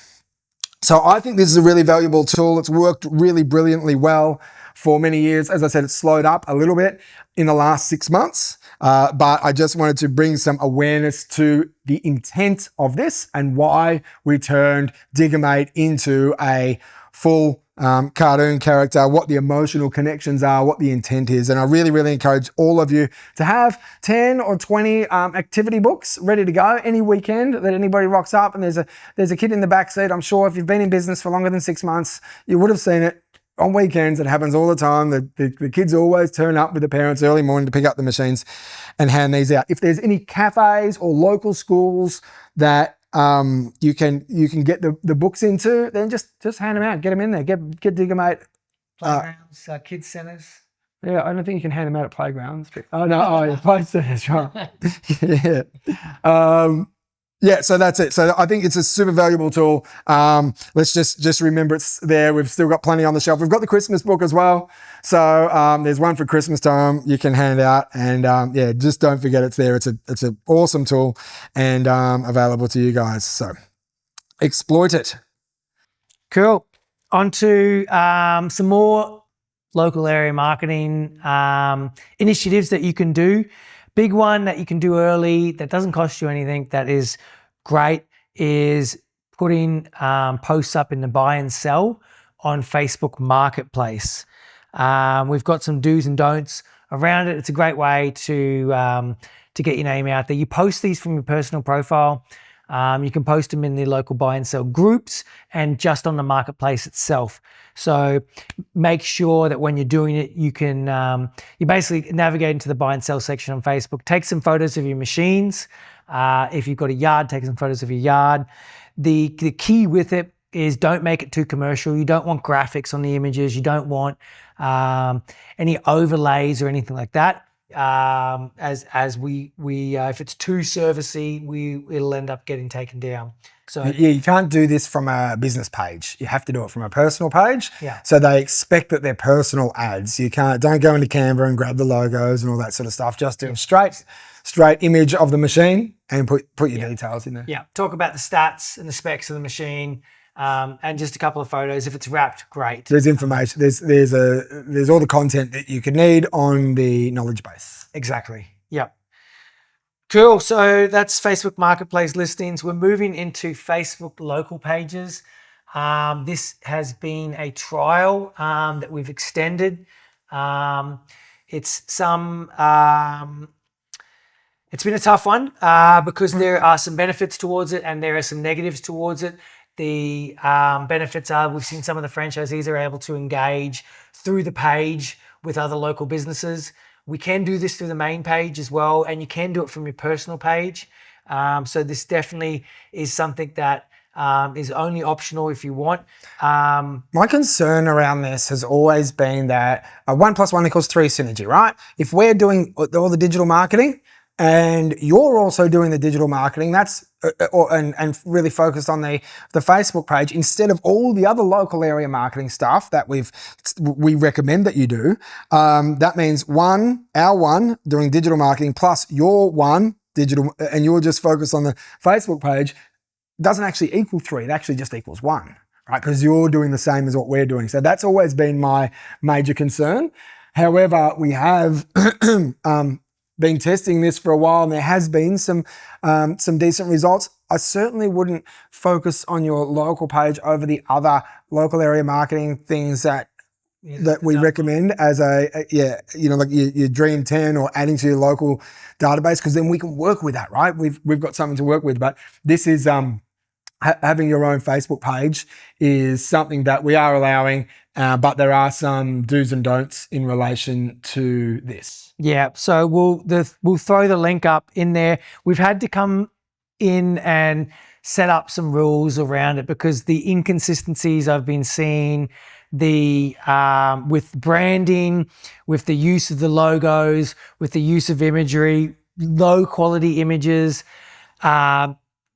So I think this is a really valuable tool. It's worked really brilliantly well for many years. As I said, it's slowed up a little bit in the last 6 months, but I just wanted to bring some awareness to the intent of this and why we turned Diggermate into a full cartoon character, what the emotional connections are, what the intent is. And I really, really encourage all of you to have 10 or 20 activity books ready to go any weekend that anybody rocks up and there's a kid in the backseat. I'm sure if you've been in business for longer than 6 months, you would have seen it. On weekends, it happens all the time. The kids always turn up with the parents early morning to pick up the machines and hand these out. If there's any cafes or local schools that you can get the books into, then just hand them out, get them in there, get Diggermate. Playgrounds, kids centres. Yeah, I don't think you can hand them out at playgrounds. But, yeah, play centres, right? Yeah. Yeah, so that's it. So I think it's a super valuable tool. Let's just remember it's there. We've still got plenty on the shelf. We've got the Christmas book as well. So there's one for Christmas time you can hand out, and yeah, just don't forget it's there. It's an awesome tool and available to you guys. So exploit it. Cool. On to some more local area marketing initiatives that you can do. Big one that you can do early that doesn't cost you anything, that is great, is putting posts up in the buy and sell on Facebook Marketplace. We've got some do's and don'ts around it. It's a great way to get your name out there. You post these from your personal profile. You can post them in the local buy and sell groups and just on the marketplace itself. So make sure that when you're doing it, you can you basically navigate into the buy and sell section on Facebook. Take some photos of your machines. If you've got a yard, take some photos of your yard. The key with it is don't make it too commercial. You don't want graphics on the images. You don't want any overlays or anything like that. As we if it's too servicey, it'll end up getting taken down. So yeah, you can't do this from a business page. You have to do it from a personal page. Yeah. So they expect that they're personal ads. Don't go into Canva and grab the logos and all that sort of stuff. Just do a straight image of the machine and put your details in there. Yeah. Talk about the stats and the specs of the machine. And just a couple of photos. If it's wrapped, great. There's information. There's all the content that you could need on the knowledge base. Exactly. Yep. Cool. So that's Facebook Marketplace listings. We're moving into Facebook local pages. This has been a trial that we've extended. It's been a tough one because there are some benefits towards it and there are some negatives towards it. The benefits are we've seen some of the franchisees are able to engage through the page with other local businesses. We can do this through the main page as well, and you can do it from your personal page. So this definitely is something that is only optional if you want. My concern around this has always been that 1 + 1 = 3 synergy, right? If we're doing all the digital marketing, and you're also doing the digital marketing, that's and really focused on the Facebook page instead of all the other local area marketing stuff that we recommend that you do. That means our one doing digital marketing plus your one digital, and you're just focused on the Facebook page, doesn't actually equal 3. It actually just equals 1, right? Because you're doing the same as what we're doing. So that's always been my major concern. However, we have been testing this for a while and there has been some decent results. I certainly wouldn't focus on your local page over the other local area marketing things that we recommend as like your Dream 10 or adding to your local database, because then we can work with that, right? We've got something to work with, but this is having your own Facebook page is something that we are allowing, but there are some do's and don'ts in relation to this. Yeah, so we'll throw the link up in there. We've had to come in and set up some rules around it because the inconsistencies I've been seeing, with branding, with the use of the logos, with the use of imagery, low quality images.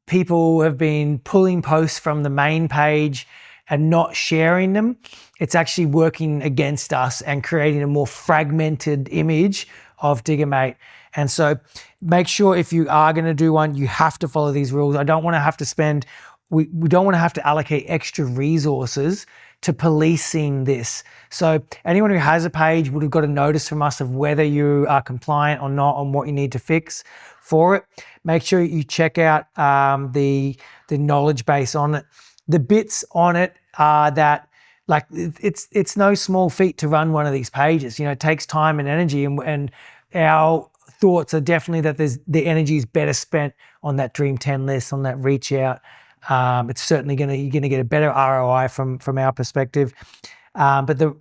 People have been pulling posts from the main page and not sharing them. It's actually working against us and creating a more fragmented image of Diggermate. And so make sure if you are going to do one, you have to follow these rules. I don't want to have to spend, we don't want to have to allocate extra resources to policing this. So anyone who has a page would have got a notice from us of whether you are compliant or not on what you need to fix for it. Make sure you check out the knowledge base on it. The bits on it are that, like, it's no small feat to run one of these pages. You know, it takes time and energy, and our thoughts are definitely that the energy is better spent on that Dream 10 list, on that reach out. It's certainly you're gonna get a better ROI from our perspective. But the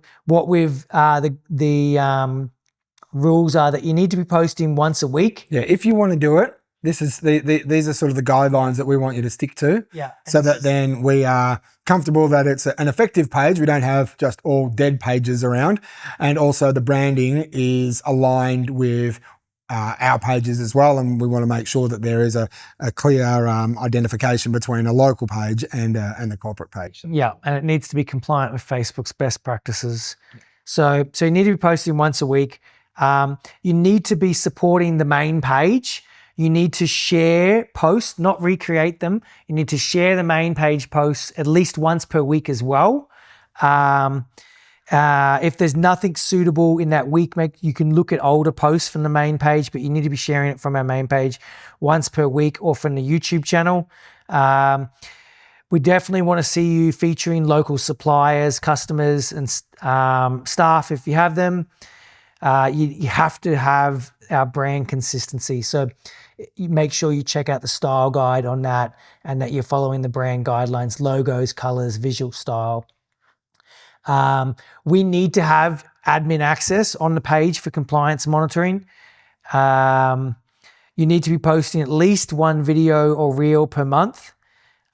rules are that you need to be posting once a week. Yeah, if you want to do it, this is these are sort of the guidelines that we want you to stick to. Yeah. So that then we are comfortable that it's an effective page. We don't have just all dead pages around. And also the branding is aligned with our pages as well. And we want to make sure that there is a clear identification between a local page and the corporate page. Yeah, and it needs to be compliant with Facebook's best practices. So you need to be posting once a week. You need to be supporting the main page. You need to share posts, not recreate them. You need to share the main page posts at least once per week as well. If there's nothing suitable in that week, you can look at older posts from the main page, but you need to be sharing it from our main page once per week or from the YouTube channel. We definitely want to see you featuring local suppliers, customers, and staff if you have them. You have to have our brand consistency. So you make sure you check out the style guide on that and that you're following the brand guidelines, logos, colors, visual style. We need to have admin access on the page for compliance monitoring. You need to be posting at least one video or reel per month.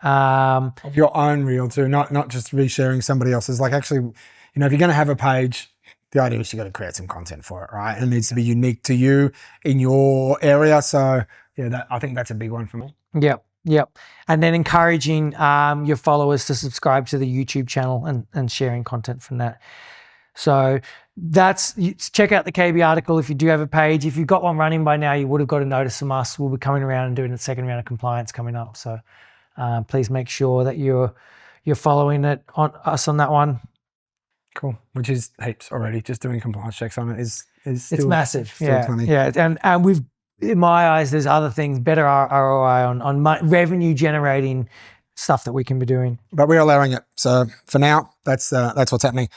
Of your own reel too, not just resharing somebody else's. Like, actually, you know, if you're going to have a page, the idea is you got to create some content for it, right? And it needs to be unique to you in your area. So yeah, I think that's a big one for me. Yep. And then encouraging your followers to subscribe to the YouTube channel and sharing content from that. So check out the KB article if you do have a page. If you've got one running by now, you would have got a notice from us. We'll be coming around and doing the second round of compliance coming up. So please make sure that you're following us on that one. Cool, which is heaps already. Just doing compliance checks on it is still, it's massive. Still plenty. Yeah, and we've, in my eyes, there's other things, better ROI on revenue generating stuff that we can be doing. But we're allowing it. So for now, that's what's happening.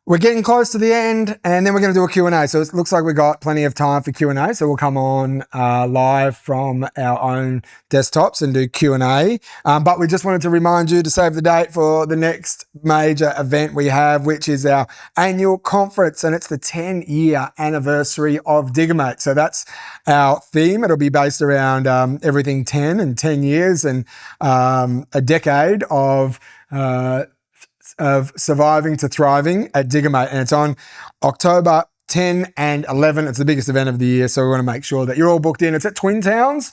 We're getting close to the end, and then we're going to do a Q&A. So it looks like we've got plenty of time for Q&A. So we'll come on live from our own desktops and do Q&A. But we just wanted to remind you to save the date for the next major event we have, which is our annual conference, and it's the 10-year anniversary of Diggermate. So that's our theme. It'll be based around everything 10 and 10 years and a decade of surviving to thriving at Diggermate, and it's on October 10 and 11. It's the biggest event of the year, so we want to make sure that you're all booked in. It's at Twin Towns,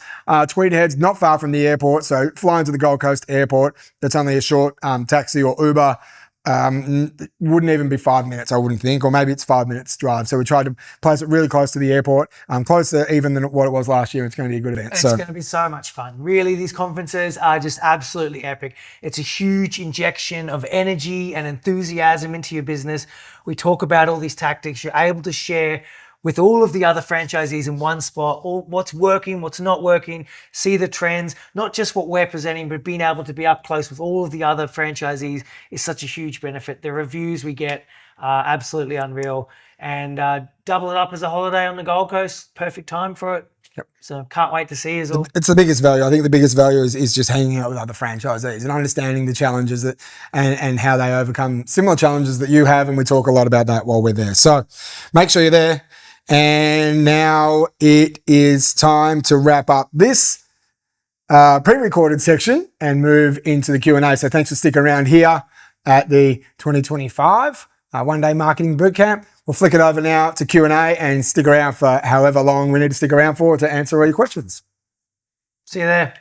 Tweed Heads, not far from the airport, so flying to the Gold Coast airport, that's only a short taxi or Uber. Wouldn't even be 5 minutes, I wouldn't think, or maybe it's 5 minutes drive. So we tried to place it really close to the airport, closer even than what it was last year. It's going to be a good event. It's going to be so much fun. Really, these conferences are just absolutely epic. It's a huge injection of energy and enthusiasm into your business. We talk about all these tactics. You're able to share with all of the other franchisees in one spot, all what's working, what's not working, see the trends, not just what we're presenting, but being able to be up close with all of the other franchisees is such a huge benefit. The reviews we get are absolutely unreal, and double it up as a holiday on the Gold Coast, perfect time for it. Yep. So can't wait to see us all. It's the biggest value. I think the biggest value is just hanging out with other franchisees and understanding the challenges that and how they overcome similar challenges that you have. And we talk a lot about that while we're there. So make sure you're there. And now it is time to wrap up this pre-recorded section and move into the Q&A. So thanks for sticking around here at the 2025 one-day marketing bootcamp. We'll flick it over now to Q&A and stick around for however long we need to stick around for to answer all your questions. See you there.